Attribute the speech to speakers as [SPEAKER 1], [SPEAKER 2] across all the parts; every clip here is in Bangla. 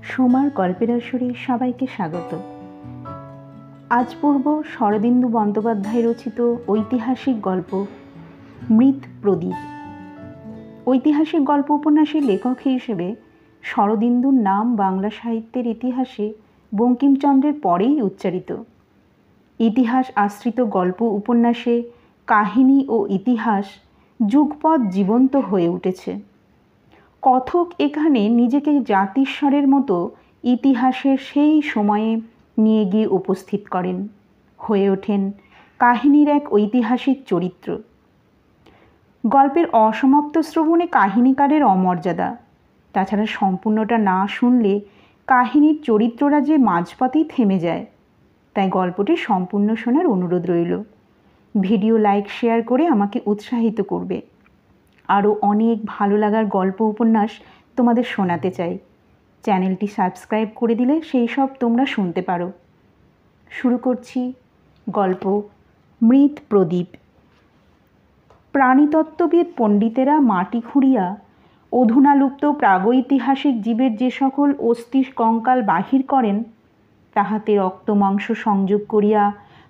[SPEAKER 1] সোমার গল্পের আসরে সবাইকে স্বাগত। আজ পড়ব শরদিন্দু বন্দ্যোপাধ্যায় রচিত ঐতিহাসিক গল্প মৃৎ প্রদীপ। ঐতিহাসিক গল্প উপন্যাসের লেখক হিসেবে শরদিন্দুর নাম বাংলা সাহিত্যের ইতিহাসে বঙ্কিমচন্দ্রের পরেই উচ্চারিত। ইতিহাস আশ্রিত গল্প উপন্যাসে কাহিনী ও ইতিহাস যুগপৎ জীবন্ত হয়ে উঠেছে। কথক এখানে নিজেকে জাতিস্বরের মতো ইতিহাসের সেই সময়ে নিয়ে গিয়ে উপস্থিত করেন, হয়ে ওঠেন কাহিনীর এক ঐতিহাসিক চরিত্র। গল্পের অসমাপ্ত শ্রবণে কাহিনীকারের অমর্যাদা। তাছাড়া সম্পূর্ণটা না শুনলে কাহিনীর চরিত্ররা যে মাঝপথেই থেমে যায়। তাই গল্পটি সম্পূর্ণ শোনার অনুরোধ রইল। ভিডিও লাইক শেয়ার করে আমাকে উৎসাহিত করবে। আরও অনেক ভালো লাগার গল্প উপন্যাস তোমাদের শোনাতে চাই। চ্যানেলটি সাবস্ক্রাইব করে দিলে সেই সব তোমরা শুনতে পারো। শুরু করছি গল্প মৃৎ প্রদীপ। প্রাণীতত্ত্ববিদ পণ্ডিতেরা মাটি খুঁড়িয়া অধুনালুপ্ত প্রাগৈতিহাসিক জীবের যে সকল অস্থি কঙ্কাল বাহির করেন, তাহাতে রক্ত মাংস সংযোগ করিয়া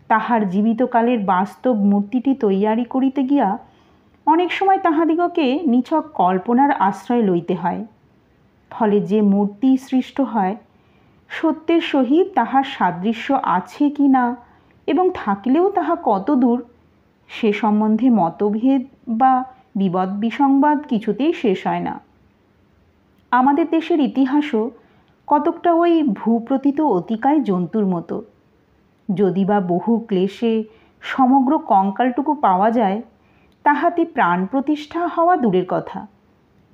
[SPEAKER 1] তাহার জীবিতকালের বাস্তব মূর্তিটি তৈয়ারি করিতে গিয়া অনেক সময় তাহাদিগকে নিছক কল্পনার আশ্রয় লইতে হয়। ফলে যে মূর্তি সৃষ্ট হয়, সত্যের সহিত তাহার সাদৃশ্য আছে কি না এবং থাকিলেও তাহা কত দূর, সে সম্বন্ধে মতভেদ বা বিবাদ বিসংবাদ কিছুতেই শেষ হয় না। আমাদের দেশের ইতিহাসও কতকটা ওই ভূপ্রতীত অতিকায় জন্তুর মতো। যদি বা বহু ক্লেশে সমগ্র কঙ্কালটুকু পাওয়া যায়, তাহাতে প্রাণ প্রতিষ্ঠা হওয়া দূরের কথা,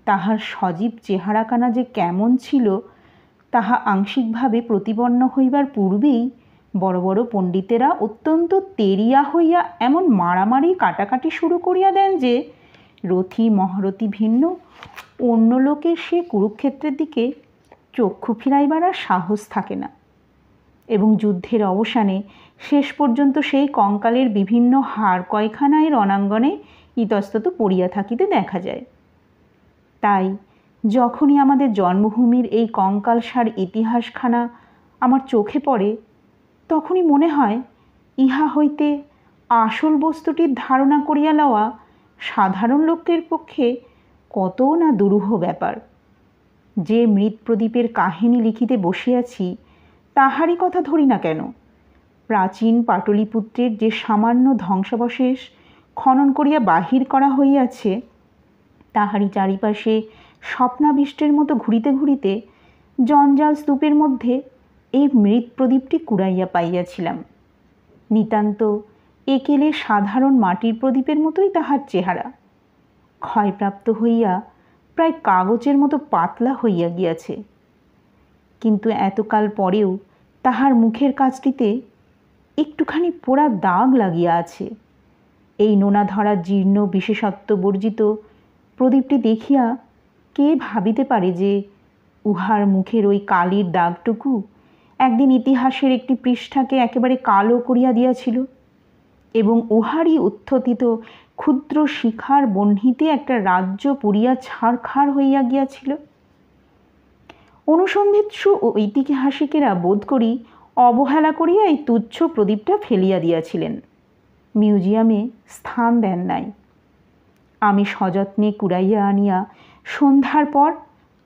[SPEAKER 1] তাহার সজীব চেহারাখানা যে কেমন ছিল তাহা আংশিকভাবে প্রতিপন্ন হইবার পূর্বেই বড় বড় পণ্ডিতেরা অত্যন্ত তেরিয়া হইয়া এমন মারামারি কাটাকাটি শুরু করিয়া দেন যে রথী মহারথী ভিন্ন অন্য লোকের সে কুরুক্ষেত্রের দিকে চক্ষু ফিরাইবার আর সাহস থাকে না। এবং যুদ্ধের অবসানে শেষ পর্যন্ত সেই কঙ্কালের বিভিন্ন হাড় কয়খানায় রণাঙ্গনে ইতস্তত পড়িয়া থাকিতে দেখা যায়। তাই যখনই আমাদের জন্মভূমির এই কঙ্কালসার ইতিহাসখানা আমার চোখে পড়ে, তখনই মনে হয় ইহা হইতে আসল বস্তুটির ধারণা করিয়া লওয়া সাধারণ লোকের পক্ষে কত না দুরূহ ব্যাপার। যে মৃৎ প্রদীপের কাহিনী লিখিতে বসিয়াছি, তাহারই কথা ধরি না কেন, প্রাচীন পাটলিপুত্রের যে সামান্য ধ্বংসাবশেষ খনন করিয়া বাহির করা হইয়াছে, তাহারই চারিপাশে স্বপ্নাবিষ্টের মতো ঘুরিতে ঘুরিতে জঞ্জাল স্তূপের মধ্যে এই মৃৎ প্রদীপটি কুড়াইয়া পাইয়াছিলাম। নিতান্ত একেলে সাধারণ মাটির প্রদীপের মতোই তাহার চেহারা। ক্ষয়প্রাপ্ত হইয়া প্রায় কাগজের মতো পাতলা হইয়া গিয়াছে, কিন্তু এতকাল পরেও তাহার মুখের কাছটিতে একটুখানি পোড়া দাগ লাগিয়া আছে। এই নোনা ধরা জীর্ণ বিশেষত্ব বর্জিত প্রদীপটি দেখিয়া কে ভাবিতে পারে যে উহার মুখের ওই কালির দাগটুকু একদিন ইতিহাসের একটি পৃষ্ঠাকে একেবারে কালো করিয়া দিয়াছিল এবং উহারই উত্থিত ক্ষুদ্র শিখার বহ্নিতে একটা রাজ্য পুড়িয়া ছারখার হইয়া গিয়াছিল। অনুসন্ধিৎসু ও ঐতিহাসিকেরা বোধ করি অবহেলা করিয়া এই তুচ্ছ প্রদীপটা ফেলিয়া দিয়াছিলেন, মিউজিয়ামে স্থান দেন নাই। আমি সযত্নে কুড়াইয়া আনিয়া সন্ধ্যার পর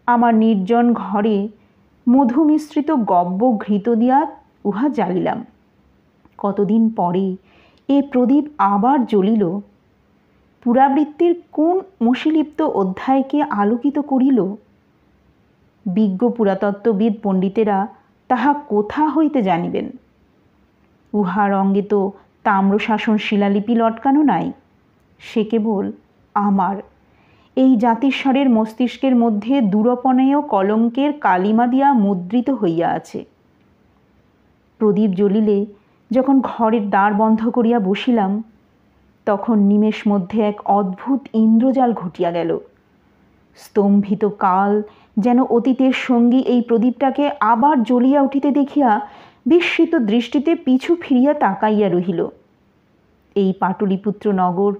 [SPEAKER 1] আমার নির্জন ঘরে মধু মিশ্রিত গব্য ঘৃত দিয়া উহা জ্বালিলাম। কতদিন পরে এ প্রদীপ আবার জ্বলিল। পুরাবৃত্তির কোন মশিলিপ্ত অধ্যায়কে আলোকিত করিল? বিজ্ঞ পুরাতত্ত্ববিদ পণ্ডিতেরা তাহা কোথা হইতে জানিবেন? উহার অঙ্গে তো তাম্রশাসন শিলালিপি লটকানো নাই। সে কেবল আমার এই জাতিস্বরের মস্তিষ্কের মধ্যে দূরপনেয় কলঙ্কের কালিমা দিয়া মুদ্রিত হইয়া আছে। প্রদীপ জ্বলিলে যখন ঘরের দ্বার বন্ধ করিয়া বসিলাম, তখন নিমেষ মধ্যে এক অদ্ভুত ইন্দ্রজাল ঘটিয়া গেল। স্তম্ভিত কাল যেন অতীতের সঙ্গী এই প্রদীপটাকে আবার জ্বলিয়া উঠিতে দেখিয়া বিস্মিত দৃষ্টিতে পিছু ফিরিয়া তাকাইয়া রহিল। এই পাটলিপুত্র নগর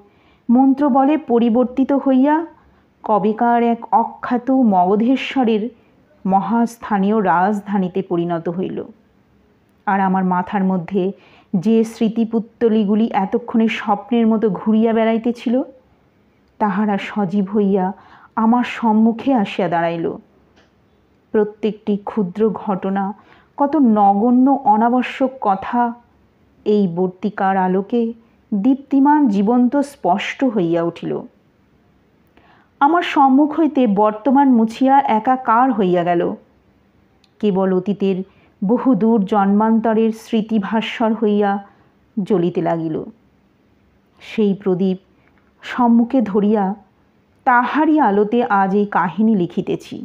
[SPEAKER 1] মন্ত্রবলে পরিবর্তিত হইয়া কবেকার এক অখ্যাত মগধেশ্বরের মহাস্থানীয় রাজধানীতে পরিণত হইল। আর আমার মাথার মধ্যে যে স্মৃতিপুত্তলিগুলি এতক্ষণে স্বপ্নের মতো ঘুরিয়া বেড়াইতেছিল, তাহারা সজীব হইয়া আমার সম্মুখে আসিয়া দাঁড়াইল। প্রত্যেকটি ক্ষুদ্র ঘটনা, কত নগণ্য অনাবশ্যক কথা এই বর্তিকার আলোকে দীপ্তিমান জীবন্ত স্পষ্ট হইয়া উঠিল। আমার সম্মুখ হইতে বর্তমান মুছিয়া একাকার হইয়া গেল। কেবল অতীতের বহুদূর জন্মান্তরের স্মৃতিভাস্বর হইয়া জ্বলিতে লাগিল। সেই প্রদীপ সম্মুখে ধরিয়া তাহারই আলোতে আজ এই কাহিনী লিখিতেছি।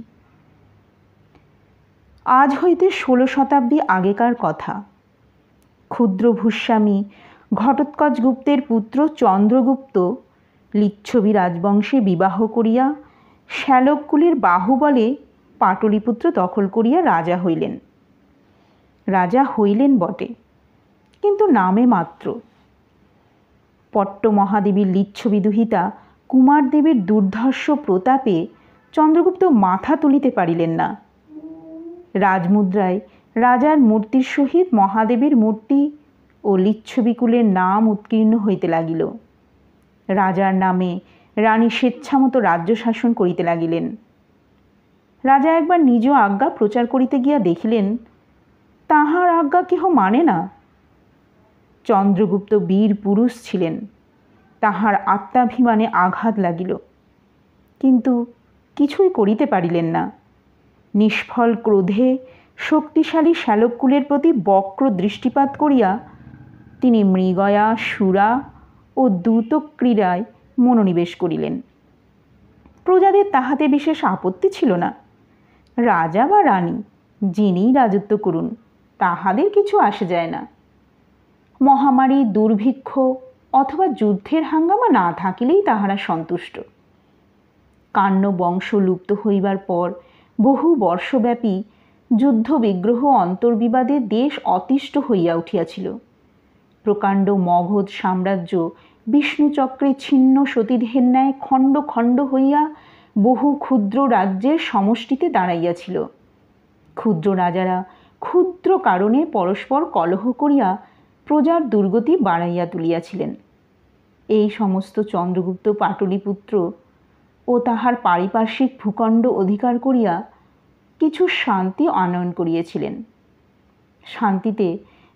[SPEAKER 1] আজ হইতে 16 শতাব্দী আগেকার কথা। ক্ষুদ্র ভূস্বামী ঘটোৎকচ গুপ্তের পুত্র চন্দ্রগুপ্ত লিচ্ছবি রাজবংশে বিবাহ করিয়া শ্যালককুলের বাহুবলে পাটলিপুত্র দখল করিয়া রাজা হইলেন। রাজা হইলেন বটে, কিন্তু নামে মাত্র। পট্ট মহাদেবীর লিচ্ছবি দুহিতা কুমারদেবীর দুর্ধর্ষ প্রতাপে চন্দ্রগুপ্ত মাথা তুলিতে পারিলেন না। রাজমুদ্রায় রাজার মূর্তির সহিত মহাদেবীর মূর্তি ও লিচ্ছবিকুলের নাম উৎকীর্ণ হইতে লাগিল। রাজার নামে রানী স্বেচ্ছামতো রাজ্য শাসন করিতে লাগিলেন। রাজা একবার নিজ আজ্ঞা প্রচার করিতে গিয়া দেখিলেন, তাহার আজ্ঞা কেহ মানে না। চন্দ্রগুপ্ত বীর পুরুষ ছিলেন, তাহার আত্মাভিমানে আঘাত লাগিল, কিন্তু কিছুই করিতে পারিলেন না। নিষ্ফল ক্রোধে শক্তিশালী শ্যালককুলের প্রতি বক্র দৃষ্টিপাত করিয়া তিনি মৃগয়া, সুরা ও দ্যূতক্রীড়ায় মনোনিবেশ করিলেন। প্রজাদের তাহাতে বিশেষ আপত্তি ছিল না। রাজা বা রানী যিনিই রাজত্ব করুন, তাহাদের কিছু আসে যায় না। মহামারী, দুর্ভিক্ষ অথবা যুদ্ধের হাঙ্গামা না থাকিলেই তাহারা সন্তুষ্ট। কান্য বংশ লুপ্ত হইবার পর বহু বর্ষব্যাপী যুদ্ধ বিগ্রহ অন্তর্বিবাদে দেশ অতিষ্ঠ হইয়া উঠিয়াছিল। প্রকাণ্ড মগধ সাম্রাজ্য বিষ্ণুচক্রে ছিন্ন সতীদেহের ন্যায় খণ্ড খণ্ড হইয়া বহু ক্ষুদ্র রাজ্যের সমষ্টিতে দাঁড়াইয়াছিল। ক্ষুদ্র রাজারা ক্ষুদ্র কারণে পরস্পর কলহ করিয়া প্রজার দুর্গতি বাড়াইয়া তুলিয়াছিলেন। এই সমস্ত চন্দ্রগুপ্ত পাটলিপুত্র ও তাহার পারিপার্শ্বিক ভূখণ্ড অধিকার করিয়া কিছু শান্তি আনয়ন করিয়াছিলেন। শান্তিতে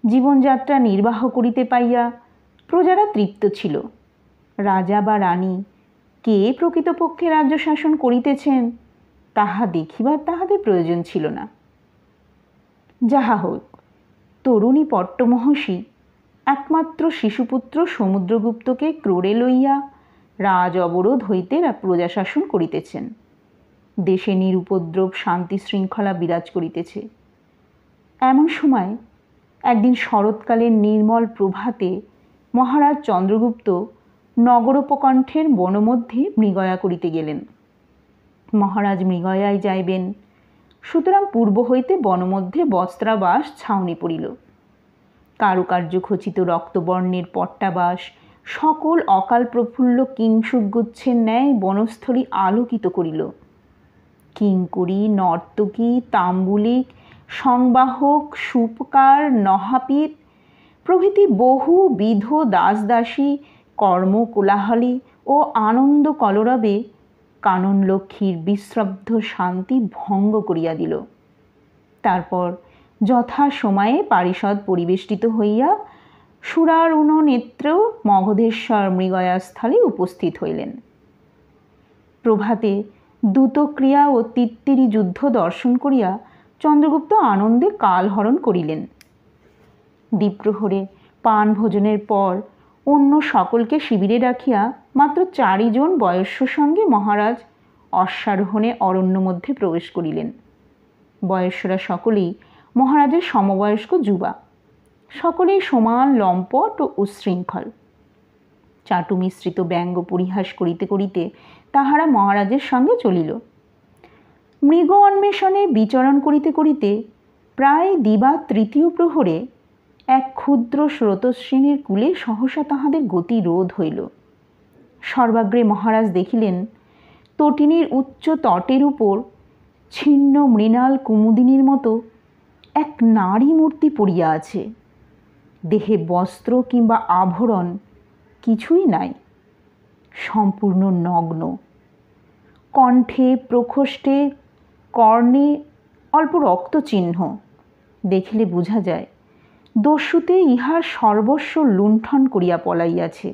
[SPEAKER 1] জীবনযাত্রা নির্বাহ করিতে পাইয়া প্রজারা তৃপ্ত ছিল। রাজা বা রানী কে প্রকৃতপক্ষে রাজ্য শাসন করিতেছেন তাহা দেখিবার তাহাদের প্রয়োজন ছিল না। যাহা হোক, তরুণী পট্টমহর্ষি একমাত্র শিশুপুত্র সমুদ্রগুপ্তকে ক্রোড়ে লইয়া রাজ অবরোধ হইতে প্রজাশাসন করিতেছেন। দেশে নিরুপদ্রব শান্তি শৃঙ্খলা বিরাজ করিতেছে। এমন সময় একদিন শরৎকালের নির্মল প্রভাতে মহারাজ চন্দ্রগুপ্ত নগরোপকণ্ঠের বনমধ্যে মৃগয়া করিতে গেলেন। মহারাজ মৃগয়ায় যাইবেন, সুতরাং পূর্ব হইতে বনমধ্যে বস্ত্রাবাস ছাউনি পড়িল। কারুকার্য খচিত রক্তবর্ণের পট্টাবাস সকল অকাল প্রফুল্ল কিংশুকগুচ্ছের ন্যায় বনস্থলী আলোকিত করিল। কিঙ্করী, নর্তকী, তাম্বুলিক, সংবাহক, সুপকার, নহাপিত প্রভৃতি বহুবিধ দাসদাসী কর্মকোলাহলী ও আনন্দ কলরবে কানন লক্ষ্মীর বিশ্রব্ধ শান্তি ভঙ্গ করিয়া দিল। তারপর যথা সময়ে পারিষদ পরিবেষ্টিত হইয়া সুরারুণ নেত্র মগধেশ্বর মৃগয়াস্থলে উপস্থিত হইলেন। প্রভাতে দ্যূতক্রিয়া ও তিত্তিরি যুদ্ধ দর্শন করিয়া চন্দ্রগুপ্ত আনন্দে কালহরণ করিলেন। দ্বীপ্রহরে পান ভোজনের পর অন্য সকলকে শিবিরে রাখিয়া মাত্র 4 জন বয়স্য সঙ্গে মহারাজ অশ্বারোহণে অরণ্য মধ্যে প্রবেশ করিলেন। বয়স্যরা সকলেই মহারাজের সমবয়স্ক যুবা, সকলেই সমান লম্পট ও উচ্ছৃঙ্খল। চাটু মিশ্রিত ব্যঙ্গ পরিহাস করিতে করিতে তাহারা মহারাজের সঙ্গে চলিল। মৃগ অন্বেষণে বিচরণ করিতে করিতে প্রায় দিবা 3য় প্রহরে এক ক্ষুদ্র স্রোতস্বিনীর কূলে সহসা তাহাদের গতি রোধ হইল। সর্বাগ্রে মহারাজ দেখিলেন তটিনীর উচ্চ তটের উপর ছিন্ন মৃণাল কুমুদিনীর মতো এক নারী মূর্তি পড়িয়া আছে। দেহে বস্ত্র কিংবা আভরণ কিছুই নাই, সম্পূর্ণ নগ্ন। কণ্ঠে, প্রকোষ্ঠে, কর্ণে অল্প রক্তচিহ্ন। দেখিলে বোঝা যায় দস্যুতে ইহার সর্বস্ব লুণ্ঠন করিয়া পলাইয়াছে।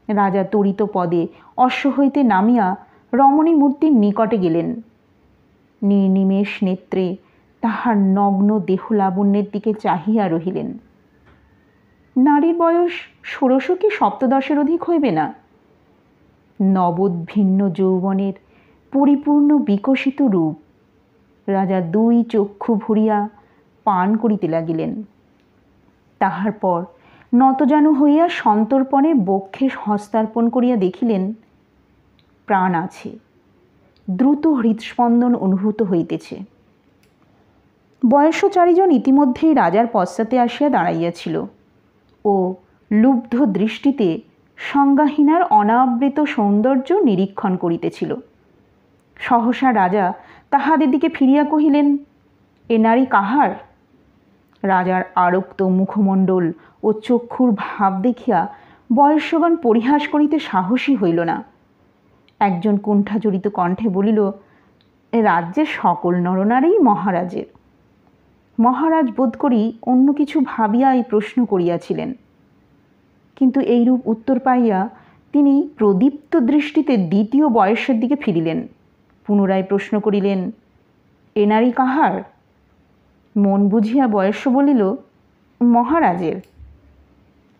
[SPEAKER 1] রাজা তড়িত পদে অশ্ব হইতে নামিয়া রমণী মূর্তির নিকটে গেলেন। নির্নিমেষ নেত্রে তাহার নগ্ন দেহলাবণ্যের দিকে চাহিয়া রহিলেন। নারীর বয়স ১৬ কি ১৭ অধিক হইবে না। নবোদ্ভিন্ন যৌবনের পরিপূর্ণ বিকশিত রূপ। রাজা ২ চক্ষু ভরিয়া পান করিতে লাগিলেন। তাহার পর নতজানু হইয়া সন্তর্পণে বক্ষে হস্তার্পণ করিয়া দেখিলেন প্রাণ আছে। দ্রুত হৃৎস্পন্দন অনুভূত হইতেছে। বয়স্ক ৪ জন ইতিমধ্যেই রাজার পশ্চাতে আসিয়া দাঁড়াইয়াছিল ও লুব্ধ দৃষ্টিতে সংজ্ঞাহীনার অনাবৃত সৌন্দর্য নিরীক্ষণ করিতেছিল। সহসা রাজা তাহাদের দিকে ফিরিয়া কহিলেন, এ নারী কাহার? রাজার আরক্ত মুখমণ্ডল ও চক্ষুর ভাব দেখিয়া বয়স্যগণ পরিহাস করিতে সাহসী হইল না। একজন কুণ্ঠাজড়িত কণ্ঠে বলিল, রাজ্যের সকল নরনারী মহারাজের। মহারাজ বোধ করি অন্য কিছু ভাবিয়া এই প্রশ্ন করিয়াছিলেন, কিন্তু এইরূপ উত্তর পাইয়া তিনি প্রদীপ্ত দৃষ্টিতে দ্বিতীয় বয়স্যের দিকে ফিরিলেন। পুনরায় প্রশ্ন করিলেন, এ নারী কাহার? মন বুঝিয়া বয়স্য বলিল, মহারাজের।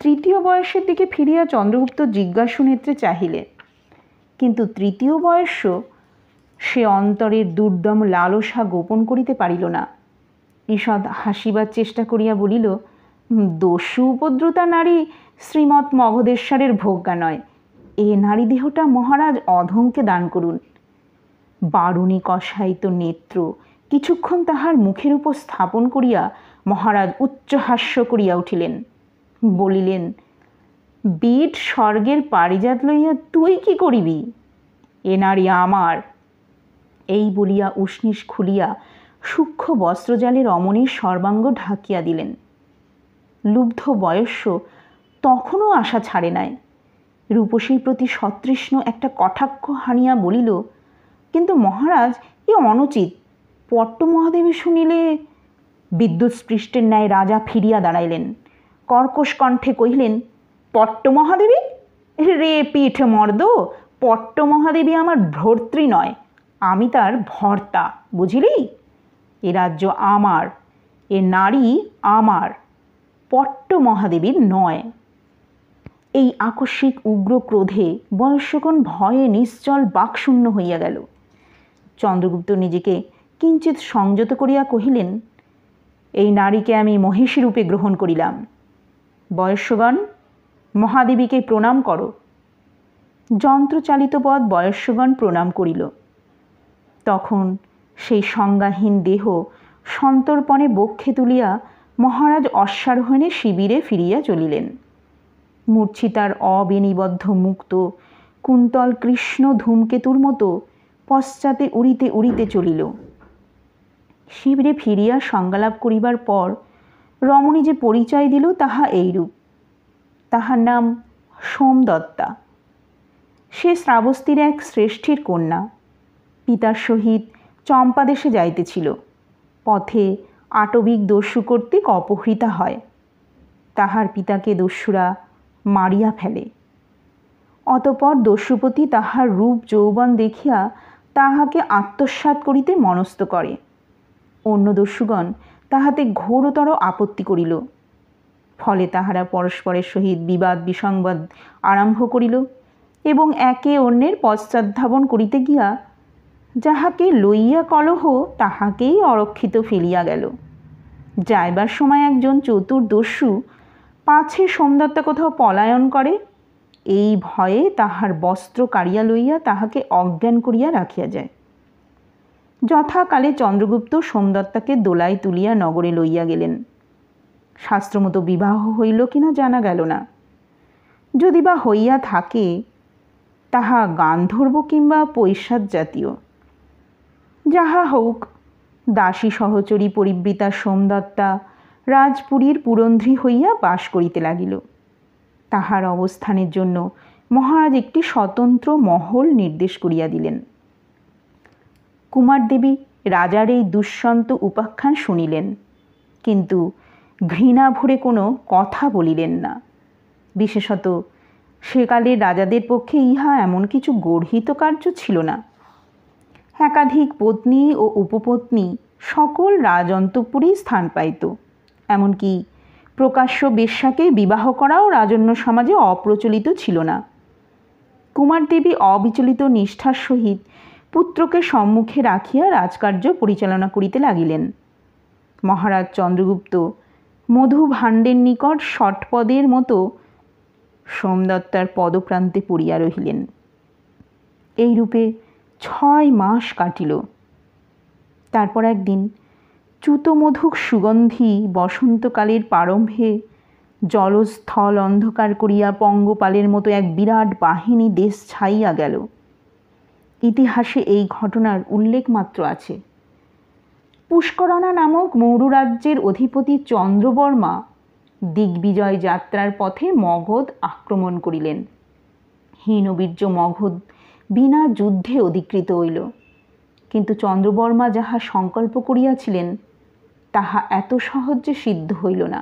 [SPEAKER 1] তৃতীয় বয়স্যের দিকে ফিরিয়া চন্দ্রগুপ্ত জিজ্ঞাসু নেত্রে চাহিলেন, কিন্তু তৃতীয় বয়স্য সে অন্তরের দুর্দম লালসা গোপন করিতে পারিল না। ঈষৎ হাসিবার চেষ্টা করিয়া বলিল, দস্যু উপদ্রুতা নারী শ্রীমৎ মগধেশ্বরের ভোগ্যা নয়। এ নারী দেহটা মহারাজ অধমকে দান করুন। বারুণী কষায়িত নেত্র কিছুক্ষণ তাহার মুখের উপর স্থাপন করিয়া মহারাজ উচ্চহাস্য করিয়া উঠিলেন। বলিলেন, বিট স্বর্গের পারিজাত লইয়া তুই কি করিবি? এ নারী আমার। এই বলিয়া উষ্ণীষ খুলিয়া সূক্ষ্ম বস্ত্রজালে রমণীর সর্বাঙ্গ ঢাকিয়া দিলেন। লুব্ধ বয়স্য তখনও আশা ছাড়ে নাই। রূপসীর প্রতি সতৃষ্ণ একটা কটাক্ষ হানিয়া বলিল, কিন্তু মহারাজ এ অনুচিত। পট্ট মহাদেবী শুনিলে। বিদ্যুৎস্পৃষ্টের ন্যায় রাজা ফিরিয়া দাঁড়াইলেন। কর্কশ কণ্ঠে কহিলেন, পট্ট মহাদেবী? রে পিঠ মর্দ, পট্ট মহাদেবী আমার ভর্তৃ নয়, আমি তার ভর্তা, বুঝিলি? এ রাজ্য আমার, এ নারী আমার, পট্ট মহাদেবীর নয়। এই আকস্মিক উগ্র ক্রোধে বয়স্যগণ ভয়ে নিশ্চল বাকশূন্য হইয়া গেল। চন্দ্রগুপ্ত নিজেকে কিঞ্চিৎ সংযত করিয়া কহিলেন, এই নারীকে আমি মহিষী রূপে গ্রহণ করিলাম। বয়স্যগণ, মহাদেবীকে প্রণাম করো। যন্ত্রচালিত পদ বয়স্যগণ প্রণাম করিল। তখন সেই সংজ্ঞাহীন দেহ সন্তর্পণে বক্ষে তুলিয়া মহারাজ অশ্বারোহণে শিবিরে ফিরিয়া চলিলেন। মূর্ছিতার অবেণীবদ্ধ মুক্ত কুন্তল কৃষ্ণ ধূমকেতুর মতো পশ্চাতে উড়িতে উড়িতে চলিল। শিবিরে ফিরিয়া সংজ্ঞালাভ করিবার পর রমণী যে পরিচয় দিল তাহা এইরূপ। তাহার নাম সোমদত্তা। সে শ্রাবস্তীর এক শ্রেষ্ঠীর কন্যা। পিতার সহিত চম্পাদেশে যাইতেছিল। পথে আটবিক দস্যু কর্তৃক অপহৃতা হয়। তাহার পিতাকে দস্যুরা মারিয়া ফেলে। অতঃপর দস্যুপতি তাহার রূপ যৌবন দেখিয়া তাহাকে আত্মসাৎ করিতে মনস্থ করে। অন্য দস্যুগণ তাহাতে ঘোরতর আপত্তি করিল। ফলে তাহারা পরস্পরের সহিত বিবাদ বিসংবাদ আরম্ভ করিল এবং একে অন্যের পশ্চাদ্ধাবন করিতে গিয়া যাহাকে লইয়া কলহ তাহাকেই অরক্ষিত ফেলিয়া গেল। যাইবার সময় একজন চতুর দস্যু পাছে সোমদত্তা কোথাও পলায়ন করে, এই ভয়ে তাহার বস্ত্র কাড়িয়া লইয়া তাহাকে অজ্ঞান করিয়া রাখিয়া যায়। যথাকালে চন্দ্রগুপ্ত সোমদত্তাকে দোলায় তুলিয়া নগরে লইয়া গেলেন। শাস্ত্রমতো বিবাহ হইল কিনা জানা গেল না। যদি বা হইয়া থাকে তাহা গান্ধর্ব কিংবা পৈশাচ জাতীয়। যাহা হউক, দাসী সহচরী পরিবৃতা সোমদত্তা রাজপুরীর পুরন্ধ্রী হইয়া বাস করিতে লাগিল। তাহার অবস্থানের জন্য মহারাজ একটি স্বতন্ত্র মহল নির্দেশ করিয়া দিলেন। কুমারদেবী রাজার এই দুঃসন্ত উপাখ্যান শুনিলেন, কিন্তু ঘৃণা ভরে কোনো কথা বলিলেন না। বিশেষত সেকালের রাজাদের পক্ষে ইহা এমন কিছু গর্হিত কার্য ছিল না। একাধিক পত্নী ও উপপত্নী সকল রাজ অন্তঃপুরেই স্থান পাইত। এমনকি প্রকাশ্য বেশ্যাকে বিবাহ করাও রাজন্য সমাজে অপ্রচলিত ছিল না। কুমারদেবী অবিচলিত নিষ্ঠার সহিত পুত্রকে সম্মুখে রাখিয়া রাজকার্য পরিচালনা করিতে লাগিলেন। মহারাজ চন্দ্রগুপ্ত মধু ভাণ্ডের নিকট ষটপদের মতো সোমদত্তার পদপ্রান্তে পড়িয়া রহিলেন। এইরূপে 6 মাস কাটিল। তারপর একদিন চ্যুতমধুক সুগন্ধি বসন্তকালের প্রারম্ভে জলস্থল অন্ধকার করিয়া পঙ্গপালের মতো এক বিরাট বাহিনী দেশ ছাইয়া গেল। ইতিহাসে এই ঘটনার উল্লেখ মাত্র আছে। পুষ্করণা নামক মৌর্যরাজ্যের অধিপতি চন্দ্রবর্মা দিগ্বিজয় যাত্রার পথে মগধ আক্রমণ করিলেন। হীনবীর্য মগধ বিনা যুদ্ধে অধিকৃত হইল। কিন্তু চন্দ্রবর্মা যাহা সংকল্প করিয়াছিলেন তাহা এত সহজে সিদ্ধ হইল না।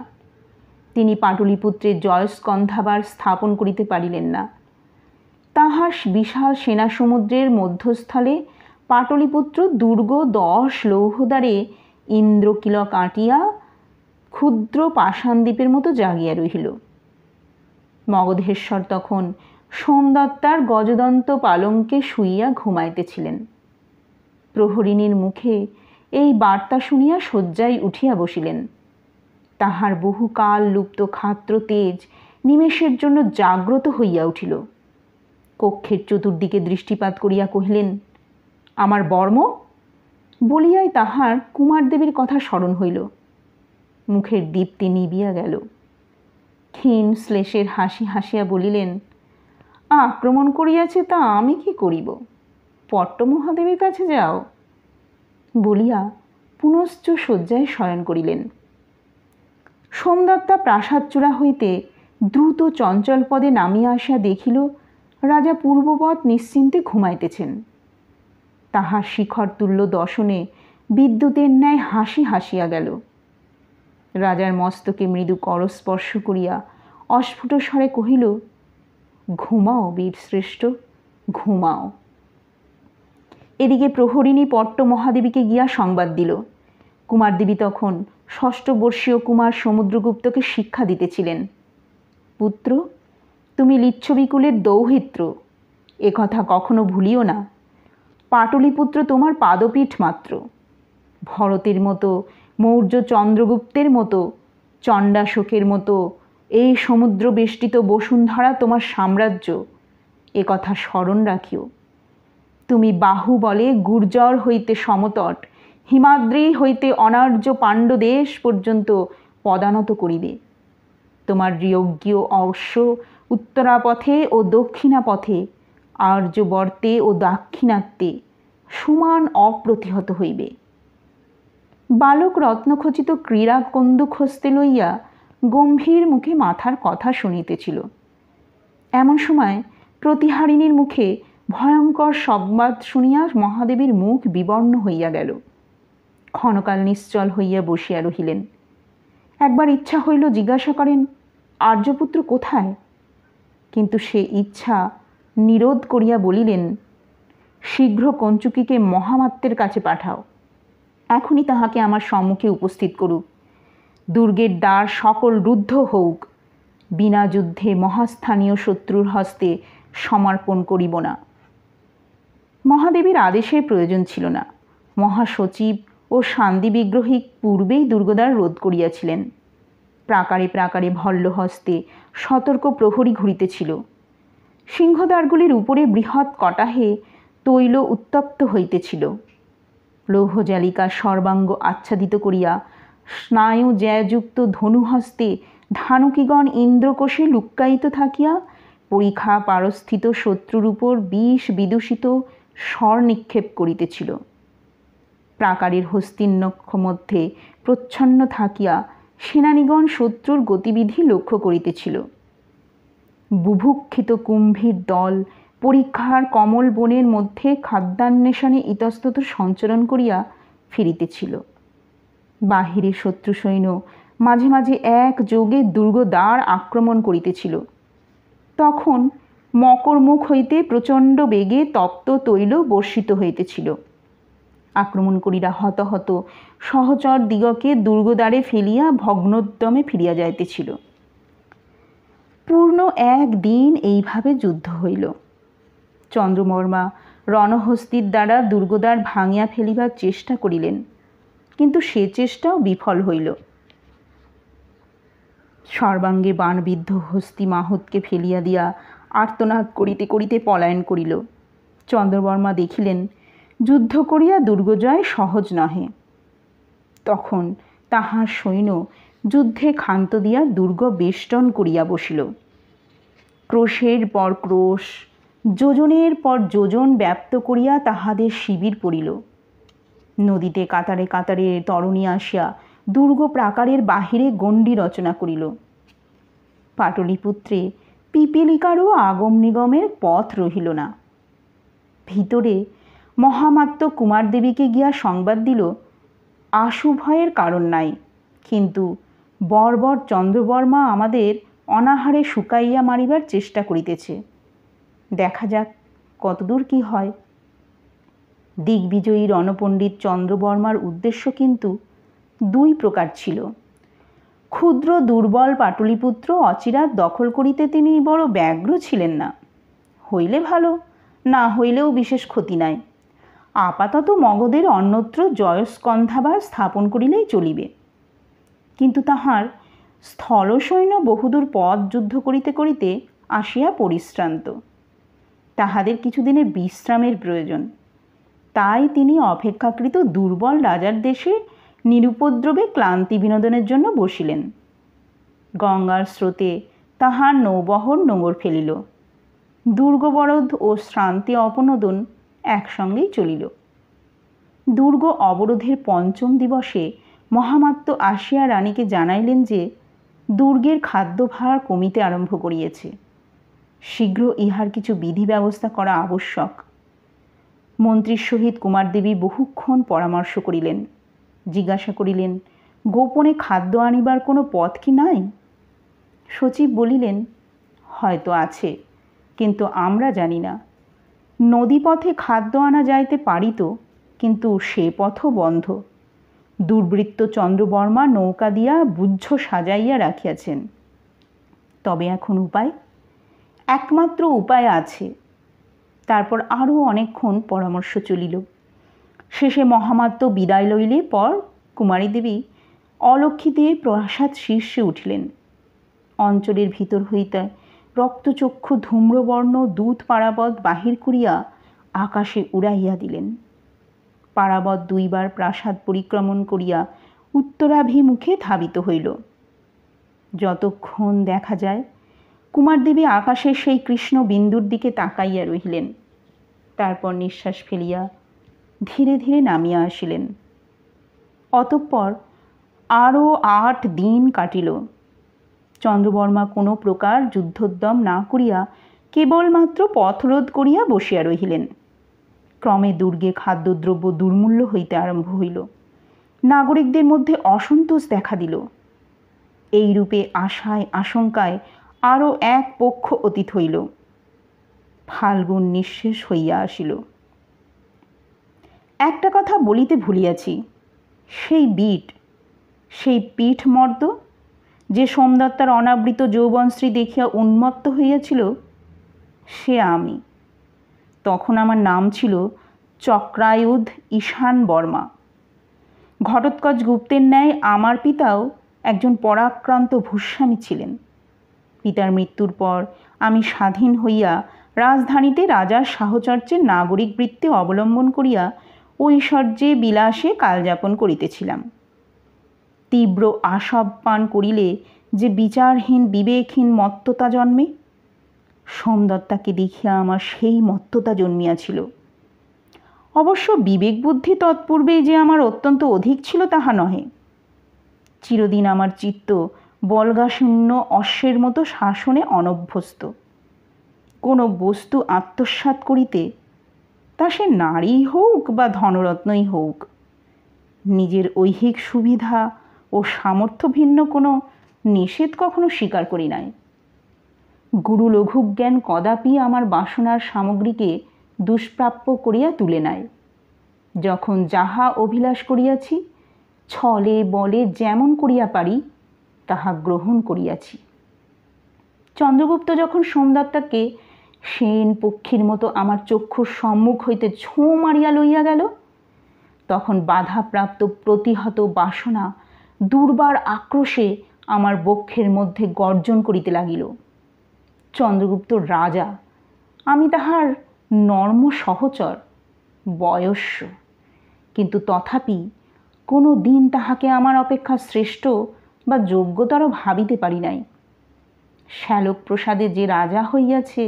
[SPEAKER 1] তিনি পাটলিপুত্রের জয়স্কন্ধাবার স্থাপন করিতে পারিলেন না। তাহার বিশাল সেনা সমুদ্রের মধ্যস্থলে পাটলিপুত্র দুর্গ 10 লৌহদ্বারে ইন্দ্রকিলক আঁটিয়া ক্ষুদ্র পাষাণদ্বীপের মতো জাগিয়া রহিল। মগধেশ্বর তখন সোমদত্তার গজদন্ত পালঙ্কে শুইয়া ঘুমাইতেছিলেন। প্রহরিণীর মুখে এই বার্তা শুনিয়া শয্যায় উঠিয়া বসিলেন। তাহার বহুকাল লুপ্ত ক্ষাত্র তেজ নিমেষের জন্য জাগ্রত হইয়া উঠিল। কক্ষের চতুর্দিকে দৃষ্টিপাত করিয়া কহিলেন, আমার বর্ম? বলিয়াই তাহার কুমারদেবীর কথা স্মরণ হইল। মুখের দীপ্তি নিবিয়া গেল। ক্ষীণ শ্লেষের হাসি হাসিয়া বলিলেন, আক্রমণ করিয়াছে তা আমি কি করিব? পট্টমহাদেবীর কাছে যাও। বলিয়া পুনশ্চ শয্যায় শয়ন করিলেন। সোমদত্তা প্রাসাদচূড়া হইতে দ্রুত চঞ্চল পদে নামিয়া আসিয়া দেখিল রাজা পূর্ববৎ নিশ্চিন্তে ঘুমাইতেছেন। তাহার শিখর তুল্য দশনে বিদ্যুতের ন্যায় হাসি হাসিয়া গেল। রাজার মস্তকে মৃদু করস্পর্শ করিয়া অস্ফুট স্বরে কহিল, ঘুমাও বীরশ্রেষ্ঠ, ঘুমাও। এদিকে প্রহরিণী পট্টমহাদেবীকে গিয়া সংবাদ দিল। কুমারদেবী তখন 6ষ্ঠ বর্ষীয় কুমার সমুদ্রগুপ্তকে শিক্ষা দিতেছিলেন। পুত্র, তুমি লিচ্ছবিকুলের দৌহিত্র, একথা কখনো ভুলিও না। পাটলিপুত্র তোমার পাদপীঠ মাত্র। ভরতের মতো, মৌর্য চন্দ্রগুপ্তের মতো, চণ্ডাশোকের মতো এই সমুদ্র বেষ্টিত বসুন্ধরা তোমার সাম্রাজ্য, একথা স্মরণ রাখিও। তুমি বাহুবলে গুর্জর হইতে সমতট, হিমাদ্রি হইতে অনার্য পাণ্ডদেশ পর্যন্ত পদানত করিবে। তোমার যজ্ঞীয় অশ্ব উত্তরাপথে ও দক্ষিণাপথে, আর্যবর্তে ও দাক্ষিণাত্যে সমান অপ্রতিহত হইবে। বালক রত্নখচিত ক্রীড়া কন্দুক হস্তে লইয়া গম্ভীর মুখে মাথার কথা শুনিতেছিল। এমন সময় প্রতিহারিণীর মুখে ভয়ঙ্কর সংবাদ শুনিয়া মহাদেবীর মুখ বিবর্ণ হইয়া গেল। ক্ষণকাল নিশ্চল হইয়া বসিয়া রহিলেন। একবার ইচ্ছা হইল জিজ্ঞাসা করেন, আর্যপুত্র কোথায়? কিন্তু সে ইচ্ছা নিরোধ করিয়া বলিলেন, শীঘ্র কঞ্চুকীকে মহামাত্যের কাছে পাঠাও। এখনই তাহাকে আমার সম্মুখে উপস্থিত করুক। দুর্গের দ্বার সকল রুদ্ধ হউক, বিনা যুদ্ধে মহাস্থানীয় শত্রুর হস্তে সমর্পণ করিব না। মহাদেবীর আদেশের প্রয়োজন ছিল না। মহাসচিব ও শান্তি বিগ্রহী পূর্বেই দুর্গদ্বার রোধ করিয়াছিলেন। প্রাকারে প্রাকারে ভল্লহস্তে সতর্ক প্রহরী ঘুরিতেছিল। সিংহদ্বারগুলির উপরে বৃহৎ কটাহে তৈল উত্তপ্ত হইতেছিল। লৌহজালিকা সর্বাঙ্গ আচ্ছাদিত করিয়া স্নায়ু জ্যাযুক্ত ধনুহস্তে ধানুকীগণ ইন্দ্রকোষে লুক্কায়িত থাকিয়া পরিখা পারস্থিত শত্রুর উপর বিষ বিদূষিত স্বর নিক্ষেপ করিতেছিল। প্রাকারের হস্তিন্যক্ষ মধ্যে প্রচ্ছন্ন থাকিয়া সেনানিগণ শত্রুর গতিবিধি লক্ষ্য করিতেছিল। বুভুক্ষিত কুম্ভীর দল পরীক্ষার কমল বনের মধ্যে খাদ্যান্বেষণে ইতস্তত সঞ্চরণ করিয়া ফিরিতেছিল। বাহিরে শত্রু সৈন্য মাঝে মাঝে একযোগে দুর্গদ্বার আক্রমণ করিতেছিল। তখন মকরমুখ হইতে প্রচণ্ড বেগে তপ্ত তৈল বর্ষিত হইতেছিল। আক্রমণকারীরা হতাহত সহচর দিগকে দুর্গদ্বারে ফেলিয়া ভগ্নোদ্যমে ফিরিয়া যাইতেছিল। পূর্ণ একদিন এইভাবে যুদ্ধ হইল। চন্দ্রবর্মা রণহস্তির দ্বারা দুর্গদ্বার ভাঙিয়া ফেলিবার চেষ্টা করিলেন, কিন্তু সে চেষ্টাও বিফল হইল। সর্বাঙ্গে বাণবিদ্ধ হস্তি মাহুতকে ফেলিয়া দিয়া আর্তনাদ করিতে করিতে পলায়ন করিল। চন্দ্রবর্মা দেখিলেন যুদ্ধ করিয়া দুর্গজয় সহজ নহে। তখন তাহার সৈন্য যুদ্ধে ক্ষান্ত দিয়া দুর্গ বেষ্টন করিয়া বসিল। ক্রোশের পর ক্রোশ, যোজনের পর যোজন ব্যাপ্ত করিয়া তাহাদের শিবির পড়িল। নদীতে কাতারে কাতারে তরণী আসিয়া দুর্গ প্রাকারের বাহিরে গণ্ডি রচনা করিল। পাটলিপুত্রে পিপীলিকারও আগম নিগমের পথ রহিল না। ভিতরে মহামাত্য কুমারদেবীকে গিয়া সংবাদ দিল, আশু ভয়ের কারণ নাই, কিন্তু বর্বর চন্দ্রবর্মা আমাদের অনাহারে শুকাইয়া মারিবার চেষ্টা করিতেছে। দেখা যাক কতদূর কি হয়। দিগ্বিজয়ী রণপণ্ডিত চন্দ্রবর্মার উদ্দেশ্য কিন্তু দুই প্রকার ছিল। ক্ষুদ্র দুর্বল পাটলিপুত্র অচিরাৎ দখল করিতে তিনি বড় ব্যগ্র ছিলেন না। হইলে ভালো, না হইলেও বিশেষ ক্ষতি নাই। আপাতত মগধের অন্যত্র জয়স্কন্ধাবার স্থাপন করিলেই চলিবে। কিন্তু তাহার স্থলসৈন্য বহুদূর পথ যুদ্ধ করিতে করিতে আসিয়া পরিশ্রান্ত। তাহাদের কিছুদিনের বিশ্রামের প্রয়োজন। তাই তিনি অপেক্ষাকৃত দুর্বল রাজার দেশে নিরুপদ্রবে ক্লান্তি বিনোদনের জন্য বসিলেন। গঙ্গার স্রোতে তাহার নৌবহর নোঙর ফেলিল। দুর্গবরোধ ও শ্রান্তি অপনোদন একসঙ্গেই চলিল। দুর্গ অবরোধের পঞ্চম দিবসে মহামাত্য আসিয়া রানীকে জানাইলেন যে দুর্গের খাদ্যভার কমিতে আরম্ভ করিয়েছে। শীঘ্র ইহার কিছু বিধি ব্যবস্থা করা আবশ্যক। মন্ত্রীর সহিত কুমারদেবী বহুক্ষণ পরামর্শ করিলেন। জিজ্ঞাসা করিলেন, গোপনে খাদ্য আনিবার কোনো পথ কি নাই? সচিব বলিলেন, হয়তো আছে, কিন্তু আমরা জানি না। নদীপথে খাদ্য আনা যাইতে পারিত, কিন্তু সে পথও বন্ধ। দুর্বৃত্ত চন্দ্রবর্মা নৌকা দিয়া বুঝ সাজাইয়া রাখিয়াছেন। তবে এখন উপায়? একমাত্র উপায় আছে। তারপর আরও অনেকক্ষণ পরামর্শ চলিল। শেষে মহামাত্য বিদায় লইলে পর কুমারী দেবী অলক্ষী দিয়ে প্রাসাদ শীর্ষে উঠিলেন। অঞ্চলের ভিতর হইতে রক্তচক্ষু ধূম্রবর্ণ দূত পারাবত বাহির করিয়া আকাশে উড়াইয়া দিলেন। পারাবত দুইবার প্রাসাদ পরিক্রমণ করিয়া উত্তরাভিমুখে ধাবিত হইল। যতক্ষণ দেখা যায় কুমারদেবী আকাশের সেই কৃষ্ণ বিন্দুর দিকে তাকাইয়া রহিলেন। তারপর নিঃশ্বাস ফেলিয়া ধীরে ধীরে নামিয়া আসিলেন। অতঃপর আরও 8 দিন কাটিল। চন্দ্রবর্মা কোনো প্রকার যুদ্ধোদ্যম না করিয়া কেবলমাত্র পথরোধ করিয়া বসিয়া রহিলেন। ক্রমে দুর্গে খাদ্যদ্রব্য দুর্মূল্য হইতে আরম্ভ হইল। নাগরিকদের মধ্যে অসন্তোষ দেখা দিল। এইরূপে আশায় আশঙ্কায় আরও এক পক্ষ অতীত হইল। ফাল্গুন নিঃশেষ হইয়া আসিল। একটা কথা বলিতে ভুলিয়াছি, সেই পীঠমর্দ যে সোমদত্তার অনাবৃত যৌবনশ্রী দেখিয়া উন্মত্ত হইয়াছিল, সে আমি। তখন আমার নাম ছিল চক্রায়ুধ ঈশান বর্মা। ঘটোৎকচ গুপ্তের ন্যায় আমার পিতাও একজন পরাক্রান্ত ভূস্বামী ছিলেন। পিতার মৃত্যুর পর আমি স্বাধীন হইয়া রাজধানীতে রাজার সাহচর্যের নাগরিক বৃত্তি অবলম্বন করিয়া ঐশ্বর্যে বিলাসে কালযাপন করিতেছিলাম। তীব্র আশব পান করিলে যে বিচারহীন বিবেকহীন মত্ততা জন্মে, সোমদত্তাকে দেখিয়া আমার সেই মত্ততা জন্মিয়াছিল। অবশ্য বিবেক বুদ্ধি তৎপূর্বেই যে আমার অত্যন্ত অধিক ছিল তাহা নহে। চিরদিন আমার চিত্ত বল্গাশূন্য অশ্বের মতো শাসনে অনভ্যস্ত। কোনো বস্তু আত্মসাৎ করিতে, তা সে নারী হোক বা ধনরত্নই হোক, নিজের ঐহিক সুবিধা ও সামর্থ্য ভিন্ন কোনো নিষেধ কখনো স্বীকার করি নাই। গুরু লঘুজ্ঞান কদাপি আমার বাসনার সামগ্রীকে দুষ্প্রাপ্য করিয়া তুলে নাই। যখন যাহা অভিলাষ করিয়াছি, ছলে বলে যেমন করিয়া পারি তাহা গ্রহণ করিয়াছি। চন্দ্রগুপ্ত যখন সোমদত্তাকে সেন পক্ষীর মতো আমার চক্ষুর সম্মুখ হইতে ছোঁ মারিয়া লইয়া গেল, তখন বাধাপ্রাপ্ত প্রতিহত বাসনা দুর্বার আক্রোশে আমার বক্ষের মধ্যে গর্জন করিতে লাগিল। চন্দ্রগুপ্ত রাজা, আমি তাহার নর্ম সহচর, বয়স্য, কিন্তু তথাপি কোনো দিন তাহাকে আমার অপেক্ষা শ্রেষ্ঠ বা যোগ্যতর ভাবিতে পারি নাই। শ্যালক প্রসাদে যে রাজা হইয়াছে,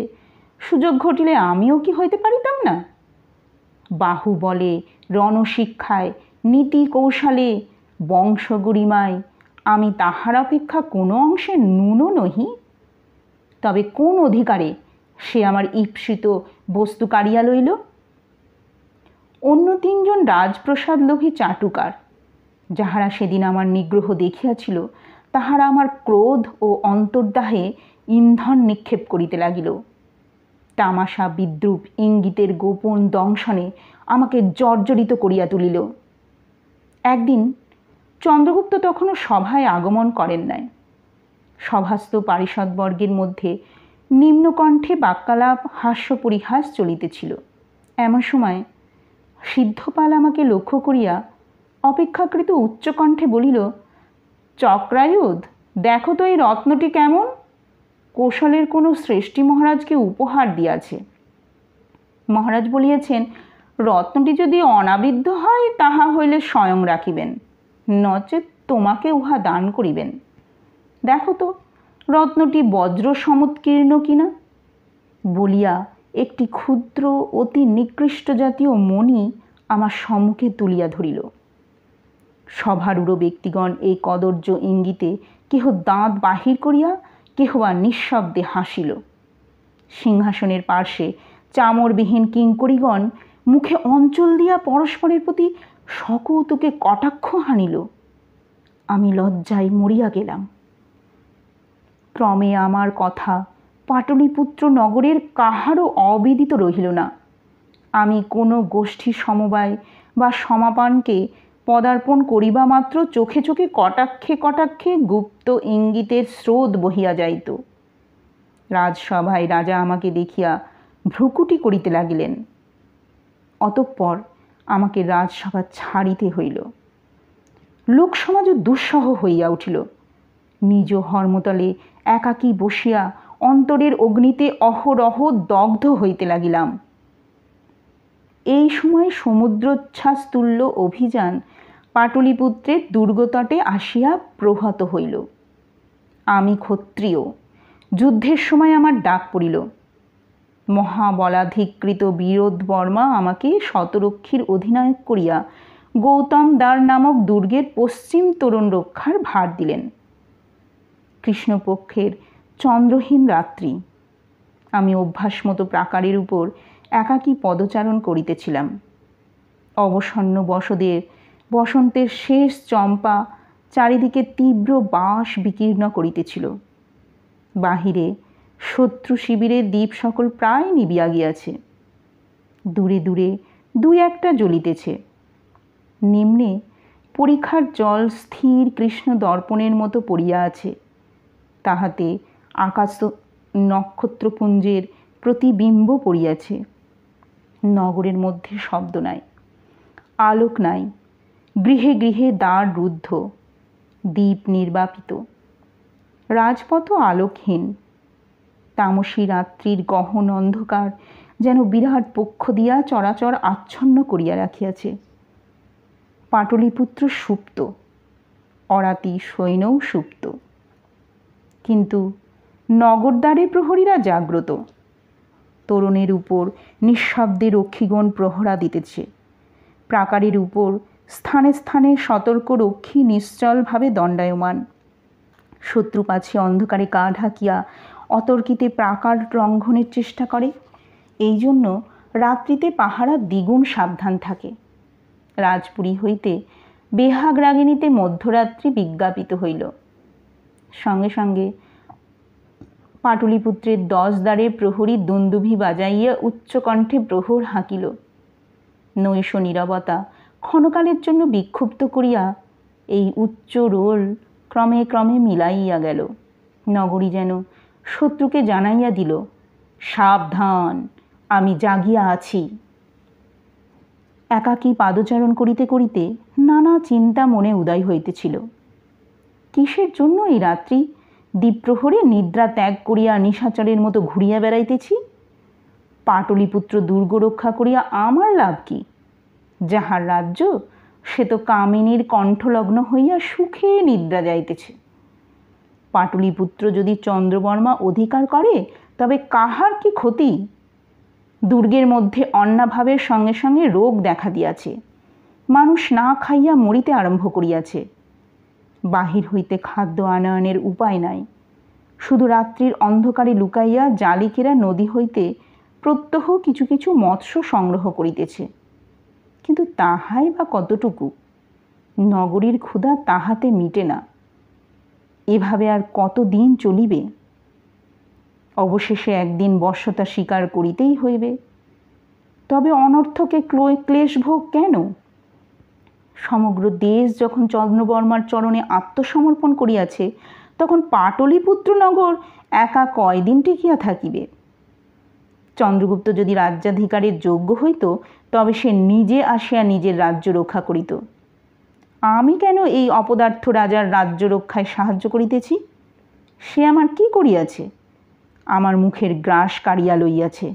[SPEAKER 1] সুযোগ ঘটিলে আমিও কি হইতে পারিতাম না? বাহুবলে, রণশিক্ষায়, নীতি কৌশলে, বংশগরিমায় আমি তাহার অপেক্ষা কোনো অংশে ন্যূন নহি। তবে কোন অধিকারে সে আমার ঈপ্সিত বস্তু কাড়িয়া লইল? অন্য তিনজন রাজপ্রসাদ লোভী চাটুকার, যাহারা সেদিন আমার নিগ্রহ দেখিয়াছিল, তাহারা আমার ক্রোধ ও অন্তর্দাহে ইন্ধন নিক্ষেপ করিতে লাগিল। তামাশা বিদ্রূপ ইঙ্গিতের গোপন দংশনে আমাকে জর্জরিত করিয়া তুলিল। একদিন চন্দ্রগুপ্ত তখনও সভায় আগমন করেন নাই। সভাস্থ পারিষদবর্গের মধ্যে নিম্নকণ্ঠে বাক্যালাপ হাস্য পরিহাস চলিতেছিল। এমন সময় সিদ্ধপাল আমাকে লক্ষ্য করিয়া অপেক্ষাকৃত উচ্চকণ্ঠে বলিল, চক্রায়ুধ, দেখো তো এই রত্নটি কেমন? কৌশলের কোনো শ্রেষ্ঠী মহারাজকে উপহার দিয়াছে। মহারাজ বলিয়াছেন, রত্নটি যদি অনাবিদ্ধ হয় তাহা হইলে স্বয়ং রাখিবেন, নচেৎ তোমাকে উহা দান করিবেন। দেখো তো রত্নটি বজ্র সমুৎকীর্ণ কিনা। বলিয়া একটি ক্ষুদ্র অতি নিকৃষ্ট জাতীয় মণি আমার সম্মুখে তুলিয়া ধরিল। সভারূঢ় ব্যক্তিগণ এই কদর্য ইঙ্গিতে কেহ দাঁত বাহির করিয়া, কেহ বা নিঃশব্দে হাসিল। সিংহাসনের পার্শ্বে চামরবিহীন কিঙ্করীগণ মুখে অঞ্চল দিয়া পরস্পরের প্রতি সকৌতুকে কটাক্ষ হানিল। আমি লজ্জায় মরিয়া গেলাম। ক্রমে আমার কথা পাটলিপুত্র নগরের কাহারও অবিদিত রহিল না। আমি কোনো গোষ্ঠী সমবায় বা সমাপানকে পদার্পণ করিবা মাত্র চোখে চোখে কটাক্ষে কটাক্ষে গুপ্ত ইঙ্গিতের স্রোত বহিয়া যাইত। রাজসভায় রাজা আমাকে দেখিয়া ভ্রুকুটি করিতে লাগিলেন। অতঃপর আমাকে রাজসভা ছাড়িতে হইল। লোকসমাজও দুঃসহ হইয়া উঠিল। নিজ হর্মতলে একাকী বসিয়া অন্তরের অগ্নিতে অহরহ দগ্ধ হইতে লাগিলাম। এই সময় সমুদ্রোচ্ছ্বাসতুল্য অভিযান পাটলিপুত্রের দুর্গতটে আসিয়া প্রহত হইল। আমি ক্ষত্রিয়, যুদ্ধের সময় আমার ডাক পড়িল। মহাবলাধিকৃত বীরোদবর্মা আমাকে শতরক্ষীর অধিনায়ক করিয়া গৌতম দ্বার নামক দুর্গের পশ্চিম তোরণ রক্ষার ভার দিলেন। কৃষ্ণপক্ষের চন্দ্রহীন রাত্রি। আমি অভ্যাসমতো প্রাকারের উপর একাকী পদচারণ করিতেছিলাম। অবসন্ন বসদের বসন্তের শেষ চম্পা চারিদিকে তীব্র বাস বিকীর্ণ করিতেছিল। বাহিরে শত্রু শিবিরের দ্বীপ সকল প্রায় নিবিয়া গিয়াছে। দূরে দূরে দুই একটা জ্বলিতেছে। নিম্নে পরিখার জল স্থির কৃষ্ণ দর্পণের মতো পড়িয়া আছে। তাহাতে আকাশ নক্ষত্রপুঞ্জের প্রতিবিম্ব পড়িয়াছে। নগরের মধ্যে শব্দ নাই, আলোক নাই। গৃহে গৃহে দ্বার রুদ্ধ, দ্বীপ নির্বাপিত। রাজপথও আলোকহীন। তামসী রাত্রির গহন অন্ধকার যেন বিরাট পক্ষ দিয়া চরাচর আচ্ছন্ন করিয়া রাখিয়াছে। পাটলিপুত্র সুপ্ত, অরাতি সৈন্যও সুপ্ত, কিন্তু নগরদ্বারে প্রহরীরা জাগ্রত। তোরণের উপর নিঃশব্দে রক্ষীগণ প্রহরা দিতেছে। প্রাকারের উপর স্থানে স্থানে সতর্ক রক্ষী নিশ্চলভাবে দণ্ডায়মান। শত্রু পাছে অন্ধকারে গা ঢাকিয়া অতর্কিতে প্রাকার লঙ্ঘনের চেষ্টা করে। এই জন্য রাত্রিতে পাহারা দ্বিগুণ সাবধান থাকে। রাজপুরী হইতে বেহাগ রাগিণীতে মধ্যরাত্রি বিজ্ঞাপিত হইল। সঙ্গে সঙ্গে পাটলিপুত্রের 10 দ্বারের প্রহরী দুন্দুভি বাজাইয়া উচ্চকণ্ঠে প্রহর হাঁকিল। নৈশ নীরবতা ক্ষণকালের জন্য বিক্ষুব্ধ করিয়া এই উচ্চ রোল ক্রমে ক্রমে মিলাইয়া গেল। নগরী যেন শত্রুকে জানাইয়া দিল, সাবধান, আমি জাগিয়া আছি। একাকী পাদচারণ করিতে করিতে নানা চিন্তা মনে উদয় হইতেছিল। কিসের জন্য এই রাত্রি দ্বীপ্রহরে নিদ্রা ত্যাগ করিয়া নিশাচরের মতো ঘুরিয়া বেড়াইতেছি? পাটলিপুত্র দুর্গ রক্ষা করিয়া আমার লাভ কি? যাহার রাজ্য সে তো কামিনীর কণ্ঠলগ্ন হইয়া সুখে নিদ্রা যাইতেছে। পাটলিপুত্র যদি চন্দ্রবর্মা অধিকার করে তবে কাহার কি ক্ষতি? দুর্গের মধ্যে অন্নাভাবের সঙ্গে সঙ্গে রোগ দেখা দিয়াছে। মানুষ না খাইয়া মরিতে আরম্ভ করিয়াছে। বাহির হইতে খাদ্য আনয়নের উপায় নাই। শুধু রাত্রির অন্ধকারে লুকাইয়া জালিকেরা নদী হইতে প্রত্যহ কিছু কিছু মৎস্য সংগ্রহ করিতেছে, কিন্তু তাহাই বা কতটুকু? নগরীর ক্ষুধা তাহাতে মিটে না। এভাবে আর কতদিন চলিবে? অবশেষে একদিন বশ্যতা স্বীকার করিতেই হইবে। তবে অনর্থকে ক্লেশভোগ কেন? সমগ্র দেশ যখন চন্দ্রবর্মার চরণে আত্মসমর্পণ করিয়াছে, তখন পাটলিপুত্র নগর একা কয়দিন টিকিয়া থাকিবে? চন্দ্রগুপ্ত যদি রাজ্যাধিকারের যোগ্য হইত তবে সে নিজে আসিয়া নিজের রাজ্য রক্ষা করিত। আমি কেন এই অপদার্থ রাজার রাজ্য রক্ষায় সাহায্য করিতেছি? সে আমার কি করিয়াছে? আমার মুখের গ্রাস কাড়িয়া লইয়াছে,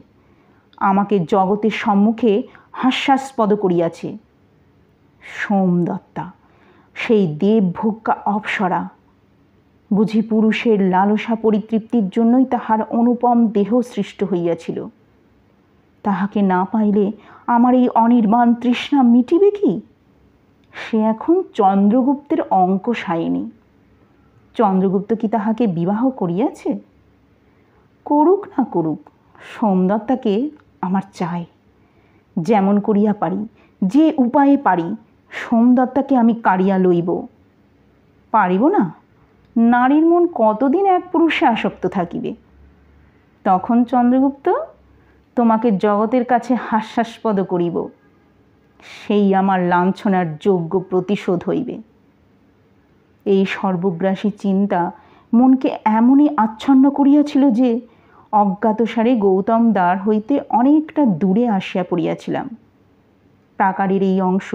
[SPEAKER 1] আমাকে জগতের সম্মুখে হাস্যাস্পদ করিয়াছে। সোমদত্তা, সেই দেবভোগ্যা অপ্সরা, বুঝি পুরুষের লালসা পরিতৃপ্তির জন্যই তাহার অনুপম দেহ সৃষ্ট হইয়াছিল। তাহাকে না পাইলে আমার এই অনির্বাণ তৃষ্ণা মিটিবে কি? সে এখন চন্দ্রগুপ্তের অঙ্ক সায়নি। চন্দ্রগুপ্ত কি তাহাকে বিবাহ করিয়াছে? করুক না করুক, সোমদত্তাকে আমার চাই। যেমন করিয়া পারি, যে উপায়ে পারি, সোমদত্তাকে আমি কাড়িয়া লইব। পারিব না? নারীর মন কতদিন এক পুরুষে আসক্ত থাকিবে? তখন চন্দ্রগুপ্ত তোমাকে জগতের কাছে হাস্যাস্পদ করিব। সেই আমার লাঞ্ছনার যোগ্য প্রতিশোধ হইবে। এই সর্বগ্রাসী চিন্তা মনকে এমনই আচ্ছন্ন করিয়াছিল যে অজ্ঞাতসারে গৌতম দ্বার হইতে অনেকটা দূরে আসিয়া পড়িয়াছিলাম। প্রাকারের এই অংশ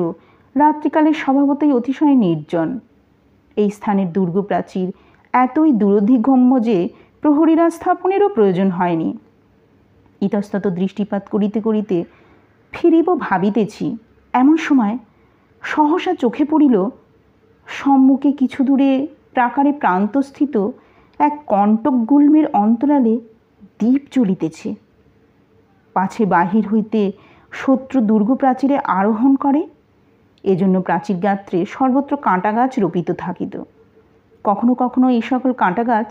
[SPEAKER 1] রাত্রিকালে স্বভাবতই অতিশয় নির্জন। এই স্থানের দুর্গ প্রাচীর এতই দুরধিগম্য যে প্রহরীরা স্থাপনেরও প্রয়োজন হয়নি। ইতস্তত দৃষ্টিপাত করিতে করিতে ফিরিব ভাবিতেছি, এমন সময় সহসা চোখে পড়িল সম্মুখে কিছু দূরে প্রাকারে প্রান্তস্থিত এক কণ্টকগুল্মের অন্তরালে দ্বীপ জ্বলিতেছে। পাছে বাহির হইতে শত্রু দুর্গ প্রাচীরে আরোহণ করে। এজন্য প্রাচীর গাত্রে সর্বত্র কাঁটা গাছ রোপিত থাকিত। কখনো কখনো এই সকল কাঁটা গাছ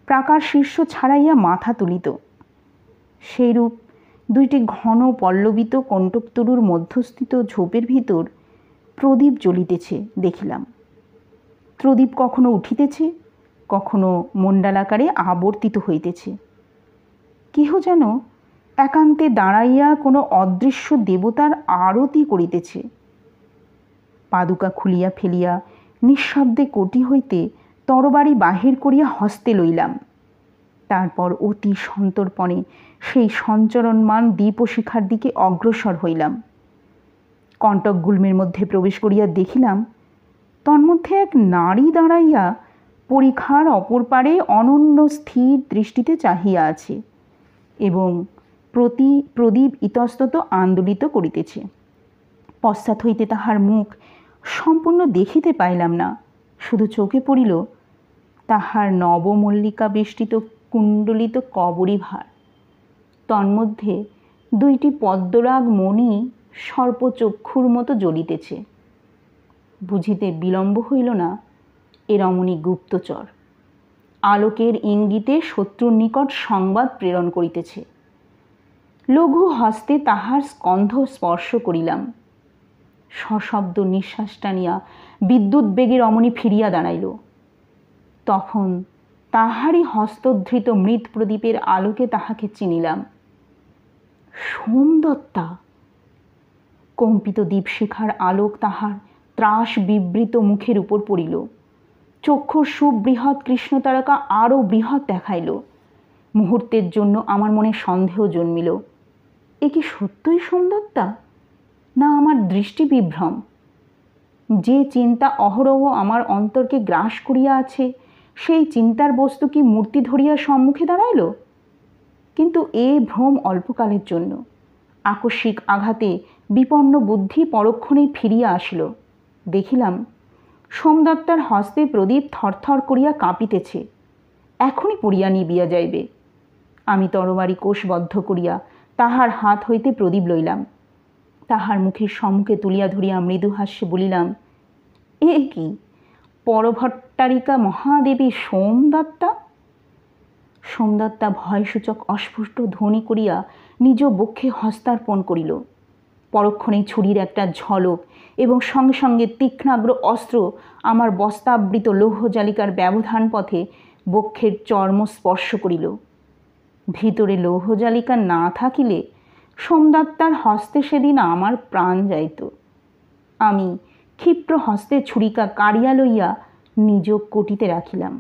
[SPEAKER 1] প্রাকার শীর্ষ ছাড়াইয়া মাথা তুলিত। সেইরূপ দুইটি ঘন পল্লবিত কণ্টকতরুর মধ্যস্থিত ঝোপের ভিতর প্রদীপ জ্বলিতেছে দেখিলাম। প্রদীপ কখনো উঠিতেছে, কখনো মণ্ডালাকারে আবর্তিত হইতেছে। কেহ যেন একান্তে দাঁড়াইয়া কোনো অদৃশ্য দেবতার আরতি করিতেছে। পাদুকা খুলিয়া ফেলিয়া নিঃশব্দে কোটি হইতে তরবারি বাহির করিয়া হস্তে লইলাম। তারপর অতি সন্তর্পণে সেই সঞ্চরণমান দীপশিখার দিকে অগ্রসর হইলাম। কণ্টকগুল্মের মধ্যে প্রবেশ করিয়া দেখিলাম তন্মধ্যে এক নারী দাঁড়াইয়া পরিখার অপর পারে অনন্য স্থির দৃষ্টিতে চাহিয়া আছে এবং প্রদীপ ইতস্তত আন্দোলিত করিতেছে। পশ্চাৎ হইতে তাহার মুখ সম্পূর্ণ দেখিতে পাইলাম না, শুধু চোখে পড়িল তাহার নবমল্লিকা বেষ্টিত কুণ্ডলিত কবরী ভার। তন্মধ্যে দুইটি পদ্মরাগ মণি সর্পচক্ষুর মতো জ্বলিতেছে। বুঝিতে বিলম্ব হইল না, এ রমণী গুপ্তচর, আলোকের ইঙ্গিতে শত্রুর নিকট সংবাদ প্রেরণ করিতেছে। লঘু হস্তে তাহার স্কন্ধ স্পর্শ করিলাম। সশব্দ নিঃশ্বাস টানিয়া বিদ্যুৎ বেগে রমণী ফিরিয়া দাঁড়াইল। তখন তাহারই হস্তধৃত মৃৎ প্রদীপের আলোকে তাহাকে চিনিলাম। সোমদত্তা! কম্পিত দীপশিখার আলোক তাহার ত্রাস বিবৃত মুখের উপর পড়িল। চক্ষুর সুবৃহৎ কৃষ্ণতারকা আরও বৃহৎ দেখাইল। মুহূর্তের জন্য আমার মনে সন্দেহ জন্মিল, এ কি সত্যই সোমদত্তা, না আমার দৃষ্টি বিভ্রম? যে চিন্তা অহরহ আমার অন্তরকে গ্রাস করিয়া আছে, সেই চিন্তার বস্তু কি মূর্তি ধরিয়া সম্মুখে দাঁড়াইল? কিন্তু এ ভ্রম অল্পকালের জন্য। আকস্মিক আঘাতে বিপন্ন বুদ্ধি পরক্ষণেই ফিরিয়া আসিল। দেখিলাম সোমদত্তার হস্তে প্রদীপ থরথর করিয়া কাঁপিতেছে, এখনই পড়িয়া নিবিয়া যাইবে। আমি তরবারি কোষবদ্ধ করিয়া তাহার হাত হইতে প্রদীপ লইলাম। তাহার মুখের সম্মুখে তুলিয়া ধরিয়া মৃদু হাস্যে বলিলাম, এ কি পরভট্টারিকা মহাদেবী সোমদত্তা? সোমদত্তা ভয়সূচক অস্ফুট ধ্বনি করিয়া নিজ বক্ষে হস্তার্পণ করিল। পরক্ষণেই ছুরির একটা ঝলক এবং সঙ্গে সঙ্গে তীক্ষ্ণাগ্র অস্ত্র আমার বস্তাবৃত লৌহজালিকার ব্যবধান পথে বক্ষের চর্ম স্পর্শ করিল। ভিতরে লৌহজালিকা না থাকিলে সোমদত্তার হস্তে সেদিন আমার প্রাণ যাইত। আমি ক্ষিপ্র হস্তে ছুরিকা কাড়িয়া লইয়া নিজ কটিতে রাখিলাম।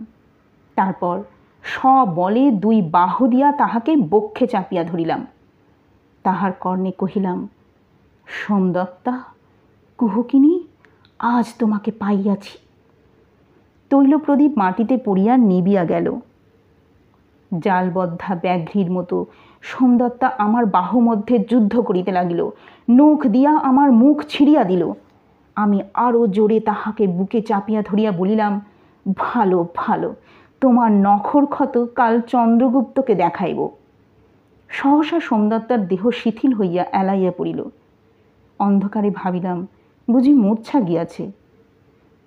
[SPEAKER 1] তারপর সবলে দুই বাহু দিয়া তাহাকে বক্ষে চাপিয়া ধরিলাম। তাহার কর্ণে কহিলাম, সোমদত্তা, কুহকিনী, আজ তোমাকে পাইয়াছি। তৈলপ্রদীপ মাটিতে পড়িয়া নিবিয়া গেল। জালবদ্ধা ব্যাঘ্রীর মতো সোমদত্তা আমার বাহু মধ্যে যুদ্ধ করিতে লাগিল। নখ দিয়া আমার মুখ ছিঁড়িয়া দিল। আমি আরও জোরে তাহাকে বুকে চাপিয়া ধরিয়া বলিলাম, ভালো ভালো, তোমার নখর ক্ষত কাল চন্দ্রগুপ্তকে দেখাইব। সহসা সোমদত্তার দেহ শিথিল হইয়া এলাইয়া পড়িল। অন্ধকারে ভাবিলাম বুঝি মূর্ছা গিয়াছে।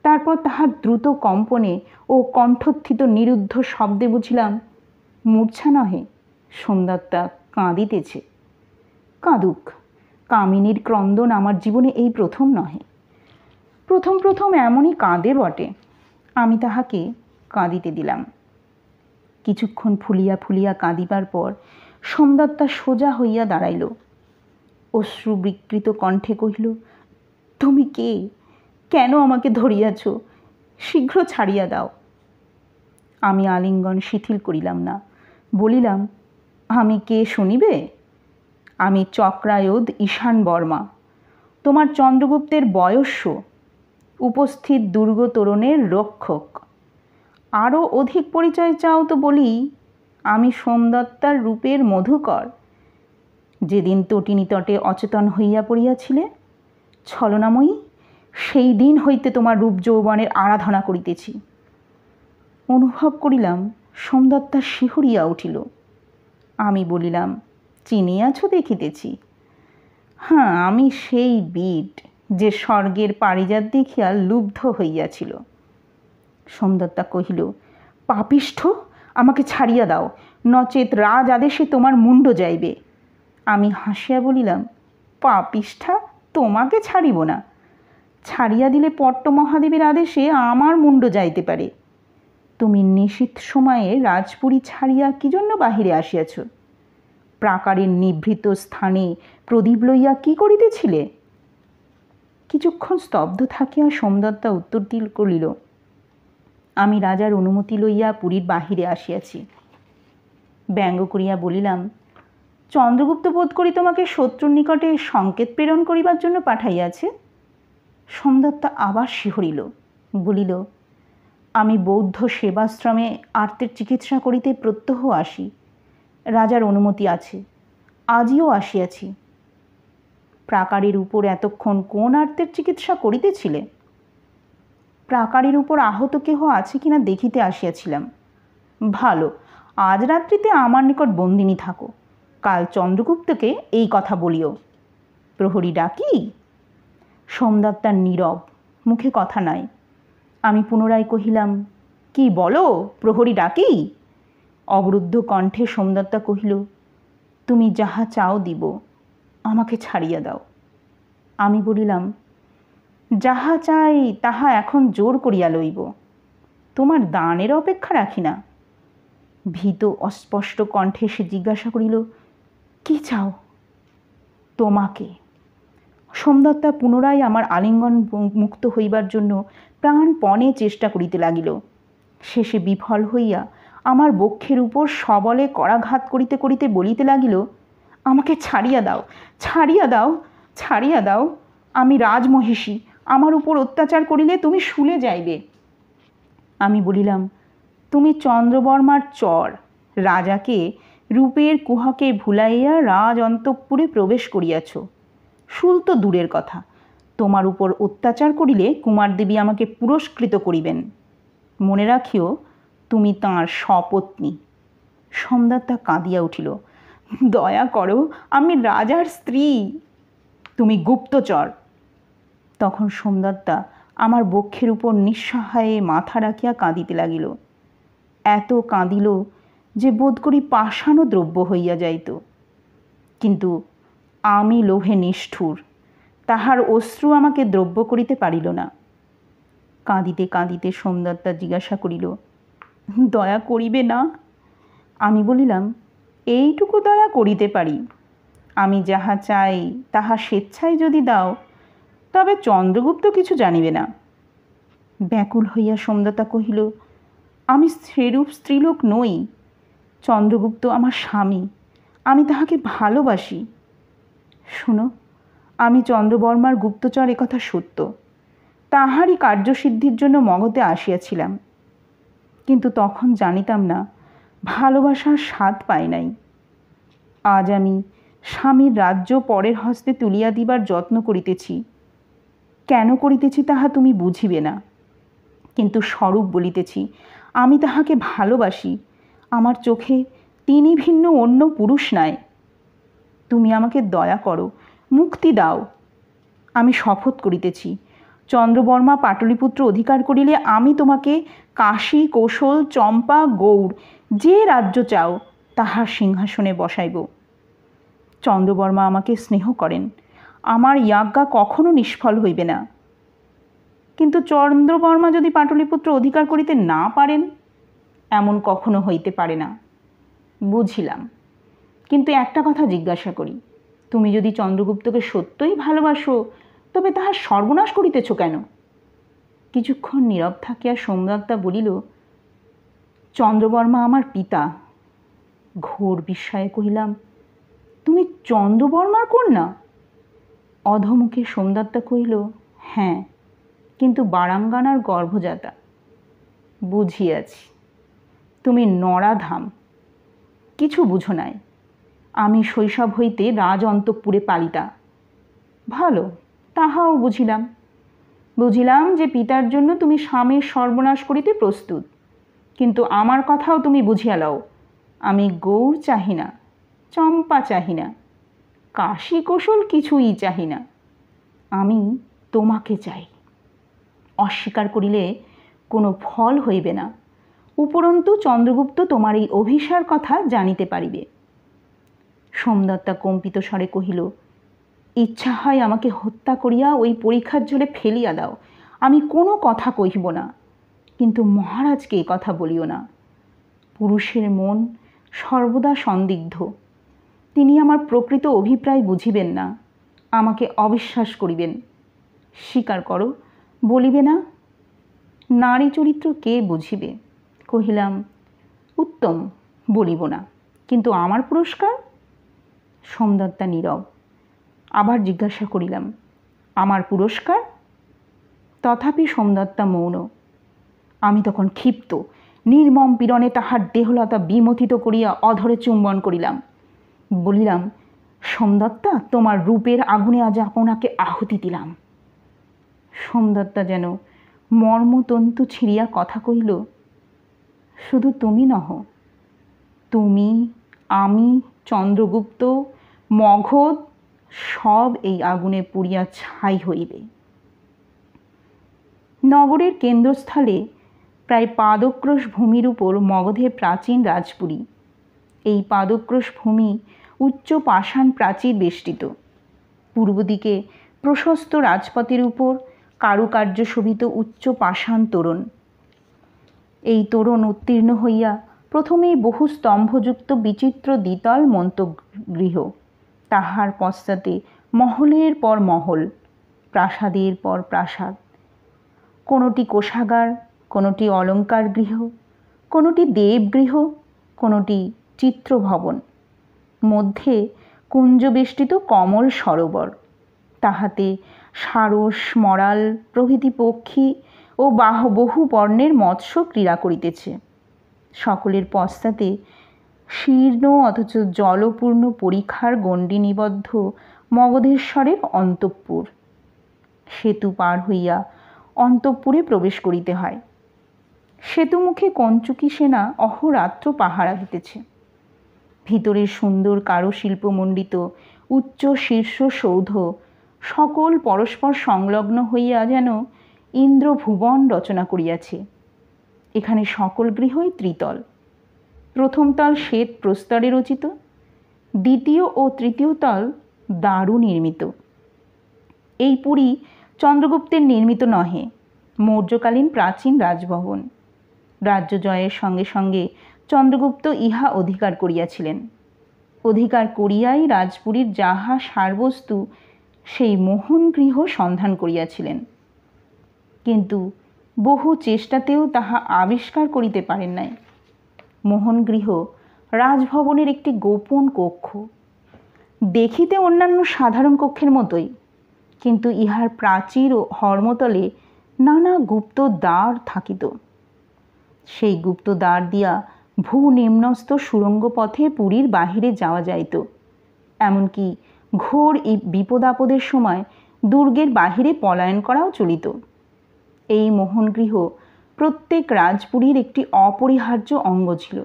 [SPEAKER 1] তারপর তাহার দ্রুত কম্পনে ও কণ্ঠোত্থিত নিরুদ্ধ শব্দে বুঝিলাম মূর্ছা নহে, সোমদত্তা কাঁদিতেছে। কাঁদুক, কামিনীর ক্রন্দন আমার জীবনে এই প্রথম নহে। প্রথম প্রথম এমনই কাঁদে বটে। আমি তাহাকে কাঁদিতে দিলাম। কিছুক্ষণ ফুলিয়া ফুলিয়া কাঁদিবার পর সোমদত্তা সোজা হইয়া দাঁড়াইল। অশ্রু বিকৃত কণ্ঠে কহিল, তুমি কে? কেন আমাকে ধরিয়াছ? শীঘ্র ছাড়িয়া দাও। আমি আলিঙ্গন শিথিল করিলাম না। বলিলাম, আমি কে শুনিবে? আমি চক্রায়ুধ ঈশান বর্মা, তোমার চন্দ্রগুপ্তের বয়স্য, উপস্থিত দুর্গ তোরণের রক্ষক। আরও অধিক পরিচয় চাও তো বলি, আমি সোমদত্তার রূপের মধুকর। যেদিন তটিনী তটে অচেতন হইয়া পড়িয়াছিলে, ছলনাময়ী, সেই দিন হইতে তোমার রূপ যৌবনের আরাধনা করিতেছি। অনুভব করিলাম সোমদত্তা শিহরিয়া উঠিল। আমি বলিলাম, চিনিয়াছ দেখিতেছি। হ্যাঁ, আমি সেই বীট যে স্বর্গের পারিজাত দেখিয়া লুব্ধ হইয়াছিল। সোমদত্তা কহিল, পাপিষ্ঠ, আমাকে ছাড়িয়া দাও, নচেত রাজ আদেশে তোমার মুণ্ড যাইবে। আমি হাসিয়া বলিলাম, পাপিষ্ঠা, তোমাকে ছাড়িব না। ছাড়িয়া দিলে পট্ট মহাদেবের আদেশে আমার মুণ্ড যাইতে পারে। তুমি নিশীথ সময়ে রাজপুরী ছাড়িয়া কি জন্য বাহিরে আসিয়াছ? প্রাকারের নিভৃত স্থানে প্রদীপ লইয়া কি করিতেছিলে? কিছুক্ষণ স্তব্ধ থাকিয়া সোমদত্তা উত্তর করিল, আমি রাজার অনুমতি লইয়া পুরীর বাহিরে আসিয়াছি। ব্যঙ্গ করিয়া বলিলাম, চন্দ্রগুপ্ত বোধ করি তোমাকে শত্রুর নিকটে সংকেত প্রেরণ করিবার জন্য পাঠাইয়াছে। সোমদত্তা আবার শিহরিল, বলিল, আমি বৌদ্ধ সেবাশ্রমে আর্তের চিকিৎসা করিতে প্রত্যহ আসি। রাজার অনুমতি আছে, আজও আসিয়াছি। প্রাকারের উপর এতক্ষণ কোন আর্তের চিকিৎসা করিতেছিলে? প্রাকারের উপর আহত কেহ আছে কিনা দেখিতে আসিয়াছিলাম। ভালো, আজ রাত্রিতে আমার নিকট বন্দিনী থাকো, কাল চন্দ্রগুপ্তকে এই কথা বলিও। প্রহরী ডাকি? সোমদত্তার নীরব, মুখে কথা নাই। আমি পুনরায় কহিলাম, কি বলো, প্রহরী ডাকি? অবরুদ্ধ কণ্ঠে সোমদত্তা কহিল, তুমি যাহা চাও দিব, আমাকে ছাড়িয়া দাও। আমি বলিলাম, যাহা চাই তাহা এখন জোর করিয়া লইব, তোমার দানের অপেক্ষা রাখি না। ভীত অস্পষ্ট কণ্ঠে সে জিজ্ঞাসা করিল, কি চাও? তোমাকে। সোমদত্তা পুনরায় আমার আলিঙ্গন মুক্ত হইবার জন্য প্রাণপণে চেষ্টা করিতে লাগিল। শেষে বিফল হইয়া আমার বক্ষের উপর সবলে করাঘাত করিতে করিতে বলিতে লাগিল, আমাকে ছাড়িয়া দাও, ছাড়িয়া দাও, ছাড়িয়া দাও। আমি রাজমহিষী, আমার উপর অত্যাচার করিলে তুমি শুলে যাইবে। আমি বলিলাম, তুমি চন্দ্রবর্মার চর, রাজাকে রূপের কুহকে ভুলাইয়া রাজ অন্তঃপুরে প্রবেশ করিয়াছ। শুল তো দূরের কথা, তোমার উপর অত্যাচার করিলে কুমারদেবী আমাকে পুরস্কৃত করিবেন। মনে রাখিও, তুমি তাঁর সপত্নী। সোমদত্তা কাঁদিয়া উঠিল, দয়া করো, আমি রাজার স্ত্রী। তুমি গুপ্তচর। তখন সোমদত্তা আমার বক্ষের উপর নিঃসহায়ে মাথা রাখিয়া কাঁদিতে লাগিল। এত কাঁদিল যে বোধ করি পাষাণও দ্রব্য হইয়া যাইত। কিন্তু আমি লোভে নিষ্ঠুর, তাহার অশ্রু আমাকে দ্রব্য করিতে পারিল না। কাঁদিতে কাঁদিতে সোমদত্তা জিজ্ঞাসা করিল, দয়া করিবে না? আমি বলিলাম, এইটুকু দয়া করিতে পারি, আমি যাহা চাই তাহা স্বেচ্ছায় যদি দাও, তবে চন্দ্রগুপ্ত কিছু জানিবে না। ব্যাকুল হইয়া সোমদত্তা কহিল, আমি সেরূপ স্ত্রীলোক নই। চন্দ্রগুপ্ত আমার স্বামী, আমি তাহাকে ভালোবাসি। শুনো, আমি চন্দ্রবর্মার গুপ্তচর, একথা সত্য। তাহারই কার্যসিদ্ধির জন্য মগধে আসিয়াছিলাম, কিন্তু তখন জানিতাম না ভালোবাসার স্বাদ পাই নাই। আজ আমি স্বামীর রাজ্য পরের হস্তে তুলিয়া দিবার যত্ন করিতেছি। কেন করিতেছি তাহা তুমি বুঝিবে না, কিন্তু স্বরূপ বলিতেছি, আমি তাহাকে ভালোবাসি। আমার চোখে তিনি ভিন্ন অন্য পুরুষ নাই। তুমি আমাকে দয়া করো, মুক্তি দাও। আমি শপথ করিতেছি, চন্দ্রবর্মা পাটলিপুত্র অধিকার করিলে আমি তোমাকে কাশী, কৌশল, চম্পা, গৌড়, যে রাজ্য চাও তাহার সিংহাসনে বসাইব। চন্দ্রবর্মা আমাকে স্নেহ করেন, আমার ইয়াজ্ঞা কখনো নিষ্ফল হইবে না। কিন্তু চন্দ্রবর্মা যদি পাটলিপুত্র অধিকার করিতে না পারেন, এমন কখনো হইতে পারে না। বুঝিলাম, কিন্তু একটা কথা জিজ্ঞাসা করি, তুমি যদি চন্দ্রগুপ্তকে সত্যই ভালোবাসো, তবে তাহার সর্বনাশ করিতেছ কেন? কিছুক্ষণ নীরব থাকিয়া সোমদত্তা বলিল, চন্দ্রবর্মা আমার পিতা। ঘোর বিস্ময়ে কহিলাম, তুমি চন্দ্রবর্মার কন্যা? অধমুখে সোমদত্তা কহিল, হ্যাঁ, কিন্তু বারাঙ্গানার গর্ভজাতা। বুঝিয়াছি, তুমি নরাধাম, কিছু বুঝো নাই। আমি শৈশব হইতে রাজ অন্তঃপুরে পালিতা। ভালো, তাহাও বুঝিলাম। বুঝিলাম যে পিতার জন্য তুমি স্বামীর সর্বনাশ করিতে প্রস্তুত, কিন্তু আমার কথাও তুমি বুঝিয়া লও, আমি গৌড় চাহি না, চম্পা চাহি না, কাশী কৌশল কিছুই চাহি না, আমি তোমাকে চাই। অস্বীকার করিলে কোনো ফল হইবে না, উপরন্তু চন্দ্রগুপ্ত তোমার এই অভিসার কথা জানিতে পারিবে। সোমদত্তা কম্পিত স্বরে কহিল, ইচ্ছা হয় আমাকে হত্যা করিয়া ওই পরীক্ষার জলে ফেলিয়া দাও, আমি কোনো কথা কহিব না, কিন্তু মহারাজকে এ কথা বলিও না। পুরুষের মন সর্বদা সন্দিগ্ধ, তিনি আমার প্রকৃত অভিপ্রায় বুঝিবেন না, আমাকে অবিশ্বাস করিবেন। স্বীকার করো, বলিবে না? নারী চরিত্র কে বুঝিবে? কহিলাম, উত্তম, বলিব না, কিন্তু আমার পুরস্কার? সোমদত্তা নীরব। আবার জিজ্ঞাসা করিলাম, আমার পুরস্কার? তথাপি সোমদত্তা মৌন। আমি তখন ক্ষিপ্ত, নির্মম পীড়নে তাহার দেহলতা বিমথিত করিয়া অধরে চুম্বন করিলাম। বলিলাম, সোমদত্তা, তোমার রূপের আগুনে আজ আপনাকে আহুতি দিলাম। সোমদত্তা যেন মর্মতন্তু ছিঁড়িয়া কথা কহিল, শুধু তুমি নহ, তুমি, আমি, চন্দ্রগুপ্ত, মগধ, সব এই আগুনে পুড়িয়া ছাই হইবে। নগরের কেন্দ্রস্থলে প্রায় পাদক্রোশ ভূমির উপর মগধের প্রাচীন রাজপুরী। এই পাদক্রোশ ভূমি উচ্চ পাষাণ প্রাচীর বেষ্টিত। পূর্ব দিকে প্রশস্ত রাজপথের উপর কারুকার্য শোভিত উচ্চ পাষাণ তোরণ। এই তোরণ উত্তীর্ণ হইয়া প্রথমেই বহু স্তম্ভযুক্ত বিচিত্র দ্বিতল মন্তগৃহ, তাহার পশ্চাতে মহলের পর মহল, প্রাসাদের পর প্রাসাদ। কোনোটি কোষাগার, কোনোটি অলঙ্কার গৃহ, কোনোটি দেবগৃহ, কোনোটি চিত্রভবন। মধ্যে কুঞ্জবেষ্টিত কমল সরোবর, তাহাতে সারস, মরাল প্রভৃতি পক্ষী ও বহু বর্ণের মৎস্য ক্রীড়া করিতেছে। সকলের পশ্চাতে শীর্ণ অথচ জলপূর্ণ পরিখার গণ্ডি নিবদ্ধ মগধেশ্বরের অন্তঃপুর। সেতু পার হইয়া অন্তঃপুরে প্রবেশ করিতে হয়। সেতুমুখে কঞ্চুকী সেনা অহরাত্র পাহারা দিতেছে। ভিতরের সুন্দর কারুশিল্পমণ্ডিত উচ্চ শীর্ষ সৌধ সকল পরস্পর সংলগ্ন হইয়া যেন ইন্দ্রভুবন রচনা করিয়াছে। এখানে সকল গৃহই ত্রিতল। প্রথম তল শ্বেত প্রস্তরে রচিত, দ্বিতীয় ও তৃতীয় তল দারু নির্মিত। এই পুরী চন্দ্রগুপ্তের নির্মিত নহে, মৌর্যকালীন প্রাচীন রাজভবন। রাজ্য জয়ের সঙ্গে সঙ্গে চন্দ্রগুপ্ত ইহা অধিকার করিয়াছিলেন। অধিকার করিয়াই রাজপুরীর যাহা সারবস্তু সেই মোহনগৃহ সন্ধান করিয়াছিলেন, কিন্তু বহু চেষ্টাতেও তাহা আবিষ্কার করিতে পারেন নাই। মোহনগৃহ রাজভবনের একটি গোপন কক্ষ, দেখিতে অন্যান্য সাধারণ কক্ষের মতোই, কিন্তু ইহার প্রাচীর ও হর্মতলে নানা গুপ্ত দ্বার থাকিত। সেই গুপ্ত দ্বার দিয়া ভূনিম্নস্থ সুড়ঙ্গ পথে পুরীর বাহিরে যাওয়া যাইত। এমনকি ঘোর বিপদাপদের সময় দুর্গের বাহিরে পলায়ন করাও চলিত। এই মোহনগৃহ প্রত্যেক রাজপুরীর একটি অপরিহার্য অঙ্গ ছিল।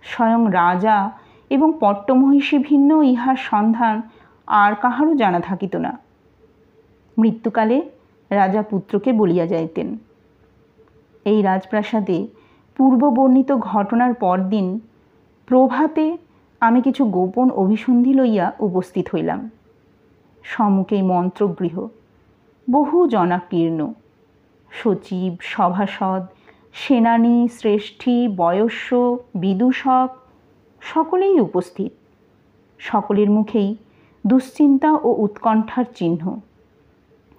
[SPEAKER 1] স্বয়ং রাজা এবং পট্টমহিষী ভিন্ন ইহার সন্ধান আর কাহারও জানা থাকিত না। মৃত্যুকালে রাজা পুত্রকে বলিয়া যাইতেন। এই রাজপ্রাসাদে পূর্ববর্ণিত ঘটনার পরদিন প্রভাতে আমি কিছু গোপন অভিসন্ধি লইয়া উপস্থিত হইলাম। সম্মুখেই মন্ত্রগৃহ, বহু জনাকীর্ণ। সচিব, সভাসদ, সেনানী, শ্রেষ্ঠী, বয়স্য, বিদূষক সকলেই উপস্থিত। সকলের মুখেই দুশ্চিন্তা ও উৎকণ্ঠার চিহ্ন।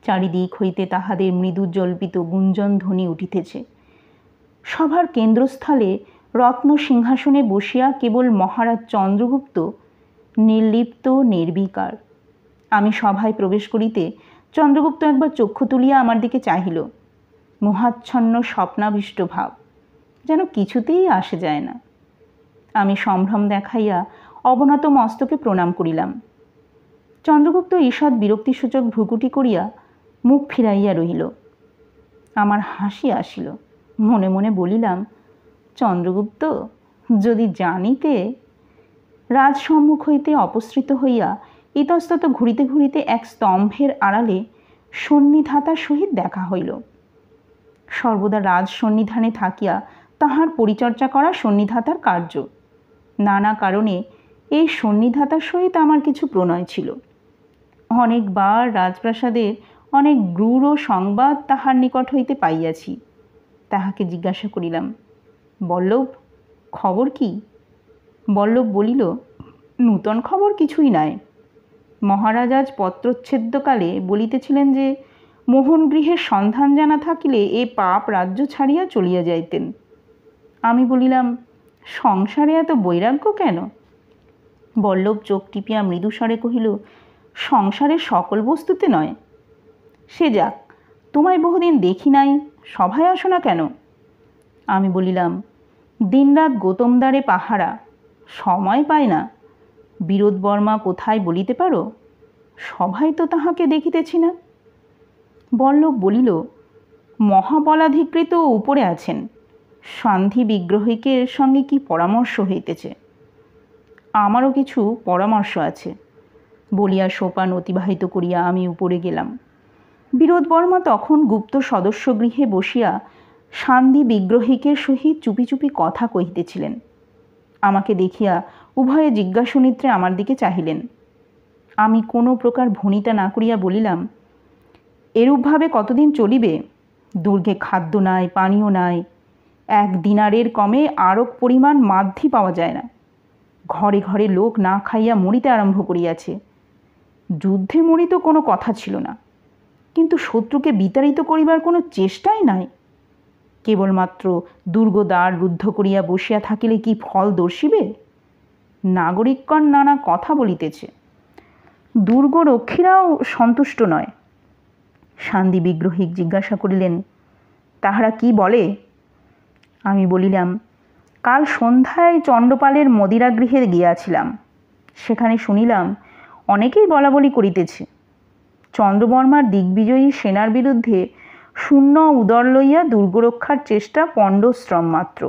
[SPEAKER 1] চারিদিক হইতে তাহাদের মৃদু জল্পিত গুঞ্জন ধ্বনি উঠিতেছে। সভার কেন্দ্রস্থলে রত্ন সিংহাসনে বসিয়া কেবল মহারাজ চন্দ্রগুপ্ত নির্লিপ্ত নির্বিকার। আমি সভায় প্রবেশ করিতে চন্দ্রগুপ্ত একবার চক্ষু তুলিয়া আমার দিকে চাহিল। মোহাচ্ছন্ন স্বপ্নাবিষ্ট ভাব, যেন কিছুতেই আসে যায় না। আমি সম্ভ্রম দেখাইয়া অবনত মস্তকে প্রণাম করিলাম। চন্দ্রগুপ্ত ঈষৎ বিরক্তিসূচক ভ্রুকুটি করিয়া মুখ ফিরাইয়া রহিল। আমার হাসি আসিল। মনে মনে বলিলাম, চন্দ্রগুপ্ত, যদি জানিতে। রাজসম্মুখ হইতে অপসৃত হইয়া ইতস্তত ঘুরিতে ঘুরিতে এক স্তম্ভের আড়ালে সন্নিধাতার সহিত দেখা হইল। সর্বদা রাজ সন্নিধানে থাকিয়া তাহার পরিচর্যা করা সন্নিধাতার কার্য। নানা কারণে এই সন্নিধাতার সহিত আমার কিছু প্রণয় ছিল। অনেকবার রাজপ্রাসাদের অনেক গূঢ় সংবাদ তাহার নিকট হইতে পাইয়াছি। তাহাকে জিজ্ঞাসা করিলাম, বল্লভ, খবর কি? বল্লভ বলিল, নূতন খবর কিছুই নাই। মহারাজ আজ পত্রচ্ছেদ্যকালে বলিতেছিলেন যে মোহনগৃহের সন্ধান জানা থাকিলে এ পাপ রাজ্য ছাড়িয়া চলিয়া যাইতেন। আমি বলিলাম, সংসারে এত বৈরাগ্য কেন? বল্লভ চোখ টিপিয়া মৃদুস্বরে কহিল, সংসারের সকল বস্তুতে নয়। সে যাক, তোমায় বহুদিন দেখি নাই, সভায় আসো না কেন? আমি বলিলাম, দিনরাত গৌতমদ্বারে পাহারা, সময় পায় না। বিরোধ বর্মা কোথায় বলিতে পারো? সভায় তো তাহাকে দেখিতেছি না। বল্লভ বলিল, মহাবলাধিকৃত উপরে আছেন, সান্ধ্যী বিগ্রহিকের সঙ্গে কি পরামর্শ হইতেছে। আমারও কিছু পরামর্শ আছে। বলিয়া সোপান অতিবাহিত করিয়া আমি উপরে গেলাম। বিরোধবর্মা তখন গুপ্ত সদস্য গৃহে বসিয়া শান্তি বিগ্রহিকের সহিত চুপি চুপি কথা কহিতেছিলেন। আমাকে দেখিয়া উভয়ে জিজ্ঞাসুনিত্রে আমার দিকে চাহিলেন। আমি কোনো প্রকার ভনিতা না করিয়া বলিলাম, এরূপভাবে কতদিন চলিবে? দুর্গে খাদ্য নাই, পানীয় নাই, 1 দিনারের কমে আরক পরিমাণ মাধ্যি পাওয়া যায় না। ঘরে ঘরে লোক না খাইয়া মরিতে আরম্ভ করিয়াছে। যুদ্ধে মরিত কোনো কথা ছিল না, কিন্তু শত্রুকে বিতাড়িত করিবার কোনো চেষ্টাই নাই। কেবলমাত্র দুর্গদ্বার রুদ্ধ করিয়া বসিয়া থাকিলে কি ফল দর্শিবে? নাগরিকগণ নানা কথা বলিতেছে, দুর্গরক্ষীরাও সন্তুষ্ট নয়। শান্তি বিগ্রহিক জিজ্ঞাসা করিলেন, তাহারা কি বলে? আমি বলিলাম, কাল সন্ধ্যায় চণ্ডপালের মদিরাগৃহে গিয়াছিলাম। সেখানে শুনিলাম অনেকেই বলাবলি করিতেছে, চন্দ্রবর্মার দিগ্বিজয়ী সেনার বিরুদ্ধে শূন্য উদর লইয়া দুর্গরক্ষার চেষ্টা পণ্ডশ্রম মাত্র।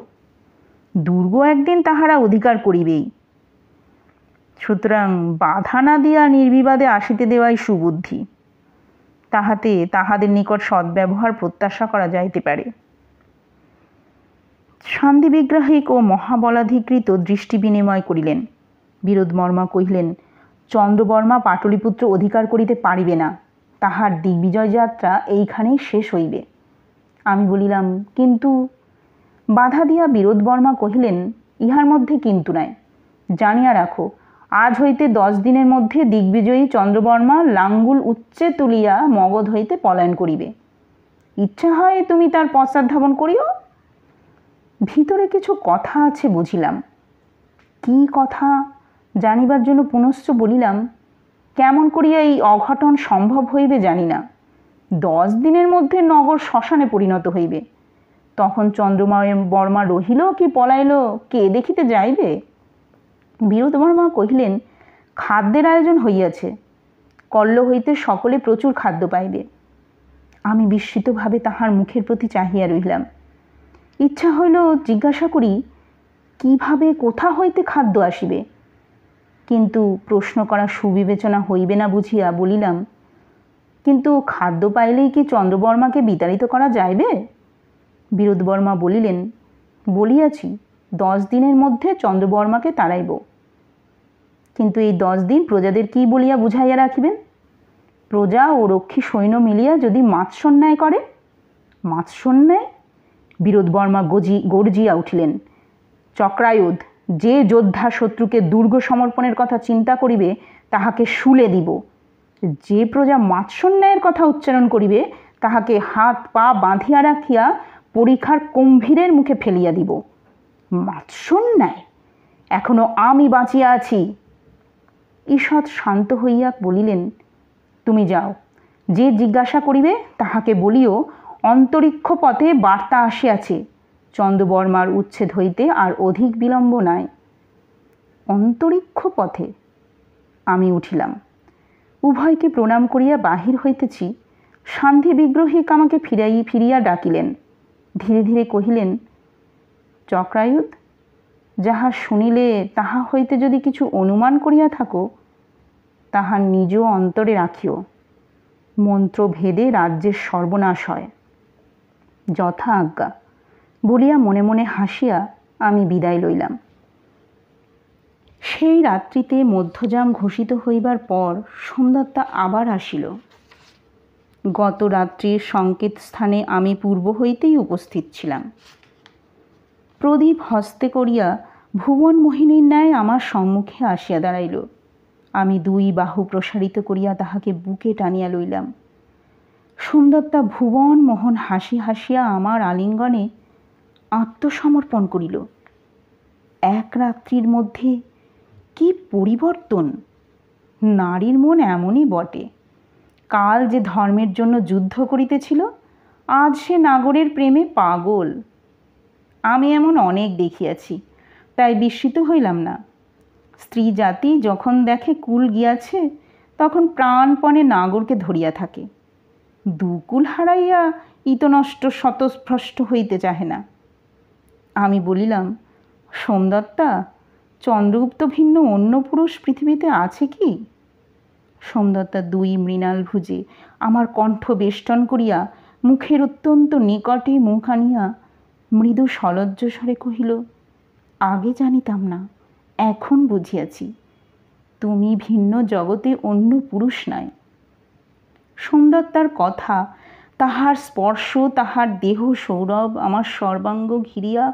[SPEAKER 1] দুর্গ একদিন তাহারা অধিকার করিবেই। সুতরাং বাধা না দিয়া নির্বিবাদে আসিতে দেওয়াই সুবুদ্ধি। তাহাতে তাহাদের নিকট সদ্ব্যবহার প্রত্যাশা করা যাইতে পারে। শান্তি বিগ্রাহিক ও মহাবলাধিকৃত দৃষ্টি বিনিময় করিলেন। বিরোধবর্মা কহিলেন, চন্দ্রবর্মা পাটলিপুত্র অধিকার করিতে পারিবে না, তাহার দিগ্বিজয় যাত্রা এইখানেই শেষ হইবে। আমি বলিলাম, কিন্তু? বাধা দিয়া বিরোধবর্মা কহিলেন, ইহার মধ্যে কিন্তু নাই। জানিয়া রাখো, আজ হইতে 10 দিনের মধ্যে দিগ্বিজয়ী চন্দ্রবর্মা লাঙ্গুল উচ্চে তুলিয়া মগধ হইতে পলায়ন করিবে। ইচ্ছা হয় তুমি তার পশ্চাৎধাবন করিও। ভিতরে কিছু কথা আছে বুঝিলাম। কি কথা জানিবার জন্য পুনশ্চ বলিলাম, কেমন করিয়া এই অঘটন সম্ভব হইবে জানি না। 10 দিনের মধ্যে নগর শ্মশানে পরিণত হইবে। তখন চন্দ্রবর্মা রহিল কি পলাইল, কে দেখিতে যাইবে? বিরোধবর্মা কহিলেন, খাদ্যের আয়োজন হইয়াছে, কল্ল হইতে সকলে প্রচুর খাদ্য পাইবে। আমি বিস্মিতভাবে তাহার মুখের প্রতি চাহিয়া রহিলাম। ইচ্ছা হইল জিজ্ঞাসা করি, কিভাবে কোথা হইতে খাদ্য আসিবে? কিন্তু প্রশ্ন করা সুবিবেচনা হইবে না বুঝিয়া বলিলাম, কিন্তু খাদ্য পাইলেই কি চন্দ্রবর্মাকে বিতাড়িত করা যাইবে? বিরোধবর্মা বলিলেন, বলিয়াছি 10 দিনের মধ্যে চন্দ্রবর্মাকে তাড়াইব। কিন্তু এই 10 দিন প্রজাদের কি বলিয়া বুঝাইয়া রাখিবেন? প্রজা ও রক্ষী সৈন্য মিলিয়া যদি মাৎসন্যায় করে? মাৎসন্যায়? বিরোধবর্মা গর্জিয়া উঠিলেন, চক্রায়ুধ, যে যোদ্ধা শত্রুকে দুর্গ সমর্পণের কথা চিন্তা করিবে তাহাকে শুলে দিব। যে প্রজা মাৎসন্যায়ের কথা উচ্চারণ করিবে তাহাকে হাত পা বাঁধিয়া রাখিয়া পরীক্ষার গম্ভীরের মুখে ফেলিয়া দিব। মাৎসন্যায়? এখনো আমি বাঁচিয়া আছি। ঈষৎ শান্ত হইয়া বলিলেন, তুমি যাও, যে জিজ্ঞাসা করিবে তাহাকে বলিও অন্তরিক্ষ পথে বার্তা আসিয়াছে, চন্দ্রবর্মার উচ্ছেদ হইতে আর অধিক বিলম্ব নাই। অন্তরিক্ষ পথে? আমি উঠিলাম, উভয়কে প্রণাম করিয়া বাহির হইতেছি। শান্তি বিগ্রহিক আমাকে ফিরিয়া ডাকিলেন। ধীরে ধীরে কহিলেন, চক্রায়ুধ, যাহা শুনিলে তাহা হইতে যদি কিছু অনুমান করিয়া থাকো, তাহা নিজ অন্তরে রাখিও। মন্ত্রভেদে রাজ্যের সর্বনাশ হয়। যথা আজ্ঞা বলিয়া মনে মনে হাসিয়া আমি বিদায় লইলাম। সেই রাত্রিতে মধ্যযাম ঘোষিত হইবার পর সোমদত্তা আবার আসিল। গত রাত্রির সংকেত স্থানে আমি পূর্ব হইতেই উপস্থিত ছিলাম। প্রদীপ হস্তে করিয়া ভুবন মোহিনীর ন্যায় আমার সম্মুখে আসিয়া দাঁড়াইল। আমি 2 বাহু প্রসারিত করিয়া তাহাকে বুকে টানিয়া লইলাম। সোমদত্তা ভুবন মোহন হাসিয়া আমার আলিঙ্গনে আত্মসমর্পণ করিল। 1 রাত্রির মধ্যে কি পরিবর্তন! নারীর মন এমনই বটে। কাল যে ধর্মের জন্য যুদ্ধ করিতেছিল, আজ সে নাগরের প্রেমে পাগল। আমি এমন অনেক দেখিয়াছি, তাই বিস্মিত হইলাম না। স্ত্রী জাতি যখন দেখে কুল গিয়াছে, তখন প্রাণপণে নাগরকে ধরিয়া থাকে। 2 কুল হারাইয়া ইতনষ্ট শতভ্রষ্ট হইতে চাহে না। আমি বলিলাম, সোমদত্তা, চন্দ্রগুপ্ত ভিন্ন অন্য পুরুষ পৃথিবীতে আছে কি? সোমদত্তা দুই মৃণাল ভুজে আমার কণ্ঠ বেষ্টন করিয়া মুখের অত্যন্ত নিকটে মুখ আনিয়া মৃদু সলজ্জ স্বরে কহিল, আগে জানিতাম না, এখন বুঝিয়াছি, তুমি ভিন্ন জগতে অন্য পুরুষ নয়। সোমদত্তার কথা, তাহার স্পর্শ, তাহার দেহ সৌরভ আমার সর্বাঙ্গ ঘিরিয়া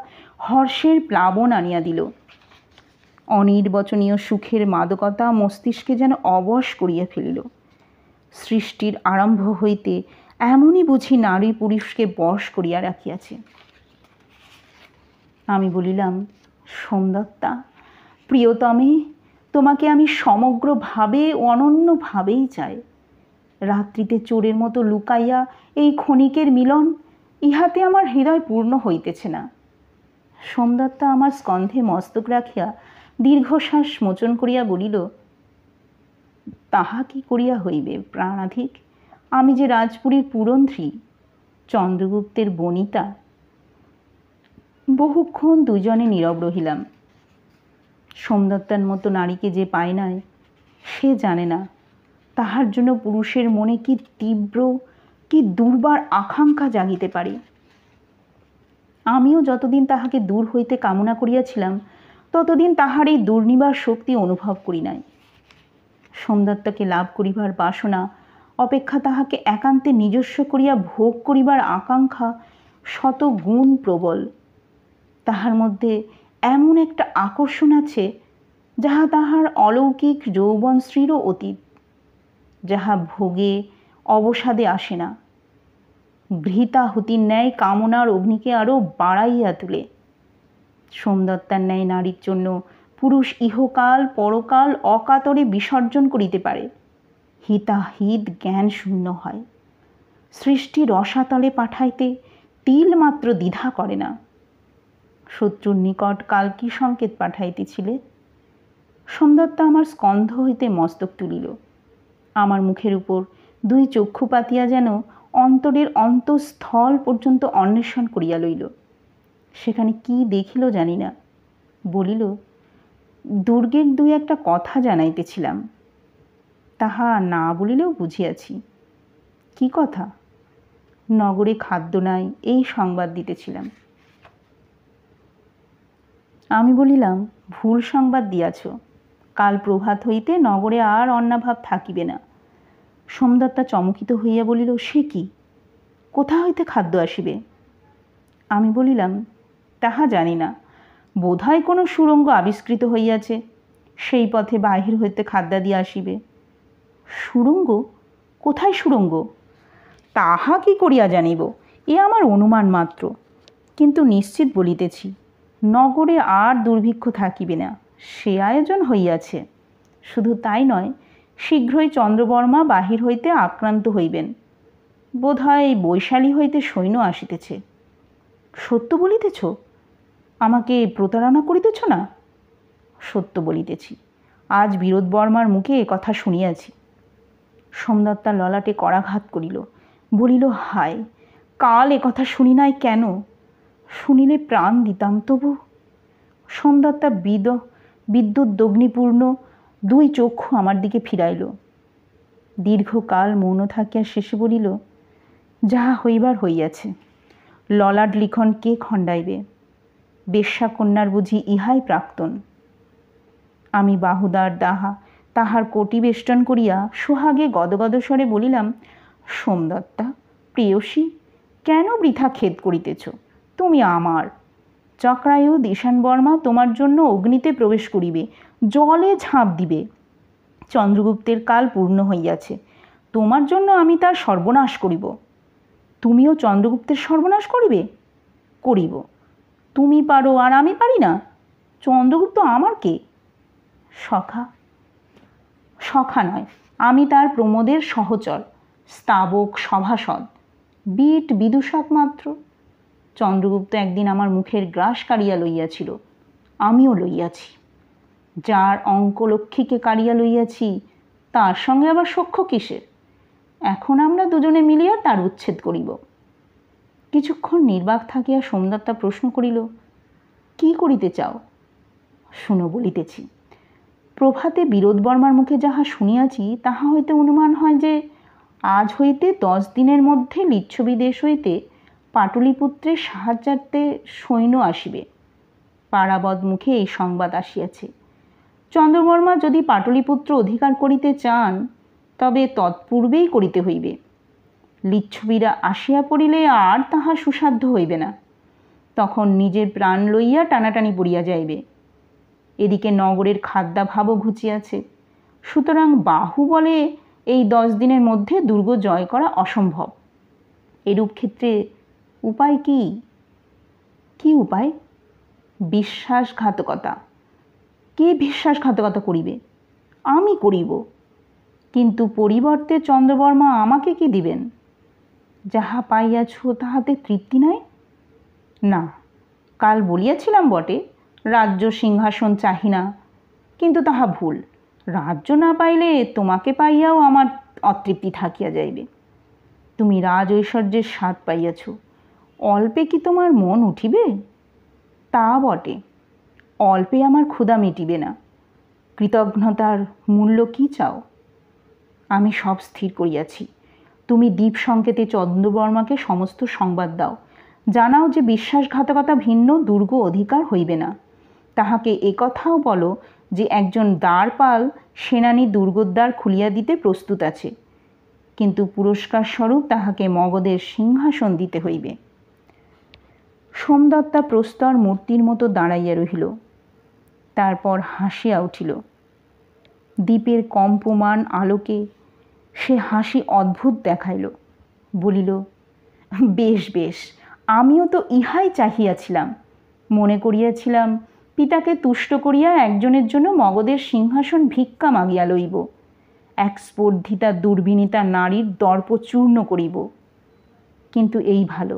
[SPEAKER 1] হর্ষের প্লাবন আনিয়া দিল। অনির্বচনীয় সুখের মাদকতা মস্তিষ্কে যেন অবশ করিয়া ফেলিল। সৃষ্টির আরম্ভ হইতে এমনই বুঝি নারী পুরুষকে বশ করিয়া রাখিয়াছে। আমি বলিলাম, সোমদত্তা, প্রিয়তমে, তোমাকে আমি সমগ্রভাবে অনন্যভাবেই চাই। রাত্রিতে চোরের মতো লুকাইয়া এই ক্ষণিকের মিলন, ইহাতে আমার হৃদয় পূর্ণ হইতেছে না। সোমদত্তা আমার স্কন্ধে মস্তক রাখিয়া দীর্ঘশ্বাস মোচন করিয়া বলিল, তাহা কি করিয়া হইবে প্রাণাধিক? আমি যে রাজপুরীর পুরন্ধ্রী, চন্দ্রগুপ্তের বনিতা। বহুক্ষণ দুজনে নীরব রহিলাম। সোমদত্তার মতো নারীকে যে পায় নাই, সে জানে না তাহার জন্য পুরুষের মনে কি তীব্র, কি দুর্বার আকাঙ্ক্ষা জাগিতে পারে। আমিও যতদিন তাহাকে দূর হইতে কামনা করিয়াছিলাম, ততদিন তাহার এই দুর্নিবার শক্তি অনুভব করি নাই। সোমদত্তাকে লাভ করিবার বাসনা অপেক্ষা তাহাকে একান্তে নিজস্ব করিয়া ভোগ করিবার আকাঙ্ক্ষা শত গুণ প্রবল। তাহার মধ্যে এমন একটা আকর্ষণ আছে, যাহা তাহার অলৌকিক যৌবনশ্রীরও অতীত, যাহা ভোগে অবসাদে আসে না, ঘৃতাহুতির ন্যায় কামনার অগ্নিকে আরও বাড়াইয়া তুলে। সোমদত্তার ন্যায় নারীর জন্য পুরুষ ইহকাল পরকাল অকাতরে বিসর্জন করিতে পারে, হিতাহিত জ্ঞান শূন্য হয়, সৃষ্টি রসাতলে পাঠাইতে তিল মাত্র দ্বিধা করে না। শত্রুর নিকট কাল কি সংকেত পাঠাইতেছিলে? সোমদত্তা আমার স্কন্ধ হইতে মস্তক তুলিল, আমার মুখের উপর দুই চক্ষু পাতিয়া যেন অন্তরের অন্তঃস্থল পর্যন্ত অন্বেষণ করিয়া লইল। সেখানে কি দেখিল জানি না। বলিল, দুর্গের দুই একটা কথা জানাইতেছিলাম। তাহা না বলিলেও বুঝিয়াছি। কি কথা? নগরে খাদ্য নাই, এই সংবাদ দিতেছিলাম। আমি বলিলাম, ভুল সংবাদ দিয়াছ, কাল প্রভাত হইতে নগরে আর অন্নাভাব থাকিবে না। সোমদত্তা চমকিত হইয়া বলিল, সে কি? কোথা হইতে খাদ্য আসিবে? আমি বলিলাম, তাহা জানি না, বোধহয় কোনো সুড়ঙ্গ আবিষ্কৃত হইয়াছে, সেই পথে বাহির হইতে খাদ্যাদি আসিবে। সুড়ঙ্গ? কোথায় সুড়ঙ্গ? তাহা কি করিয়া জানিব, এ আমার অনুমান মাত্র, কিন্তু নিশ্চিত বলিতেছি, নগরে আর দুর্ভিক্ষ থাকিবে না, সে আয়োজন হইয়াছে। শুধু তাই নয়, শীঘ্রই চন্দ্রবর্মা বাহির হইতে আক্রান্ত হইবেন। বোধহয় বৈশালী হইতে সৈন্য আসিতেছে। সত্য বলিতেছ? আমাকে প্রতারণা করিতেছ না? সত্য বলিতেছি, আজ বিরোধবর্মার মুখে এ কথা শুনিয়াছি। সোমদত্তা ললাটে করাঘাত করিল, বলিল, হায়, কাল এ কথা শুনি নাই কেন? শুনিলে প্রাণ দিতাম তবু। সোমদত্তা বিদ্যুদ্দগ্নিপূর্ণ দুই চক্ষু আমার দিকে ফিরাইল। দীর্ঘকাল মৌন থাকিয়া শেষে বলিল, যাহা হইবার হইয়াছে, ললাট লিখন কে খণ্ডাইবে? বেশ্যাকন্যার বুঝি ইহাই প্রাক্তন। আমি বাহুদার তাহার কোটি বেষ্টন করিয়া সোহাগে গদগদ স্বরে বলিলাম, সোমদত্তা, প্রেয়সী, কেন বৃথা খেদ করিতেছ? তুমি আমার। চক্রায়ু দিশানবর্মা তোমার জন্য অগ্নিতে প্রবেশ করিবে, জলে ঝাঁপ দিবে। চন্দ্রগুপ্তের কাল পূর্ণ হইয়াছে, তোমার জন্য আমি তার সর্বনাশ করিব। তুমিও চন্দ্রগুপ্তের সর্বনাশ করিবে? করিব। তুমি পারো আর আমি পারি না? চন্দ্রগুপ্ত আমার কে? সখা? সখা নয়, আমি তার প্রমোদের সহচর, স্তাবক, সভাসদ, বিট বিদূষক মাত্র। চন্দ্রগুপ্ত একদিন আমার মুখের গ্রাস কাড়িয়া লইয়াছিল, আমিও লইয়াছি। যার অঙ্কলক্ষ্মীকে কাড়িয়া লইয়াছি, তার সঙ্গে আবার সখ্য কিসের? এখন আমরা দুজনে মিলিয়া তার উচ্ছেদ করিব। কিছুক্ষণ নির্বাক থাকিয়া সোমদত্তা প্রশ্ন করিল, কি করিতে চাও? শুনো বলিতেছি। প্রভাতে বিরোধবর্মার মুখে যাহা শুনিয়াছি তাহা হইতে অনুমান হয় যে আজ হইতে 10 দিনের মধ্যে লিচ্ছবি দেশ হইতে পাটলিপুত্রের সাহায্যার্থে সৈন্য আসিবে। পারাবদ মুখে এই সংবাদ আসিয়াছে। চন্দ্রবর্মা যদি পাটলিপুত্র অধিকার করিতে চান তবে তৎপূর্বেই করিতে হইবে। লিচ্ছবিরা আসিয়া পড়িলে আর তাহা সুসাধ্য হইবে না। তখন নিজের প্রাণ লইয়া টানাটানি পড়িয়া যাইবে। এদিকে নগরের খাদ্যাভাবও ঘুচিয়াছে। সুতরাং বাহুবলে এই 10 দিনের মধ্যে দুর্গ জয় করা অসম্ভব। এরূপ ক্ষেত্রে উপায় কি? কি উপায়? বিশ্বাসঘাতকতা। কে বিশ্বাসঘাতকতা করিবে? আমি করিব। কিন্তু পরিবর্তে চন্দ্রবর্মা আমাকে কি দিবেন? যাহা পাইয়াছ তাহাতে তৃপ্তি নাই? না, কাল বলিয়াছিলাম বটে রাজ্য সিংহাসন চাহি না, কিন্তু তাহা ভুল। রাজ্য না পাইলে তোমাকে পাইয়াও আমার অতৃপ্তি থাকিয়া যাইবে। তুমি রাজ ঐশ্বর্যের স্বাদ পাইয়াছ, অল্পে কি তোমার মন উঠিবে? তা বটে, অল্পে আমার ক্ষুধা মিটিবে না। কৃতজ্ঞতার মূল্য কি চাও? আমি সব স্থির করিয়াছি। তুমি দ্বীপ সংকেতে চন্দ্রবর্মাকে সমস্ত সংবাদ দাও, জানাও যে বিশ্বাসঘাতকতা ভিন্ন দুর্গ অধিকার হইবে না। তাহাকে একথাও বলো যে একজন দ্বারপাল সেনানী দুর্গদ্বার খুলিয়া দিতে প্রস্তুত আছে, কিন্তু পুরস্কার স্বরূপ তাহাকে মগধের সিংহাসন দিতে হইবে। সোমদত্তা প্রস্তর মূর্তির মতো দাঁড়াইয়া রহিল। তারপর হাসিয়া উঠিল। দ্বীপের কম্পমান আলোকে সে হাসি অদ্ভুত দেখাইল। বলিল, বেশ বেশ, আমিও তো ইহাই চাহিয়াছিলাম। মনে করিয়াছিলাম পিতাকে তুষ্ট করিয়া একজনের জন্য মগধের সিংহাসন ভিক্ষা মাগিয়া লইব, এক স্পর্ধিতা দুর্বিনীতা নারীর দর্প চূর্ণ করিব। কিন্তু এই ভালো,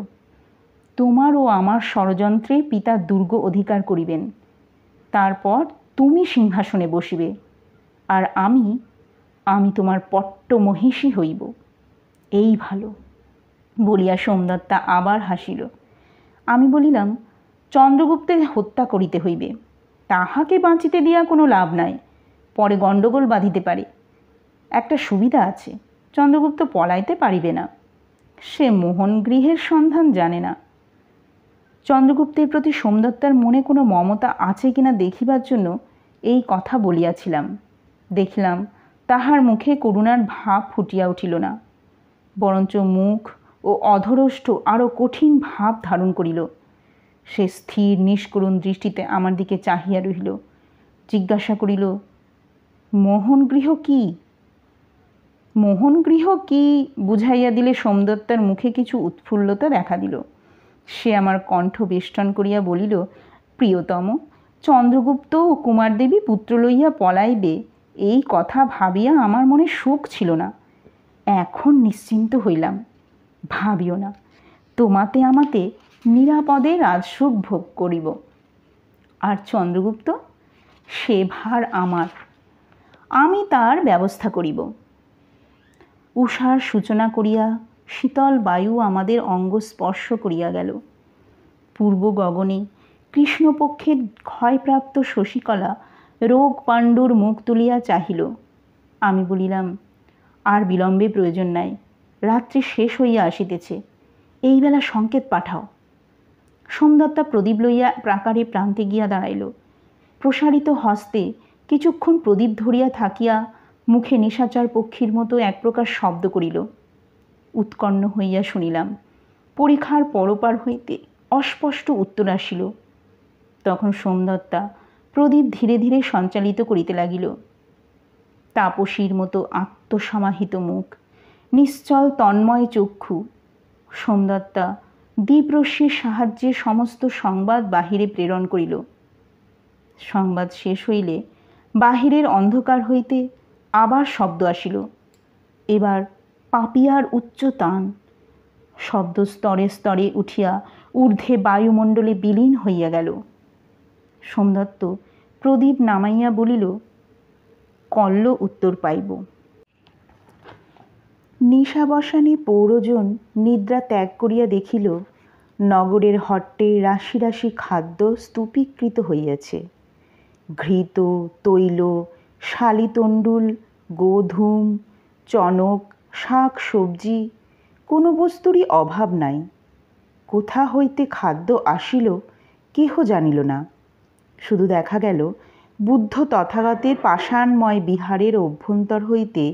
[SPEAKER 1] তোমার ও আমার ষড়যন্ত্রে পিতা দুর্গ অধিকার করিবেন। তারপর তুমি সিংহাসনে বসিবে, আর আমি তোমার পট্ট মহিষী হইব। এই ভালো বলিয়া সোমদত্তা আবার হাসিল। আমি বলিলাম, চন্দ্রগুপ্তের হত্যা করিতে হইবে। তাহাকে বাঁচিতে দিয়া কোনো লাভ নাই, পরে গণ্ডগোল বাঁধিতে পারে। একটা সুবিধা আছে, চন্দ্রগুপ্ত পলাইতে পারিবে না। সে মোহন গৃহের সন্ধান জানে না। চন্দ্রগুপ্তের প্রতি সোমদত্তার মনে কোনো মমতা আছে কিনা দেখিবার জন্য এই কথা বলিয়াছিলাম। দেখিলাম তাহার মুখে করুণার ভাব ফুটিয়া উঠিল না, বরঞ্চ মুখ ও অধরষ্ঠ আরও কঠিন ভাব ধারণ করিল। সে স্থির নিষ্করুণ দৃষ্টিতে আমার দিকে চাহিয়া রহিল। জিজ্ঞাসা করিল, মোহনগৃহ কি? মোহনগৃহ কি বুঝাইয়া দিলে সোমদত্তার মুখে কিছু উৎফুল্লতা দেখা দিল। সে আমার কণ্ঠ বেষ্টন করিয়া বলিল, প্রিয়তম, চন্দ্রগুপ্ত ও কুমারদেবী পুত্র লইয়া পলাইবে এই কথা ভাবিয়া আমার মনে সুখ ছিল না। এখন নিশ্চিন্ত হইলাম। ভাবিও না, তোমাতে আমাতে নিরাপদে রাজসুখ ভোগ করিব। আর চন্দ্রগুপ্ত, সে ভার আমার, আমি তার ব্যবস্থা করিব। উষার সূচনা করিয়া শীতল বায়ু আমাদের অঙ্গ স্পর্শ করিয়া গেল। পূর্ব গগনে কৃষ্ণপক্ষের ক্ষয়প্রাপ্ত শশীকলা রোগ পাণ্ডুর মুখ তুলিয়া চাহিল। আমি বলিলাম, আর বিলম্বে প্রয়োজন নাই, রাত্রি শেষ হইয়া আসিতেছে, এই বেলা সংকেত পাঠাও। সোমদত্তা প্রদীপ লইয়া প্রাকারে প্রান্তে গিয়া দাঁড়াইল। প্রসারিত হস্তে কিছুক্ষণ প্রদীপ ধরিয়া থাকিয়া মুখে নিশাচর পক্ষীর মতো এক প্রকার শব্দ করিল। উৎকণ্ঠ হইয়া শুনিলাম। পরিখার পরপার হইতে অস্পষ্ট উত্তর আসিল। তখন সোমদত্তা প্রদীপ ধীরে ধীরে সঞ্চালিত করিতে লাগিল। তাপসীর মতো আত্মসমাহিত মুখ, নিশ্চল তন্ময় চক্ষু। সোমদত্তা দীপরশ্মির সাহায্যে সমস্ত সংবাদ বাহিরে প্রেরণ করিল। সংবাদ শেষ হইলে বাহিরের অন্ধকার হইতে আবার শব্দ আসিল। এবার পাপিয়ার উচ্চ তান। শব্দ স্তরে স্তরে উঠিয়া ঊর্ধ্বে বায়ুমণ্ডলে বিলীন হইয়া গেল। সোমদত্ত প্রদীপ নামাইয়া বলিল, কল্ল উত্তর পাইব। নিশাবসানে পৌরজন নিদ্রা ত্যাগ করিয়া দেখিল, নগরের হট্টে রাশি রাশি খাদ্য স্তূপীকৃত হইয়াছে। ঘৃত, তৈল, শালিতণ্ডুল, গোধূম, চনক, শাক সবজি কোনো বস্তুরই অভাব নাই। কোথা হইতে খাদ্য আসিল কেহ জানিল না। শুধু দেখা গেল বুদ্ধ তথাগতের পাষাণময় বিহারের অভ্যন্তর হইতে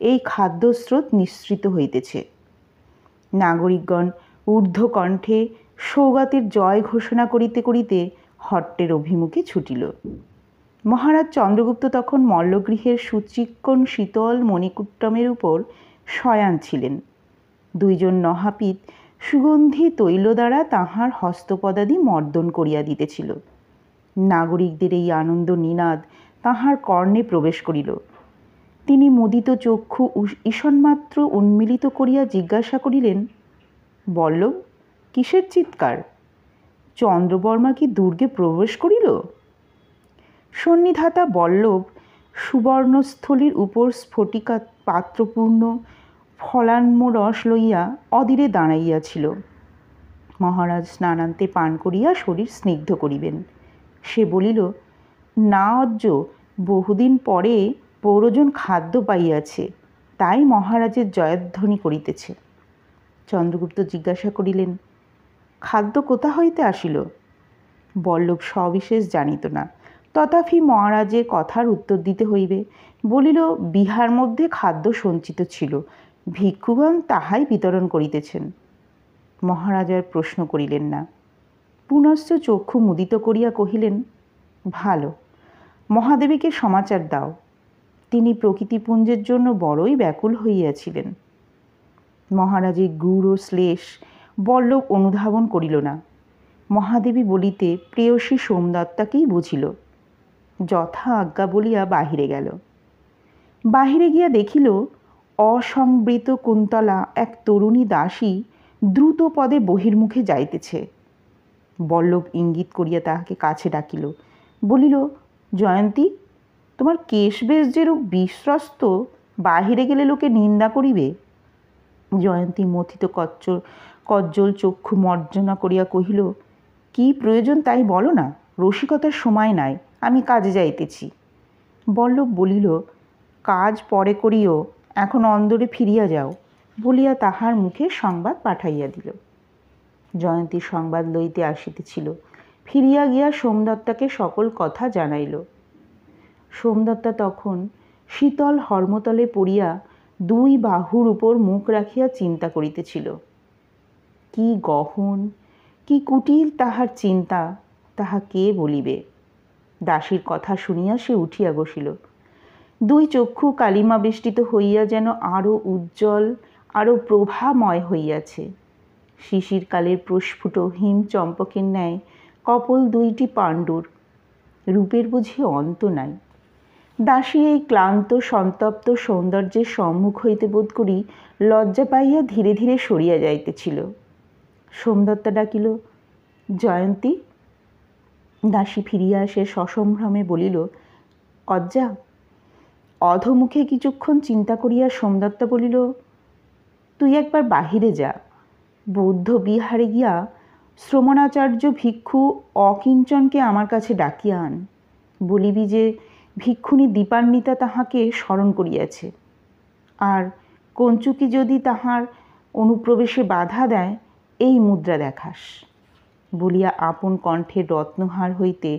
[SPEAKER 1] এই খাদ্যস্রোত নিঃসৃত হইতেছে। নাগরিকগণ ঊর্ধ্বকণ্ঠে সৌগতের জয় ঘোষণা করিতে করিতে হট্টের অভিমুখে ছুটিল। মহারাজ চন্দ্রগুপ্ত তখন মল্লগৃহের সুচিক্কণ শীতল মণিকুট্টমের উপর শয়ান ছিলেন। দুইজন নহাপিত সুগন্ধি তৈল দ্বারা তাঁহার হস্তপদাদি মর্দন করিয়া দিতেছিল। নাগরিকদের এই আনন্দ নিনাদ তাঁহার কর্ণে প্রবেশ করিল। তিনি মুদিত চক্ষু ঈষণমাত্র উন্মীলিত করিয়া জিজ্ঞাসা করিলেন, বল্লভ, কিসের চিৎকার? চন্দ্রবর্মা কি দুর্গে প্রবেশ করিল? সন্নিধাতা বল্লভ সুবর্ণস্থলীর উপর স্ফটিকা পাত্রপূর্ণ ফলান্ম রস লইয়া অধীরে দাঁড়াইয়াছিল। মহারাজ স্নানান্তে পান করিয়া শরীর স্নিগ্ধ করিবেন। সে বলিল, না অজ্জ, বহুদিন পরে পৌরজন খাদ্য পাইয়াছে, তাই মহারাজের জয়ধ্বনি করিতেছে। চন্দ্রগুপ্ত জিজ্ঞাসা করিলেন, খাদ্য কোথা হইতে আসিল? বল্লভ সবিশেষ জানিত না, তথাপি মহারাজের কথার উত্তর দিতে হইবে। বলিল, বিহার মধ্যে খাদ্য সঞ্চিত ছিল, ভিক্ষুগণ তাহাই বিতরণ করিতেছেন। মহারাজ আর প্রশ্ন করিলেন না, পুনশ্চ চক্ষু মুদিত করিয়া কহিলেন, ভালো, মহাদেবীকে সমাচার দাও। তিনি প্রকৃতিপুঞ্জের জন্য বড়ই ব্যাকুল হইয়াছিলেন। মহারাজের গূঢ় শ্লেষ বল্লভ অনুধাবন করিল না। মহাদেবী বলিতে প্রেয়সী সোমদত্তাকেই বুঝিল। যথা আজ্ঞা বলিয়া বাহিরে গেল। বাহিরে গিয়া দেখিল অসংবৃত কুন্তলা এক তরুণী দাসী দ্রুত পদে বহির্মুখে যাইতেছে। বল্লভ ইঙ্গিত করিয়া তাহাকে কাছে ডাকিল। বলিল, জয়ন্তী, তোমার কেশবেশ যেরূপ বিশ্বস্ত, বাহিরে গেলে লোকে নিন্দা করিবে। জয়ন্তী মথিত কজ্জল চক্ষু মর্জনা করিয়া কহিল, কি প্রয়োজন তাই বলো না, রসিকতার সময় নাই, আমি কাজে যাইতেছি। বল্লভ বলিল, কাজ পরে করিও, এখন অন্দরে ফিরিয়া যাও, বলিয়া তাহার মুখে সংবাদ পাঠাইয়া দিল। জয়ন্তী সংবাদ লইতে আসিতেছিল, ফিরিয়া গিয়া সোমদত্তাকে সকল কথা জানাইল। সোমদত্তা তখন শীতল হর্মতলে পড়িয়া দুই বাহুর উপর মুখ রাখিয়া চিন্তা করিতেছিল। কি গহন, কি কুটিল তাহার চিন্তা, তাহা কে বলিবে। দাসীর কথা শুনিয়া সে উঠিয়া বসিল। দুই চক্ষু কালিমা বেষ্টিত হইয়া যেন আরও উজ্জ্বল, আরও প্রভাময় হইয়াছে। শিশিরকালের প্রস্ফুট হিম চম্পকের ন্যায় কপল দুইটি পাণ্ডুর, রূপের বুঝি অন্ত নাই। দাসী এই ক্লান্ত সন্তপ্ত সৌন্দর্যের সম্মুখ হইতে বোধ করি লজ্জা পাইয়া ধীরে ধীরে সরিয়া যাইতেছিল। সোমদত্তা ডাকিল, জয়ন্তী। দাসী ফিরিয়া আসে সসম্ভ্রমে বলিল, অজ্জা। অধমুখে কিছুক্ষণ চিন্তা করিয়া সোমদত্তা বলিল, তুই একবার বাহিরে যা, বৌদ্ধ বিহারে গিয়া শ্রমণাচার্য ভিক্ষু অকিঞ্চনকে আমার কাছে ডাকিয়া আন। বলিবি যে ভিক্ষুণী দীপান্বিতা তাহাকে স্মরণ করিয়াছে, আর কঞ্চুকি যদি তাহার অনুপ্রবেশে বাধা দেয়, এই মুদ্রা দেখাস। বলিয়া আপন কণ্ঠে রত্নহার হইতে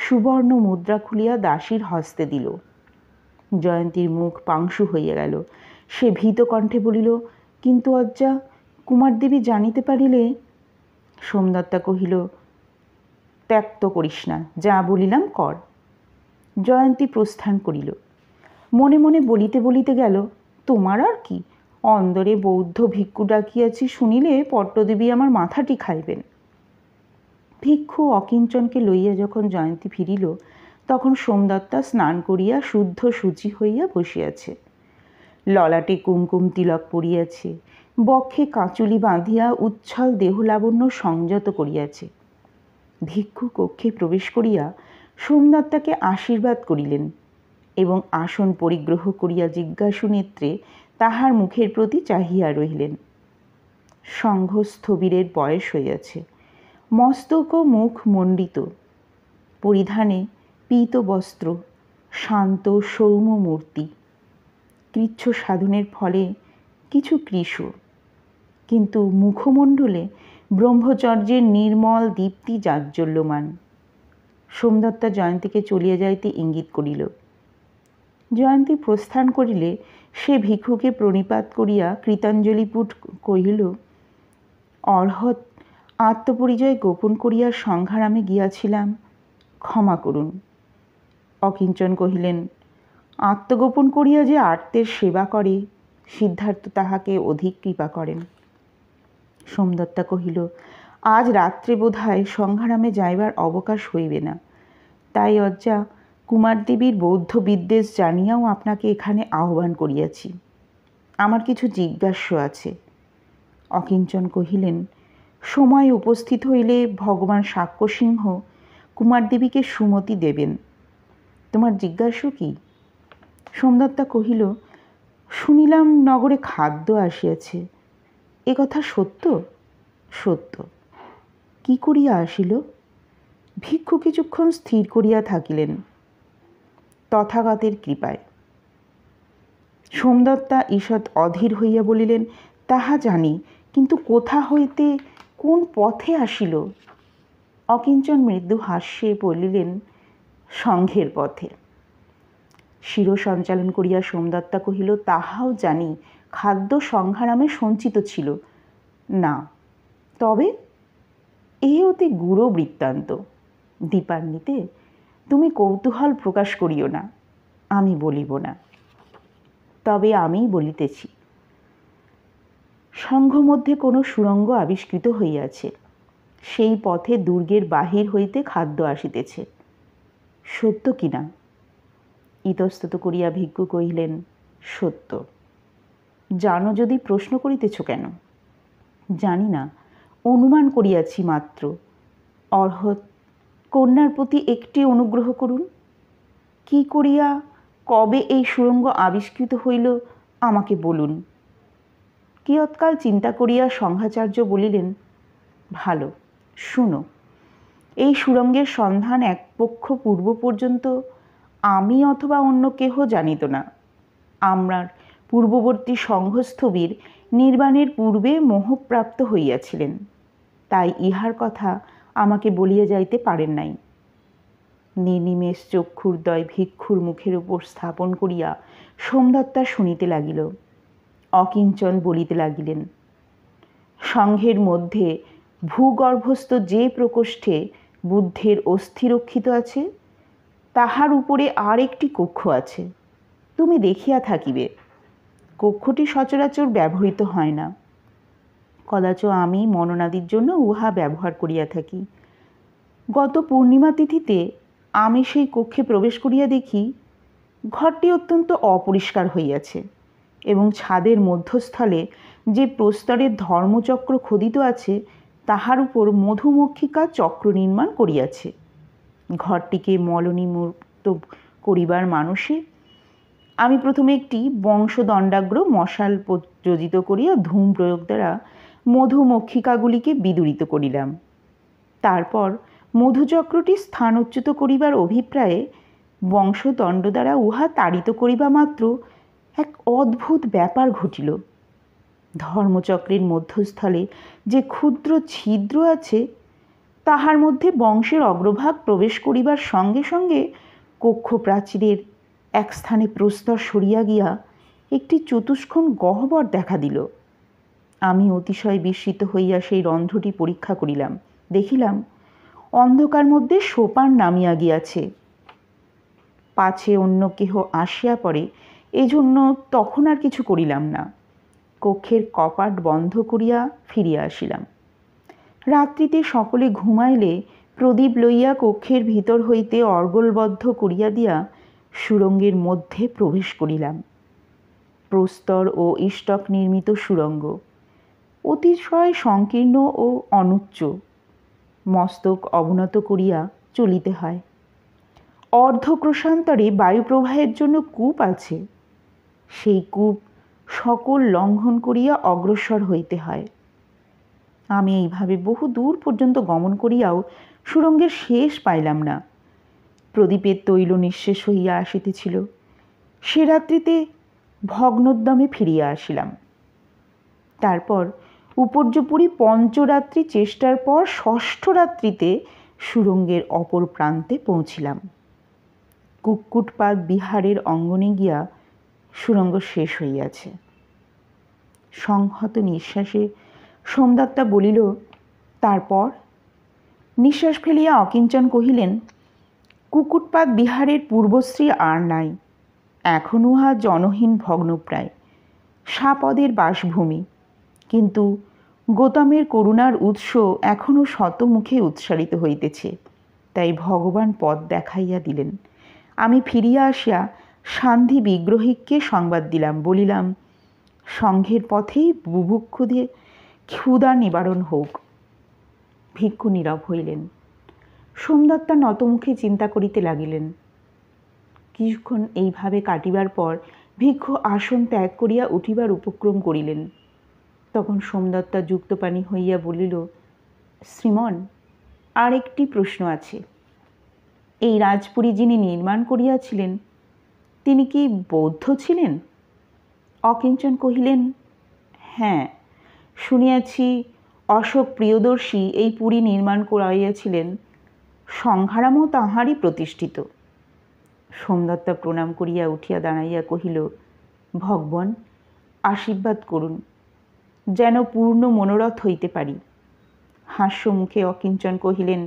[SPEAKER 1] সুবর্ণ মুদ্রা খুলিয়া দাসীর হস্তে দিল। জয়ন্তীর মুখ পাংশু হইয়া গেল। সে ভীত কণ্ঠে বলিল, কিন্তু অজ্জা, কুমারদেবী জানিতে পারিলে। সোমদত্তা কহিল, ত্যক্ত করিস না, যা বলিলাম কর। জয়ন্তী প্রস্থান করিল। মনে মনে বলিতে বলিতে গেল, তোমার আর কি, অন্দরে বৌদ্ধ ভিক্ষু ডাকিয়াছি শুনিলে পট্টদেবী আমার মাথাটি খাইবেন। ভিক্ষু অকিঞ্চনকে লইয়া যখন জয়ন্তী ফিরিল, তখন সোমদত্তা স্নান করিয়া শুদ্ধ শুচি হইয়া বসিয়াছে। ললাটে কুমকুম তিলক পড়িয়াছে, বক্ষে কাঁচুলি বাঁধিয়া উচ্ছল দেহলাবণ্য সংযত করিয়াছে। ভিক্ষু কক্ষে প্রবেশ করিয়া সোমদত্তাকে আশীর্বাদ করিলেন এবং আসন পরিগ্রহ করিয়া জিজ্ঞাসু নেত্রে তাহার মুখের প্রতি চাহিয়া রহিলেন। সংঘস্থবিরের বয়স হইয়াছে, মস্তক ও মুখ মণ্ডিত, পরিধানে পীত বস্ত্র, শান্ত সৌম্য মূর্তি, কৃচ্ছ সাধনের ফলে কিছু কৃশ, কিন্তু মুখমণ্ডলে ব্রহ্মচর্যের নির্মল দীপ্তি জাজ্জল্যমান। সোমদত্তা জয়ন্তীকে চলিয়া যাইতে ইঙ্গিত করিল। জয়ন্তী প্রস্থান করিলে সে ভিক্ষুকে প্রণিপাত করিয়া কৃতাঞ্জলিপুট কহিল, অর্হৎ আত্মপরিচয় গোপন করিয়া সংঘারামে গিয়াছিলাম, ক্ষমা করুন। অকিঞ্চন কহিলেন, আত্মগোপন করিয়া যে আর্তের সেবা করে, সিদ্ধার্থ তাহাকে অধিক কৃপা করেন। সোমদত্তা কহিল, আজ রাত্রে বোধহয় সংঘারামে যাইবার অবকাশ হইবে না, তাই অজ্জা কুমারদেবীর বৌদ্ধ বিদ্বেষ জানিয়াও আপনাকে এখানে আহ্বান করিয়াছি। আমার কিছু জিজ্ঞাস্য আছে। অকিঞ্চন কহিলেন, সময় উপস্থিত হইলে ভগবান শাক্যসিংহ কুমারদেবীকে সুমতি দেবেন। তোমার জিজ্ঞাস্য কি? সোমদত্তা কহিল, শুনিলাম নগরে খাদ্য আসিয়াছে, এ কথা সত্য? সত্য। কি করিয়া আসিল? ভিক্ষু কিছুক্ষণ স্থির করিয়া থাকিলেন। তথাগতের কৃপায়। সোমদত্তা ঈষৎ অধীর হইয়া বলিলেন, তাহা জানি, কিন্তু কোথা হইতে কোন পথে আসিল? অকিঞ্চন মৃদু হাস্যে বলিলেন, সংঘের পথে। শিরসঞ্চালন করিয়া সোমদত্তা কহিল, তাহাও জানি, খাদ্য সংঘারামে সঞ্চিত ছিল। না, তবে এ অতি গূঢ় বৃত্তান্ত। দীপান্বিতে, তুমি কৌতূহল প্রকাশ করিও না, আমি বলিব না। তবে আমি বলিতেছি, সংঘ মধ্যে কোনো সুড়ঙ্গ আবিষ্কৃত হইয়াছে, সেই পথে দুর্গের বাহির হইতে খাদ্য আসিতেছে। সত্য কিনা? ইতস্তত করিয়া ভিক্ষু কহিলেন, সত্য। জানো যদি প্রশ্ন করিতেছ কেন? জানি না, অনুমান করিয়াছি মাত্র। অর্হৎ কন্যার প্রতি একটি অনুগ্রহ করুন। কি করিয়া কবে এই সুড়ঙ্গ আবিষ্কৃত হইল আমাকে বলুন। কিয়ৎকাল চিন্তা করিয়া সংঘাচার্য বলিলেন, ভালো, শুনো। এই সুড়ঙ্গের সন্ধান এক পক্ষ পূর্ব পর্যন্ত আমি অথবা অন্য কেহ জানিত না। আমার পূর্ববর্তী সংঘস্থবির নির্বাণের পূর্বে মোহপ্রাপ্ত হইয়াছিলেন, তাই ইহার কথা আমাকে বলিয়া যাইতে পারেন নাই। নির্নিমেষ চক্ষুর্দয় ভিক্ষুর মুখের উপর স্থাপন করিয়া সোমদত্তা শুনিতে লাগিল। অকিঞ্চন বলিতে লাগিলেন, সংঘের মধ্যে ভূগর্ভস্থ যে প্রকোষ্ঠে বুদ্ধের অস্থি রক্ষিত আছে, তাহার উপরে আর একটি কক্ষ আছে। তুমি দেখিয়া থাকিবে। কক্ষটি সচরাচর ব্যবহৃত হয় না, কদাচ আমি মননাদির জন্য উহা ব্যবহার করিয়া থাকি। গত পূর্ণিমা তিথিতে আমি সেই কক্ষে প্রবেশ করিয়া দেখি, ঘরটি অত্যন্ত অপরিষ্কার হইয়াছে এবং ছাদের মধ্যস্থলে যে প্রস্তরের ধর্মচক্র খোদিত আছে, তাহার উপর মধুমক্ষিকা চক্র নির্মাণ করিয়াছে। ঘরটিকে মলনিমুক্ত করিবার মানসে আমি প্রথমে একটি বংশদণ্ডাগ্র মশাল প্রযোজিত করিয়া ধূম প্রয়োগ দ্বারা মধুমক্ষিকাগুলিকে বিদূরিত করিলাম। তারপর মধুচক্রটি স্থানোচ্যুত করিবার অভিপ্রায়ে বংশদণ্ড দ্বারা উহা তাড়িত করিবা মাত্র এক অদ্ভুত ব্যাপার ঘটিল। ধর্মচক্রের মধ্যস্থলে যে ক্ষুদ্র ছিদ্র আছে, তাহার মধ্যে বংশের অগ্রভাগ প্রবেশ করিবার সঙ্গে সঙ্গে কক্ষ প্রাচীরের এক স্থানে প্রস্তর সরিয়া গিয়া একটি চতুষ্কোণ গহ্বর দেখা দিল। আমি অতিশয় বিস্মিত হইয়া সেই রন্ধ্রটি পরীক্ষা করিলাম। দেখিলাম অন্ধকার মধ্যে সোপান নামিয়া গিয়াছে। পাছে অন্য কেহ আসিয়া পড়ে, এজন্য তখন আর কিছু করিলাম না। কক্ষের কপাট বন্ধ করিয়া ফিরিয়া আসিলাম। রাত্রিতে সকলে ঘুমাইলে প্রদীপ লইয়া কক্ষের ভিতর হইতে অর্গলবদ্ধ করিয়া দিয়া সুড়ঙ্গের মধ্যে প্রবেশ করিলাম। প্রস্তর ও ইষ্টক নির্মিত সুড়ঙ্গ, অতিশয় সংকীর্ণ ও অনুচ্চ। মস্তক অবনত করিয়া চলিতে হয়। অর্ধক্রোশান্তরে বায়ুপ্রবাহের জন্য কূপ আছে। সেই কূপ সকল লঙ্ঘন করিয়া অগ্রসর হইতে হয়। আমি এইভাবে বহু দূর পর্যন্ত গমন করিয়াও সুড়ঙ্গের শেষ পাইলাম না। প্রদীপের তৈল নিঃশেষ হইয়া আসিতেছিল। সে রাত্রিতে ভগ্নোদ্যমে ফিরিয়া আসিলাম। তারপর উপর্যুপরি পঞ্চরাত্রি চেষ্টার পর ষষ্ঠ রাত্রিতে সুরঙ্গের অপর প্রান্তে পৌঁছিলাম। কুক্কুটপাদ বিহারের অঙ্গনে গিয়া সুরঙ্গ শেষ হইয়াছে। সংহত নিঃশ্বাসে সোমদত্তা বলিল, তারপর? নিঃশ্বাস ফেলিয়া অকিঞ্চন কহিলেন, কুকুটপাদ বিহারের পূর্বশ্রী আর নাই। এখন উহা জনহীন ভগ্নপ্রায় সাপদের বাসভূমি। কিন্তু গৌতমের করুণার উৎস এখনও শতমুখে উৎসারিত হইতেছে। তাই ভগবান পথ দেখাইয়া দিলেন। আমি ফিরিয়া আসিয়া সান্ধ্যী বিগ্রহিককে সংবাদ দিলাম। বলিলাম, সংঘের পথেই বুভুক্ষুদের ক্ষুধা নিবারণ হোক। ভিক্ষু নীরব হইলেন। সোমদত্তা নতমুখে চিন্তা করিতে লাগিলেন। কিছুক্ষণ এইভাবে কাটিবার পর ভিক্ষু আসন ত্যাগ করিয়া উঠিবার উপক্রম করিলেন। তখন সোমদত্তা যুক্তপাণি হইয়া বলিল, শ্রীমন, আর একটি প্রশ্ন আছে। এই রাজপুরী যিনি নির্মাণ করিয়াছিলেন তিনি কি বৌদ্ধ ছিলেন? অকিঞ্চন কহিলেন, হ্যাঁ, শুনিয়াছি অশোক প্রিয়দর্শী এই পুরী নির্মাণ করাইয়াছিলেন। সংঘারামও তাঁহারই প্রতিষ্ঠিত। সোমদত্তা প্রণাম করিয়া উঠিয়া দাঁড়াইয়া কহিল, ভগবান আশীর্বাদ করুন, যেন পূর্ণ মনোরথ হইতে পারি। হাস্যমুখে অকিঞ্চন কহিলেন,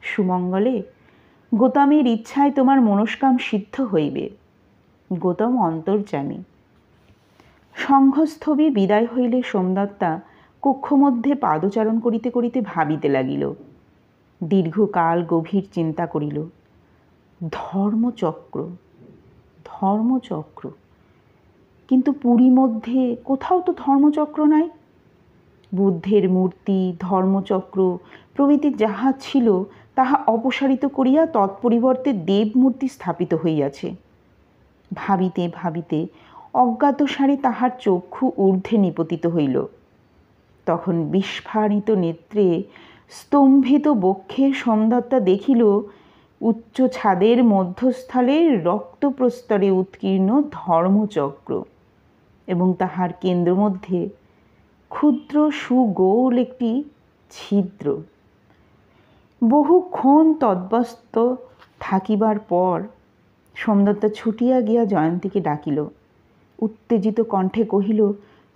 [SPEAKER 1] সুমঙ্গলে, গৌতমের ইচ্ছায় তোমার মনস্কাম সিদ্ধ হইবে। গৌতম অন্তর্যামী। সংঘস্থবির বিদায় হইলে সোমদত্তা কক্ষমধ্যে পাদচারণ করিতে করিতে ভাবিতে লাগিল। দীর্ঘকাল গভীর চিন্তা করিল। ধর্মচক্র, ধর্মচক্র, কিন্তু পুরী মধ্যে কোথাও তো ধর্মচক্র নাই। বুদ্ধের মূর্তি, ধর্মচক্র প্রভৃতি যাহা ছিল তাহা অপসারিত করিয়া তৎপরিবর্তে দেবমূর্তি স্থাপিত হইয়াছে। ভাবিতে ভাবিতে অজ্ঞাতসারে তাহার চক্ষু ঊর্ধ্বে নিপতিত হইল। তখন বিস্ফারিত নেত্রে স্তম্ভিত বক্ষে সোমদত্তা দেখিল উচ্চ ছাদের মধ্যস্থলে রক্তপ্রস্তরে উৎকীর্ণ ধর্মচক্র এবং তাহার কেন্দ্র মধ্যে ক্ষুদ্র সুগোল একটি ছিদ্র। বহুক্ষণ তদ্বস্ত থাকিবার পর সোমদত্তা ছুটিয়া গিয়া জয়ন্তীকে ডাকিল। উত্তেজিত কণ্ঠে কহিল,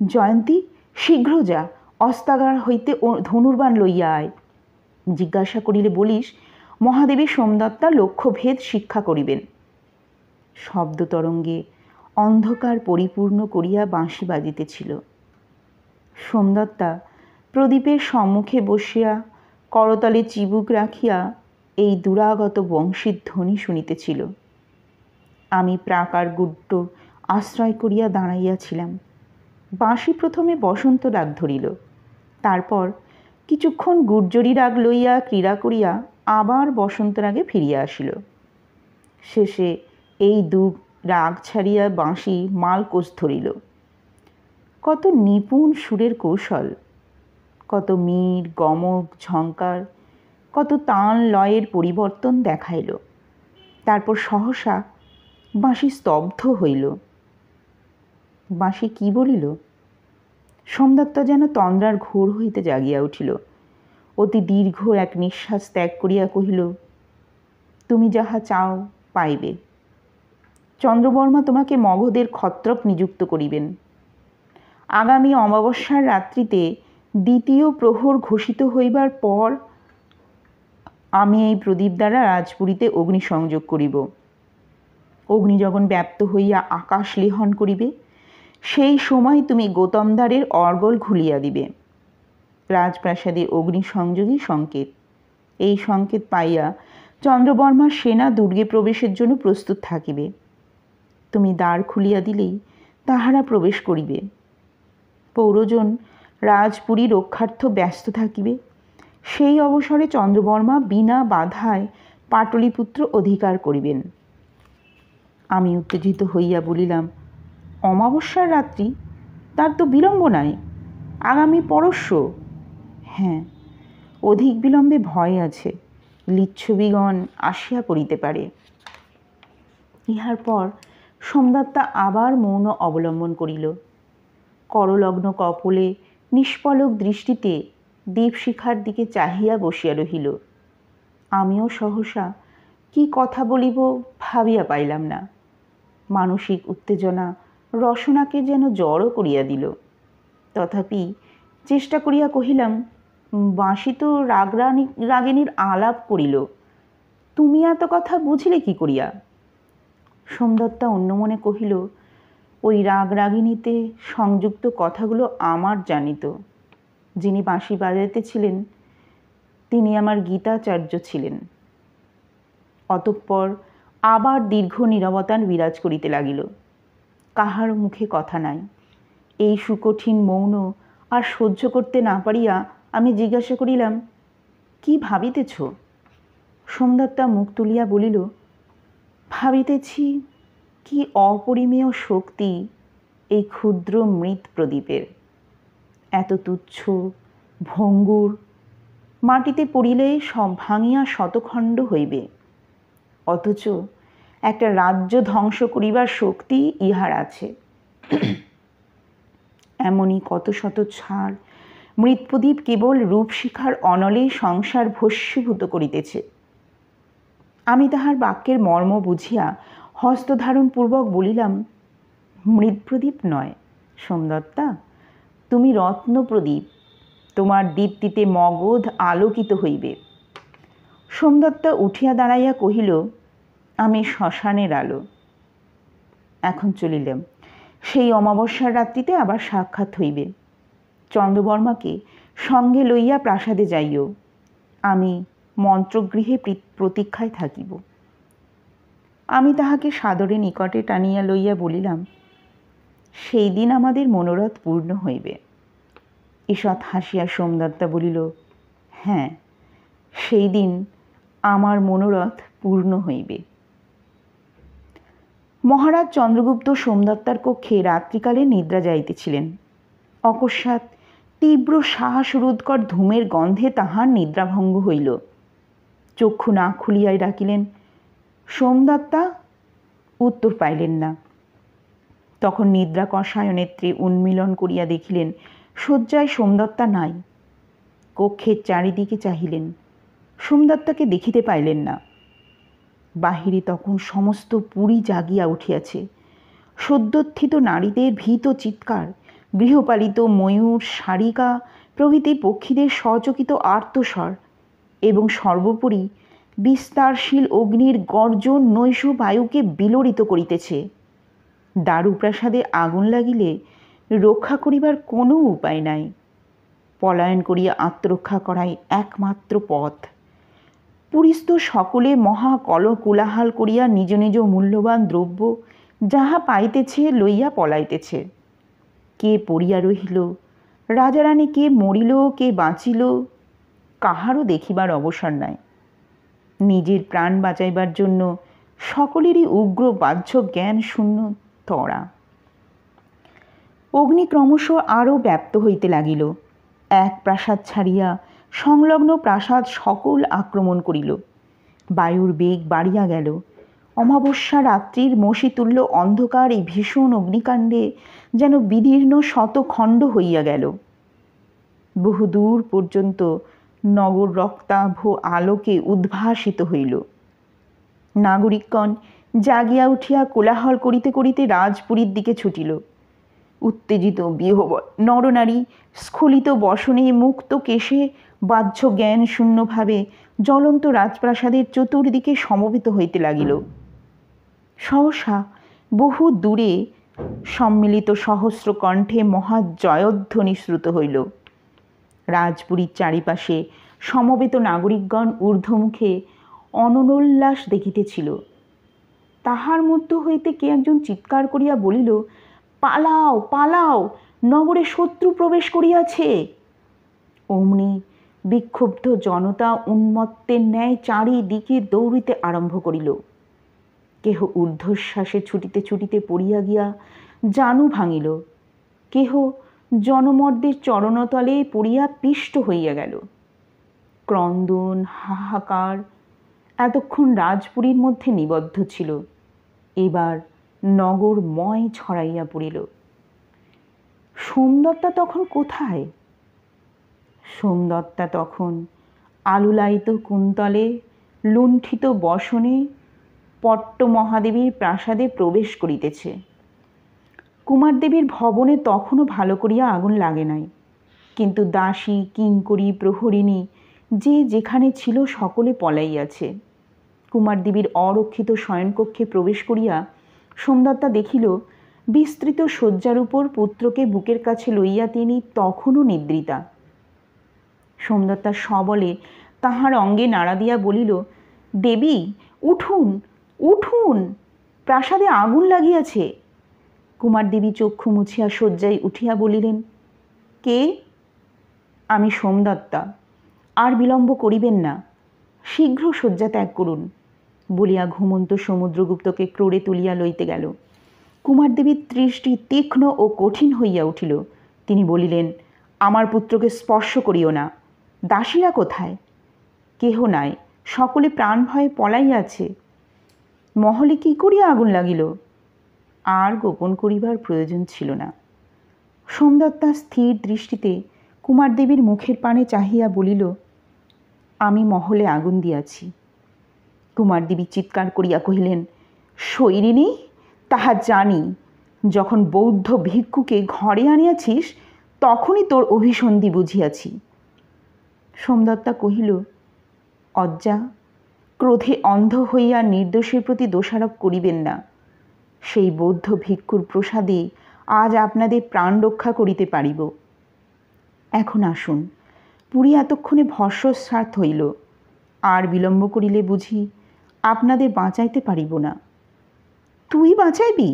[SPEAKER 1] জয়ন্তী, শীঘ্র যা, অস্তাগার হইতে ধনুর্বাণ লইয়া আয়। জিজ্ঞাসা করিলে বলিস, মহাদেবী সোমদত্তা লক্ষ্যভেদ শিক্ষা করিবেন। শব্দতরঙ্গে অন্ধকার পরিপূর্ণ করিয়া বাঁশি বাজিতেছিল। সোমদত্তা প্রদীপের সম্মুখে বসিয়া করতলে চিবুক রাখিয়া এই দুরাগত বংশীর ধ্বনি শুনিতেছিল। আমি প্রাকার গুড্ড আশ্রয় করিয়া দাঁড়াইয়াছিলাম। বাঁশি প্রথমে বসন্ত রাগ ধরিল, তারপর কিছুক্ষণ গুর্জরি রাগ লইয়া ক্রীড়া করিয়া আবার বসন্ত রাগে ফিরিয়া আসিল। শেষে এই দু রাগ ছাড়িয়া বাঁশি মালকোষ ধরিল। কত নিপুণ সুরের কৌশল, কত মীর গমক ঝঙ্কার, কত তাল লয়ের পরিবর্তন দেখাইল। তারপর সহসা বাঁশি স্তব্ধ হইল। বাঁশি কি বলিল? সোমদত্তা যেন তন্দ্রার ঘোর হইতে জাগিয়া উঠিল। অতি দীর্ঘ এক নিঃশ্বাস ত্যাগ করিয়া কহিল, তুমি যাহা চাও পাইবে। চন্দ্রবর্মা তোমাকে মগধের ক্ষত্রপ নিযুক্ত করিবেন। আগামী অমাবস্যার রাত্রিতে দ্বিতীয় প্রহর ঘোষিত হইবার পর আমি এই প্রদীপ দ্বারা রাজপুরীতে অগ্নিসংযোগ করিব। অগ্নি যখন ব্যাপ্ত হইয়া আকাশ লেহন করিবে, সেই সময় তুমি গৌতমদ্বারের অর্গল খুলিয়া দিবে। রাজপ্রাসাদে অগ্নিসংযোগই সংকেত। এই সংকেত পাইয়া চন্দ্রবর্মার সেনা দুর্গে প্রবেশের জন্য প্রস্তুত থাকিবে। তুমি দ্বার খুলিয়া দিলেই তাহারা প্রবেশ করিবে। পৌরজন রাজপুরী রক্ষার্থ ব্যস্ত থাকিবে। সেই অবসরে চন্দ্রবর্মা বিনা বাধায় পাটলিপুত্র অধিকার করিবেন। আমি উত্তেজিত হইয়া বলিলাম, অমাবস্যার রাত্রি? তার তো বিলম্ব নাই, আগামী পরশ্ব। হ্যাঁ, অধিক বিলম্বে ভয় আছে, লিচ্ছবিগণ আসিয়া পড়িতে পারে। ইহার পর সোমদত্তা আবার মৌন অবলম্বন করিল। করলগ্ন কপলে নিষ্পলক দৃষ্টিতে দীপশিখার দিকে চাহিয়া বসিয়া রহিল। আমিও সহসা কি কথা বলিব ভাবিয়া পাইলাম না। মানসিক উত্তেজনা রসনাকে যেন জড়ো করিয়া দিল। তথাপি চেষ্টা করিয়া কহিলাম, বাঁশি তো রাগিনীর আলাপ করিল, তুমি এত কথা বুঝিলে কি করিয়া? সোমদত্তা অন্যমনে কহিল, ওই রাগিনীতে সংযুক্ত কথাগুলো আমার জানিত। যিনি বাঁশি বাজাইতেছিলেন তিনি আমার গীতাচার্য ছিলেন। অতঃপর আবার দীর্ঘ নীরবতার বিরাজ করিতে লাগিল। কাহার মুখে কথা নাই। এই সুকঠিন মৌন আর সহ্য করতে না পারিয়া আমি জিজ্ঞাসা করিলাম, কি ভাবিতেছ? সোমদত্তা মুখ তুলিয়া বলিল, ভাবিতেছি কি অপরিমেয় শক্তি এই ক্ষুদ্র মৃৎ প্রদীপের। এত তুচ্ছ, ভঙ্গুর, মাটিতে পড়িলে সব ভাঙিয়া শতখণ্ড হইবে, অথচ একটা রাজ্য ধ্বংস করিবার শক্তি ইহার আছে। এমনই কত শত ছাড় মৃৎপ্রদীপ কেবল রূপশিখার অনলে সংসার ভস্মীভূত করিতেছে। আমি তাহার বাক্যের মর্ম বুঝিয়া হস্তধারণপূর্বক বলিলাম, মৃৎপ্রদীপ নয় সোমদত্তা, তুমি রত্নপ্রদীপ, তোমার দীপ্তিতে মগধ আলোকিত হইবে। সোমদত্তা উঠিয়া দাঁড়াইয়া কহিল, আমি শ্মশানের আলো। এখন চলিলাম। সেই অমাবস্যার রাত্রিতে আবার সাক্ষাৎ হইবে। চন্দ্রবর্মাকে সঙ্গে লইয়া প্রাসাদে যাইও। আমি মন্ত্রগৃহে প্রতীক্ষায় থাকিব। আমি তাহাকে সাদরে নিকটে টানিয়া লইয়া বলিলাম, সেই দিন আমাদের মনোরথ পূর্ণ হইবে। ঈষৎ হাসিয়া সোমদত্তা বলিল, হ্যাঁ, সেই দিন আমার মনোরথ পূর্ণ হইবে। মহারাজ চন্দ্রগুপ্ত সোমদত্তার কক্ষে রাত্রিকালে নিদ্রা যাইতেছিলেন। অকস্মাৎ তীব্র শ্বাসরোধকর ধূমের গন্ধে তাহার নিদ্রাভঙ্গ হইল। চক্ষু না খুলিয়াই ডাকিলেন, সোমদত্তা। উত্তর পাইলেন না। তখন নিদ্রা কষায় নেত্রে উন্মীলন করিয়া দেখিলেন শয্যায় সোমদত্তা নাই। কক্ষের চারিদিকে চাহিলেন, সোমদত্তাকে দেখিতে পাইলেন না। বাহিরে তখন সমস্ত পুরী জাগিয়া উঠিয়াছে। সদ্যোত্থিত নারীদের ভীত চিৎকার, গৃহপালিত ময়ূর, শারিকা প্রভৃতি পক্ষীদের সচকিত আর্তস্বর এবং সর্বোপরি বিস্তারশীল অগ্নির গর্জন নৈশ বায়ুকে বিলরিত করিতেছে। দারুপ্রাসাদে আগুন লাগিলে রক্ষা করিবার কোনো উপায় নাই। পলায়ন করিয়া আত্মরক্ষা করাই একমাত্র পথ। পুরীস্থ সকলে মহা কোলাহল করিয়া নিজ নিজ মূল্যবান দ্রব্য যাহা পাইতেছে লইয়া পলাইতেছে। কে পড়িয়া রহিল, রাজারানী কে মরিল, কে বাঁচিল, কাহারও দেখিবার অবসর নাই। নিজের প্রাণ বাঁচাইবার জন্য সকলেরই উগ্র বাহ্য জ্ঞান শূন্য তড়া। অগ্নি ক্রমশ আরও ব্যাপ্ত হইতে লাগিল। এক প্রাসাদ ছাড়িয়া সংলগ্ন প্রাসাদ সকল আক্রমণ করিল। বায়ুর বেগ বাড়িয়া গেল। অমাবস্যা রাত্রির মশিতুল্য অন্ধকার এই ভীষণ অগ্নিকাণ্ডে যেন বিদীর্ণ শতখণ্ড হইয়া গেল। বহুদূর পর্যন্ত নগর রক্তাভ আলোকে উদ্ভাসিত হইল। নাগরিকগণ জাগিয়া উঠিয়া কোলাহল করিতে করিতে রাজপুরীর দিকে ছুটিল। উত্তেজিত বিহ্বল নরনারী স্খলিত বসনে মুক্ত কেশে বাহ্য জ্ঞান শূন্যভাবে জ্বলন্ত রাজপ্রাসাদের চতুর্দিকে সমবেত হইতে লাগিল। সহসা বহু দূরে সম্মিলিত সহস্র কণ্ঠে মহা জয়ধ্বনি শ্রুত হইল। রাজপুরীর চারিপাশে সমবেত নাগরিকগণ ঊর্ধ্বমুখে অননোল্লাস দেখিতেছিল। তাহার মধ্য হইতে কে একজন চিৎকার করিয়া বলিল, পালাও পালাও, নগরে শত্রু প্রবেশ করিয়াছে। অমনি বিক্ষুব্ধ জনতা উন্মত্তের ন্যায় চারিদিকে দৌড়িতে আরম্ভ করিল। কেহ ঊর্ধ্বশ্বাসে ছুটিতে ছুটিতে পড়িয়া গিয়া জানু ভাঙিল, কেহ জনমর্দের চরণতলে পড়িয়া পিষ্ট হইয়া গেল। ক্রন্দন, হাহাকার এতক্ষণ রাজপুরীর মধ্যে নিবদ্ধ ছিল, এবার নগরময় ছড়াইয়া পড়িল। সোমদত্তা তখন কোথায়? সোমদত্তা তখন আলুলায়িত কুন্তলে লুণ্ঠিত বসনে পট্টমহাদেবীর প্রাসাদে প্রবেশ করিতেছে। কুমারদেবীর ভবনে তখনও ভালো করিয়া আগুন লাগে নাই, কিন্তু দাসী, কিঙ্করী, প্রহরিণী যে যেখানে ছিল সকলে পলাইয়াছে। কুমারদেবীর অরক্ষিত শয়নকক্ষে প্রবেশ করিয়া সোমদত্তা দেখিল, বিস্তৃত শয্যার উপর পুত্রকে বুকের কাছে লইয়া তিনি তখনও নিদ্রিতা। সোমদত্তা সবলে তাহার অঙ্গে নাড়া দিয়া বলিল, দেবী, উঠুন, উঠুন, প্রাসাদে আগুন লাগিয়াছে। কুমারদেবী চক্ষু মুছিয়া শয্যায় উঠিয়া বলিলেন, কে? আমি সোমদত্তা। আর বিলম্ব করিবেন না, শীঘ্র শয্যা ত্যাগ করুন, বলিয়া ঘুমন্ত সমুদ্রগুপ্তকে ক্রোড়ে তুলিয়া লইতে গেল। কুমারদেবীর দৃষ্টি তীক্ষ্ণ ও কঠিন হইয়া উঠিল। তিনি বলিলেন, আমার পুত্রকে স্পর্শ করিও না। দাসীরা কোথায়? কেহ নাই, সকলে প্রাণ ভয়ে পলাইয়াছে। মহলে কি করিয়া আগুন লাগিল? আর গোপন করিবার প্রয়োজন ছিল না। সোমদত্তা স্থির দৃষ্টিতে কুমারদেবীর মুখের পানে চাহিয়া বলিল, আমি মহলে আগুন দিয়াছি। কুমারদেবী চিৎকার করিয়া কহিলেন, শৈরিনী, তাহা জানি। যখন বৌদ্ধ ভিক্ষুকে ঘরে আনিয়াছিস তখনই তোর অভিসন্ধি বুঝিয়াছি। সোমদত্তা কহিল, অজ্জা, ক্রোধে অন্ধ হইয়া নির্দোষীর প্রতি দোষারোপ করিবেন না। সেই বৌদ্ধ ভিক্ষুর প্রসাদে আজ আপনাদের প্রাণ রক্ষা করিতে পারিব। এখন আসুন, পুরী এতক্ষণে ভস্মসাৎ হইল, আর বিলম্ব করিলে বুঝি আপনাদের বাঁচাইতে পারিব না। তুই বাঁচাইবি?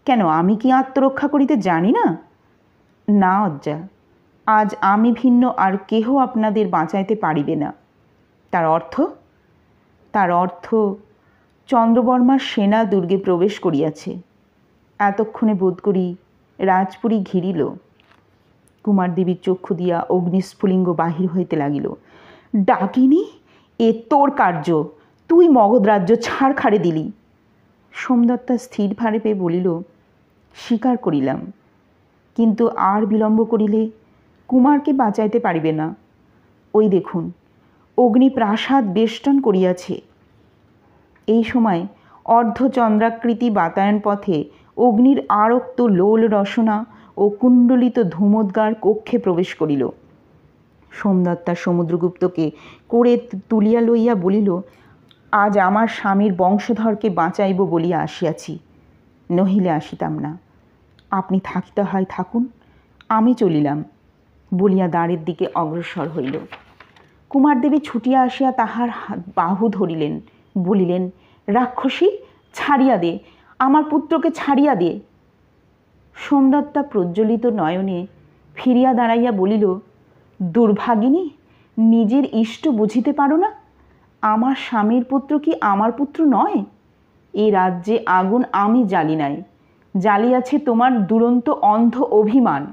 [SPEAKER 1] কেন, আমি কি আত্মরক্ষা করিতে জানি না? না অজ্জা, আজ আমি ভিন্ন আর কেহ আপনাদের বাঁচাইতে পারিবে না। তার অর্থ? তার অর্থ চন্দ্রবর্মার সেনা দুর্গে প্রবেশ করিয়াছে। এতক্ষণে বোধ করি রাজপুরী ঘিরিল। কুমারদেবীর চক্ষু দিয়া অগ্নিস্ফুলিঙ্গ বাহির হইতে লাগিল। ডাকিনী, এ তোর কার্য, তুই মগধ রাজ্য ছাড়খাড়ে দিলি। সোমদত্তা স্থির ভাবে বলিল, স্বীকার করিলাম, কিন্তু আর বিলম্ব করিলে কুমারকে বাঁচাইতে পারিবে না। ওই দেখুন, অগ্নি প্রাসাদ বেষ্টন করিয়াছে। এই সময় অর্ধচন্দ্রাকৃতি বাতায়ন পথে অগ্নির আরক্ত লোল রসনা ও কুণ্ডলিত ধূমোদ্গার কক্ষে প্রবেশ করিল। সোমদত্তা সমুদ্রগুপ্তকে কোড়ে তুলিয়া লইয়া বলিল, আজ আমার স্বামীর বংশধরকে বাঁচাইব বলিয়া আসিয়াছি, নহিলে আসিতাম না। আপনি থাকিতে হয় থাকুন, আমি চলিলাম, বলিয়া দ্বারের দিকে অগ্রসর হইল। কুমারদেবী ছুটিয়া আসিয়া তাহার বাহু ধরিলেন, বলিলেন, রাক্ষসী, ছাড়িয়া দে, আমার পুত্রকে ছাড়িয়া দে। সোমদত্তা প্রজ্বলিত নয়নে ফিরিয়া দাঁড়াইয়া বলিল, দুর্ভাগিনী, নিজের ইষ্ট বুঝিতে পারো না? আমার স্বামীর পুত্র কি আমার পুত্র নয়? এ রাজ্যে আগুন আমি জ্বালি নাই, জ্বালিয়াছে তোমার দুরন্ত অন্ধ অভিমান।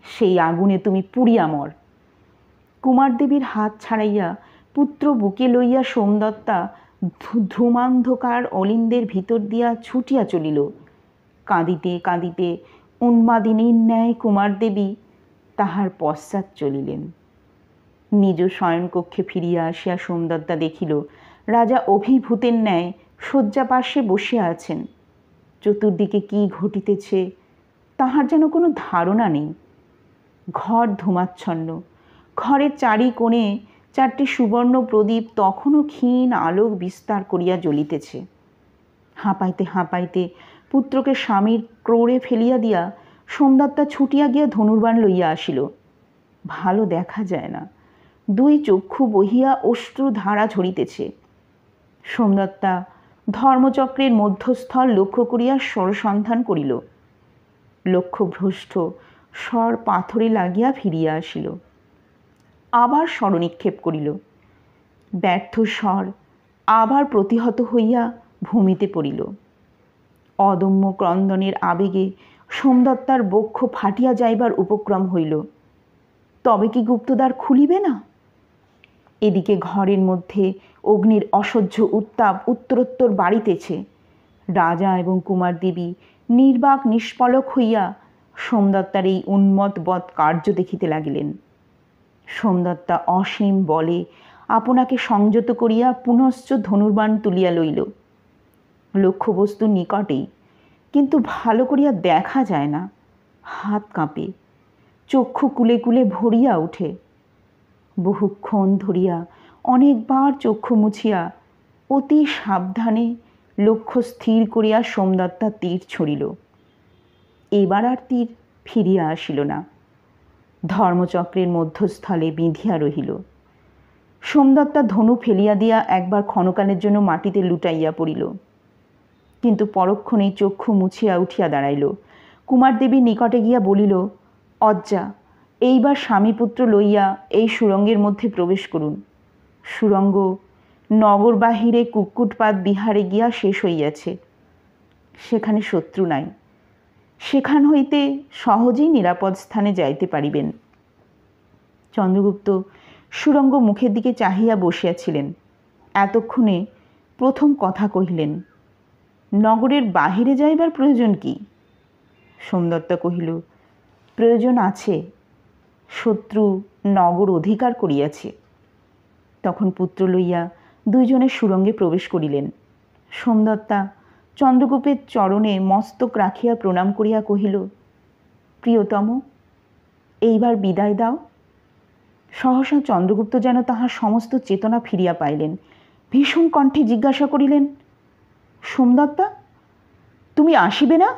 [SPEAKER 1] সেই আগুনে তুমি পুড়িয়া মর। কুমারদেবীর হাত ছাড়াইয়া পুত্র বুকে লইয়া সোমদত্তা ধ্রুমান্ধকার অলিন্দের ভিতর দিয়া ছুটিয়া চলিল। কাঁদিতে কাঁদিতে উন্মাদিনীর ন্যায় কুমারদেবী তাহার পশ্চাৎ চলিলেন। নিজ শয়নকক্ষে ফিরিয়া আসিয়া সোমদত্তা দেখিল, রাজা অভিভূতের ন্যায় শয্যাপার্শ্বে বসিয়া আছেন। চতুর্দিকে কি ঘটিতেছে তাহার যেন কোনো ধারণা নেই। ঘর ধূমাচ্ছন্ন, ঘরের চারি কোণে চারটি সুবর্ণ প্রদীপ তখনও ক্ষীণ আলোক বিস্তার করিয়া জ্বলিতেছে। হাঁপাইতে হাঁপাইতে পুত্রকে স্বামীর ক্রোড়ে ফেলিয়া দিয়া সোমদত্তা ছুটিয়া গিয়া ধনুর্বাণ লইয়া আসিল। ভালো দেখা যায় না, দুই চক্ষু বহিয়া অশ্রুধারা ঝরিতেছে। সোমদত্তা ধর্মচক্রের মধ্যস্থল লক্ষ্য করিয়া স্বরসন্ধান করিল। লক্ষ্যভ্রষ্ট স্বর পাথরে লাগিয়া ফিরিয়া আসিল। আবার স্বরনিক্ষেপ করিল। ব্যর্থ স্বর আবার প্রতিহত হইয়া ভূমিতে পড়িল। অদম্য ক্রন্দনের আবেগে সোমদত্তার বক্ষ ফাটিয়া যাইবার উপক্রম হইল। তবে কি গুপ্তদ্বার খুলিবে না? এদিকে ঘরের মধ্যে অগ্নির অসহ্য উত্তাপ উত্তরোত্তর বাড়িতেছে। রাজা এবং কুমারদেবী নির্বাক নিষ্পলক হইয়া সোমদত্তার এই উন্মত্তবৎ কার্য দেখিতে লাগিলেন। সোমদত্তা অসীম বলে আপনাকে সংযত করিয়া পুনশ্চ ধনুর্বাণ তুলিয়া লইল। লক্ষ্যবস্তুর নিকটেই, কিন্তু ভালো করিয়া দেখা যায় না। হাত কাঁপে, চক্ষু কুলে কুলে ভরিয়া উঠে। বহুক্ষণ ধরিয়া অনেকবার চক্ষু মুছিয়া অতি সাবধানে লক্ষ্য স্থির করিয়া সোমদত্তা তীর ছুড়িল। এবার আর তীর ফিরিয়া আসিল না, ধর্মচক্রের মধ্যস্থলে বিঁধিয়া রহিল। সোমদত্তা ধনু ফেলিয়া দিয়া একবার ক্ষণকালের জন্য মাটিতে লুটাইয়া পড়িল, কিন্তু পরক্ষণেই চক্ষু মুছিয়া উঠিয়া দাঁড়াইল। কুমারদেবীর নিকটে গিয়া বলিল, অজ্জা, এইবার স্বামীপুত্র লইয়া এই সুরঙ্গের মধ্যে প্রবেশ করুন। সুরঙ্গ নগর বাহিরে কুক্কুটপাত বিহারে গিয়া শেষ হইয়াছে। সেখানে শত্রু নাই, সেখান হইতে সহজেই নিরাপদ স্থানে যাইতে পারিবেন। চন্দ্রগুপ্ত সুরঙ্গ মুখের দিকে চাহিয়া বসিয়াছিলেন। এতক্ষণে প্রথম কথা কহিলেন, নগরের বাহিরে যাইবার প্রয়োজন কি? সোমদত্তা কহিল, প্রয়োজন আছে, শত্রু নগর অধিকার করিয়াছে। তখন পুত্র লইয়া দুইজনে সুরঙ্গে প্রবেশ করিলেন। সোমদত্তা চন্দ্রগুপ্তের চরণে মস্তক রাখিয়া প্রণাম করিয়া কহিল, প্রিয়তম, এইবার বিদায় দাও। সহসা চন্দ্রগুপ্ত যেন তাহার সমস্ত চেতনা ফিরিয়া পাইলেন। ভীষণ কণ্ঠে জিজ্ঞাসা করিলেন, সোমদত্তা, তুমি আসিবে না?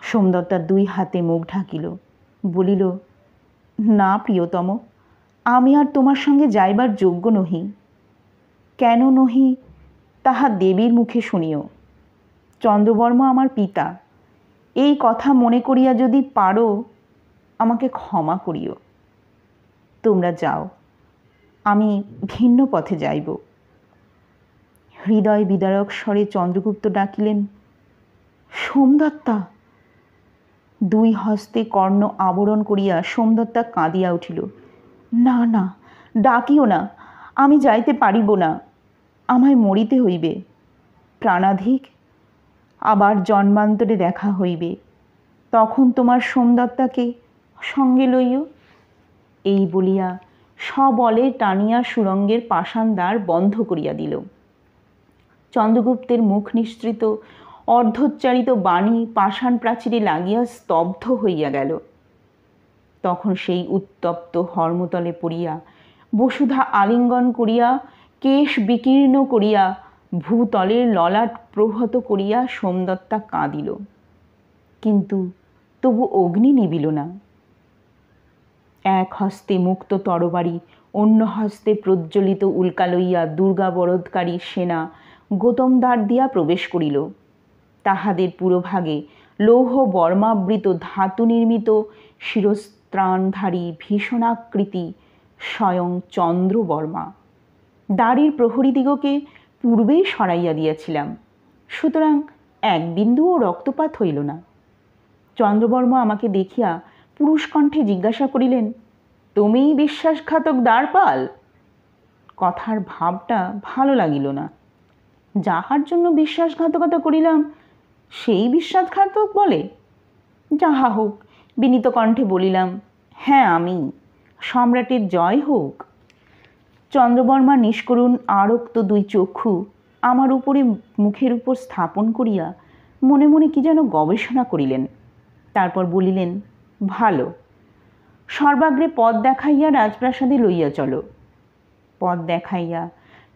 [SPEAKER 1] সোমদত্তার দুই হাতে মুখ ঢাকিল, বলিল, না প্রিয়তম, আমি আর তোমার সঙ্গে যাইবার যোগ্য নহি। কেন নহি তাহা দেবীর মুখে শুনিও। চন্দ্রবর্মা আমার পিতা, এই কথা মনে করিয়া যদি পারো আমাকে ক্ষমা করিও। তোমরা যাও, আমি ভিন্ন পথে যাইব। হৃদয় বিদারক স্বরে চন্দ্রগুপ্ত ডাকিলেন, সোমদত্তা। দুই হস্তে কর্ণ আবরণ করিয়া সোমদত্তা কাঁদিয়া উঠিল, না না, ডাকিও না, আমি যাইতে পারিব না, আমায় মরিতে হইবে। প্রাণাধিক আবার জন্মান্তরে দেখা হইবে, তখন তোমার সোমদত্তাকে সঙ্গে লইও। এই বলিয়া সবলে টানিয়া সুরঙ্গের পাষাণ দ্বার বন্ধ করিয়া দিল। চন্দ্রগুপ্তের মুখ নিঃসৃত অর্ধোচ্চারিত বাণী পাষাণ প্রাচীরে লাগিয়া স্তব্ধ হইয়া গেল। তখন সেই উত্তপ্ত হর্মতলে পড়িয়া বসুধা আলিঙ্গন করিয়া কেশ বিকীর্ণ করিয়া ভূতলের ললাট প্রহত করিয়া সোমদত্তা কাঁদিল, কিন্তু তবু অগ্নি নিবিল না। এক হস্তে মুক্ত তরবারি, অন্য হস্তে প্রজ্বলিত উল্কা লইয়া দুর্গাবরোধকারী সেনা গোতমদ্বার দিয়া প্রবেশ করিল। তাহাদের পুরোভাগে লৌহ বর্মাবৃত ধাতু নির্মিত শিরস্ত্রাণধারী ভীষণাকৃতি স্বয়ং চন্দ্রবর্মা। দ্বারের প্রহরীদিগকে পূর্বেই সরাইয়া দিয়াছিলাম, সুতরাং এক বিন্দুও রক্তপাত হইল না। চন্দ্রবর্মা আমাকে দেখিয়া পুরুষকণ্ঠে জিজ্ঞাসা করিলেন, তুমিই বিশ্বাসঘাতক দ্বারপাল? কথার ভাবটা ভালো লাগিল না। যাহার জন্য বিশ্বাসঘাতকতা করিলাম সেই বিশ্বাসঘাতক বলে? যাহা হোক, বিনীত কণ্ঠে বলিলাম, হ্যাঁ আমি। সম্রাটের জয় হোক। চন্দ্রবর্মা নিষ্করুণ আরক্ত দুই চক্ষু আমার উপরে মুখের উপর স্থাপন করিয়া মনে মনে কি যেন গবেষণা করিলেন। তারপর বলিলেন, ভালো, সর্বাগ্রে পথ দেখাইয়া রাজপ্রাসাদে লইয়া চলো। পথ দেখাইয়া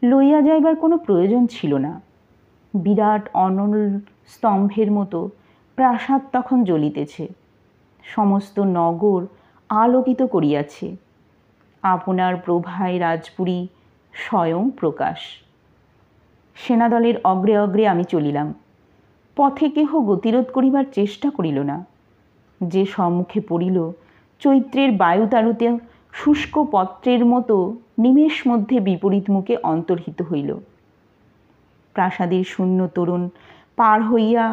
[SPEAKER 1] লইয়া যাইবার কোনো প্রয়োজন ছিল না। বিরাট অনল স্তম্ভের মতো প্রাসাদ তখন জ্বলিতেছে, সমস্ত নগর আলোকিত করিয়াছে। আপনার প্রভায় রাজপুরী স্বয়ং প্রকাশ। সেনাদলের অগ্রে অগ্রে আমি চলিলাম। পথে কেহ গতিরোধ করিবার চেষ্টা করিল না। যে সম্মুখে পড়িল, চৈত্রের বায়ুতারুতে শুষ্ক পত্রের মতো নিমেষ মধ্যে বিপরীত মুখে অন্তর্হিত হইল। প্রাসাদের শূন্য তোরণ পার হইয়া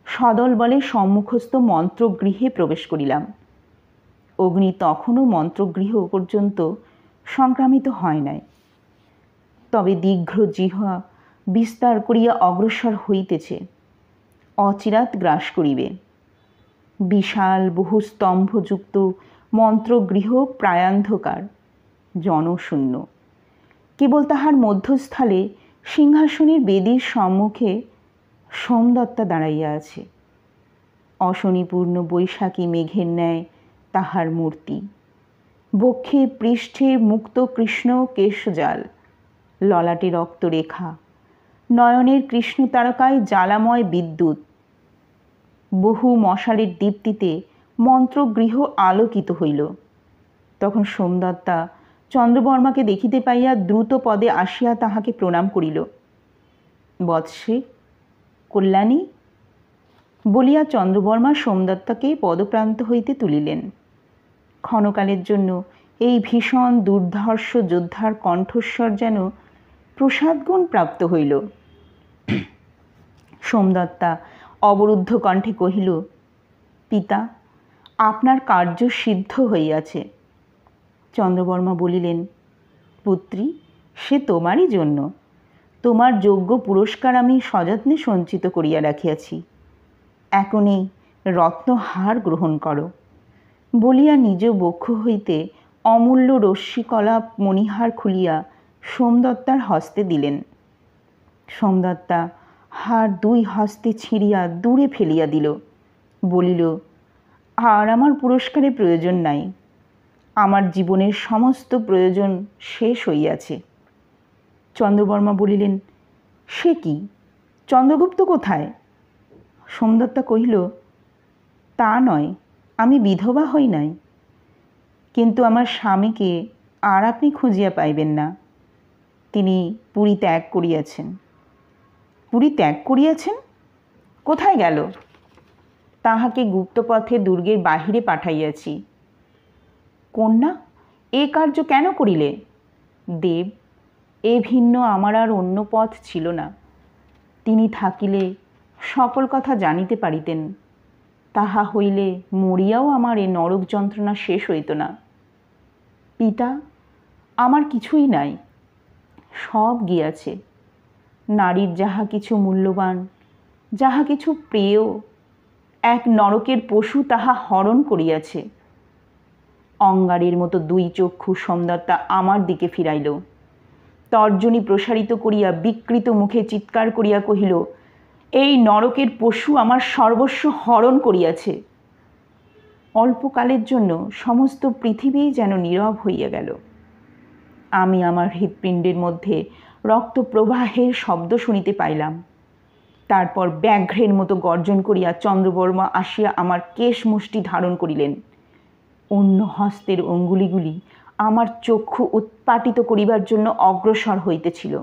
[SPEAKER 1] সদল বলে সম্মুখস্থ মন্ত্রগৃহে প্রবেশ করিলাম। অগ্নি তখনও মন্ত্রগৃহ পর্যন্ত সংক্রামিত হয় নাই। তবে দীর্ঘ জিহ্বা বিস্তার করিয়া অগ্রসর হইতেছে, অচিরাৎ গ্রাস করিবে। বিশাল বহুস্তম্ভযুক্ত মন্ত্রগৃহ প্রায়ান্ধকার, জনশূন্য। কেবল তাহার মধ্যস্থলে সিংহাসনের বেদীর সম্মুখে সোমদত্তা দাঁড়াইয়া আছে। অশনিপূর্ণ বৈশাখী মেঘের ন্যায় তাহার মূর্তি, বক্ষে পৃষ্ঠে মুক্ত কৃষ্ণ কেশজাল, ললাটে রক্তরেখা, নয়নের কৃষ্ণ তারকায় জ্বালাময় বিদ্যুৎ। বহু মশালের দীপ্তিতে মন্ত্রগৃহ আলোকিত হইল। তখন সোমদত্তা চন্দ্রবর্মাকে দেখিতে পাইয়া দ্রুত পদে আসিয়া তাহাকে প্রণাম করিল। বৎসে, কল্যাণী বলিয়া চন্দ্রবর্মা সোমদত্তাকে পদপ্রান্ত হইতে তুলিলেন। ক্ষণকালের জন্য এই ভীষণ দুর্ধর্ষ যোদ্ধার কণ্ঠস্বর যেন প্রসাদগুণ প্রাপ্ত হইল। সোমদত্তা অবরুদ্ধ কণ্ঠে কহিল, পিতা, আপনার কার্য সিদ্ধ হইয়াছে। চন্দ্রবর্মা বলিলেন, পুত্রী, সে তোমারই জন্য। তোমার যোগ্য পুরস্কার আমি সযত্নে সঞ্চিত করিয়া রাখিয়াছি। এখন এই রত্নহার গ্রহণ করো বলিয়া নিজ বক্ষ হইতে অমূল্য রশ্মিকলাপ মণিহার খুলিয়া সোমদত্তার হস্তে দিলেন। সোমদত্তা হার দুই হস্তে ছিঁড়িয়া দূরে ফেলিয়া দিল, বলিল, আর আমার পুরস্কারের প্রয়োজন নাই। আমার জীবনের সমস্ত প্রয়োজন শেষ হইয়াছে। চন্দ্রবর্মা বলিলেন, সে কি, চন্দ্রগুপ্ত কোথায়? সোমদত্তা কহিল, তা নয়, আমি বিধবা হই নাই, কিন্তু আমার স্বামীকে আর আপনি খুঁজিয়া পাইবেন না। তিনি পুরী ত্যাগ করিয়াছেন। পুরী ত্যাগ করিয়াছেন? কোথায় গেল? তাহাকে গুপ্তপথে দুর্গের বাহিরে পাঠাইয়াছি। কন্যা, এ কার্য কেন করিলে? দেব, এ ভিন্ন আমার আর অন্য পথ ছিল না। তিনি থাকিলে সকল কথা জানিতে পারিতেন। তাহা হইলে মরিয়াও আমার এ নরক যন্ত্রণা শেষ হইত না। পিতা, আমার কিছুই নাই, সব গিয়াছে। নারীর যাহা কিছু মূল্যবান, যাহা কিছু প্রিয়, এক নরকের পশু তাহা হরণ করিয়াছে। অঙ্গারের মতো দুই চক্ষু সোমদত্তা আমার দিকে ফিরাইল। তর্জনী প্রসারিত করিয়া বিকৃত মুখে চিৎকার করিয়া কহিল, এই নরকের পশু আমার সর্বস্ব হরণ করিয়াছে। অল্পকালের জন্য সমস্ত পৃথিবী যেন নীরব হইয়া গেল। আমি আমার হৃৎপিণ্ডের মধ্যে রক্ত প্রবাহের শব্দ শুনিতে পাইলাম। তারপর ব্যাঘ্রের মতো গর্জন করিয়া চন্দ্রবর্মা আসিয়া আমার কেশ মুষ্টি ধারণ করিলেন। অন্য হস্তের অঙ্গুলিগুলি আমার চক্ষু উৎপাটিত করিবার জন্য অগ্রসর হইতেছিল।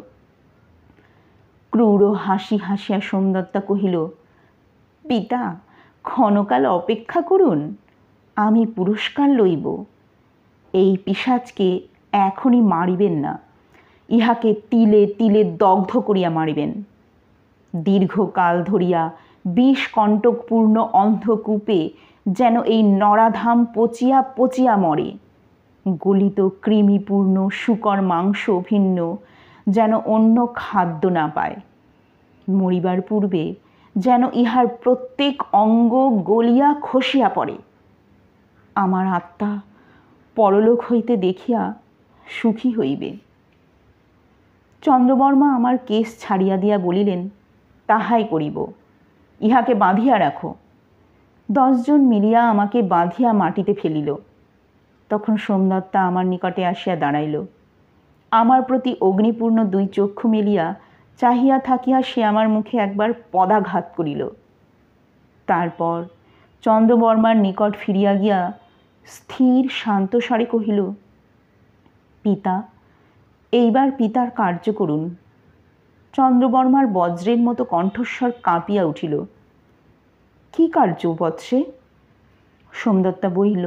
[SPEAKER 1] ক্রূর হাসি হাসিয়া সোমদত্তা কহিল, পিতা, ক্ষণকাল অপেক্ষা করুন, আমি পুরস্কার লইব। এই পিশাচকে এখনই মারিবেন না, ইহাকে তিলে তিলে দগ্ধ করিয়া মারিবেন। দীর্ঘকাল ধরিয়া বিষকণ্টকপূর্ণ অন্ধকূপে যেন এই নরাধাম পচিয়া পচিয়া মরে। গলিত কৃমিপূর্ণ শুকর মাংস ভিন্ন যেন অন্য খাদ্য না পায়। মরিবার পূর্বে যেন ইহার প্রত্যেক অঙ্গ গলিয়া খসিয়া পড়ে। আমার আত্মা পরলোক হইতে দেখিয়া সুখী হইবে। চন্দ্রবর্মা আমার কেশ ছাড়িয়া দিয়া বলিলেন, তাহাই করিব, ইহাকে বাঁধিয়া রাখো। 10 জন মিলিয়া আমাকে বাঁধিয়া মাটিতে ফেলিল। তখন সোমদত্তা আমার নিকটে আসিয়া দাঁড়াইল। আমার প্রতি অগ্নিপূর্ণ দুই চক্ষু মেলিয়া চাহিয়া থাকিয়া সে আমার মুখে একবার পদাঘাত করিল। তারপর চন্দ্রবর্মার নিকট ফিরিয়া গিয়া স্থির শান্ত স্বরে কহিল, পিতা, এইবার পিতার কার্য করুন। চন্দ্রবর্মার বজ্রের মতো কণ্ঠস্বর কাঁপিয়া উঠিল। কি কার্য বৎসে? সোমদত্তা বলিল,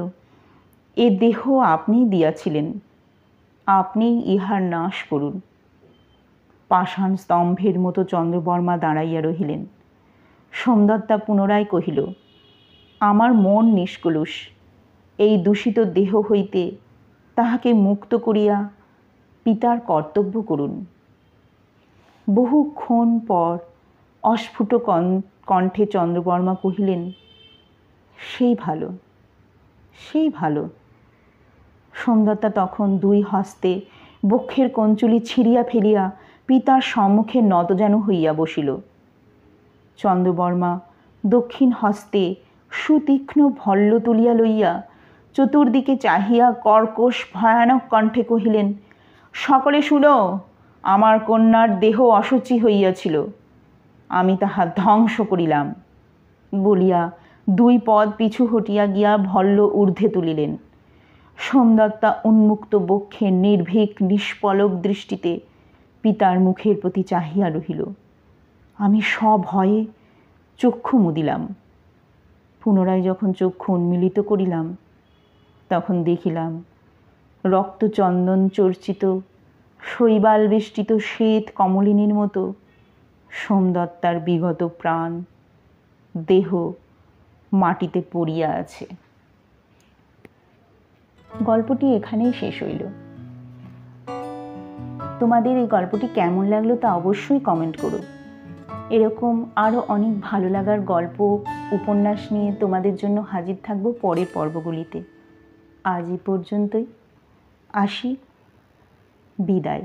[SPEAKER 1] এ দেহ আপনিই দিয়াছিলেন, আপনিই ইহার নাশ করুন। পাষাণ স্তম্ভের মতো চন্দ্রবর্মা দাঁড়াইয়া রহিলেন। সোমদত্তা পুনরায় কহিল, আমার মন নিষ্কলুষ। এই দূষিত দেহ হইতে তাহাকে মুক্ত করিয়া পিতার কর্তব্য করুন। বহুক্ষণ পর অস্ফুট কণ্ঠে চন্দ্রবর্মা কহিলেন, সেই ভালো, সেই ভালো। সোমদত্তা তখন দুই হস্তে বক্ষের কঞ্চুলি ছিঁড়িয়া ফেলিয়া পিতার সম্মুখে নতজানু হইয়া বসিল। চন্দ্রবর্মা দক্ষিণ হস্তে সুতীক্ষ্ণ ভল্ল তুলিয়া লইয়া চতুর্দিকে চাহিয়া কর্কশ ভয়ানক কণ্ঠে কহিলেন, সকলে শুনো, আমার কন্যার দেহ অশুচি হইয়াছিল, আমি তাহা ধ্বংস করিলাম বলিয়া দুই পদ পিছু হটিয়া গিয়া ভল্ল ঊর্ধ্বে তুলিলেন। সোমদত্তা উন্মুক্ত বক্ষে নির্ভীক নিষ্পলক দৃষ্টিতে পিতার মুখের প্রতি চাহিয়া রহিল। আমি সভয়ে চক্ষু মুদিলাম। পুনরায় যখন চক্ষু উন্মিলিত করিলাম, তখন দেখিলাম রক্তচন্দন চর্চিত শৈবাল বেষ্টিত শ্বেত কমলিনীর মতো সোমদত্তার বিগত প্রাণ দেহ মাটিতে পড়িয়া আছে। গল্পটি এখানেই শেষ হইল। তোমাদের এই গল্পটি কেমন লাগলো তা অবশ্যই কমেন্ট করো। এরকম আরও অনেক ভালো লাগার গল্প উপন্যাস নিয়ে তোমাদের জন্য হাজির থাকবো পরের পর্বগুলিতে। আজ এই পর্যন্তই, আসি, বিদায়।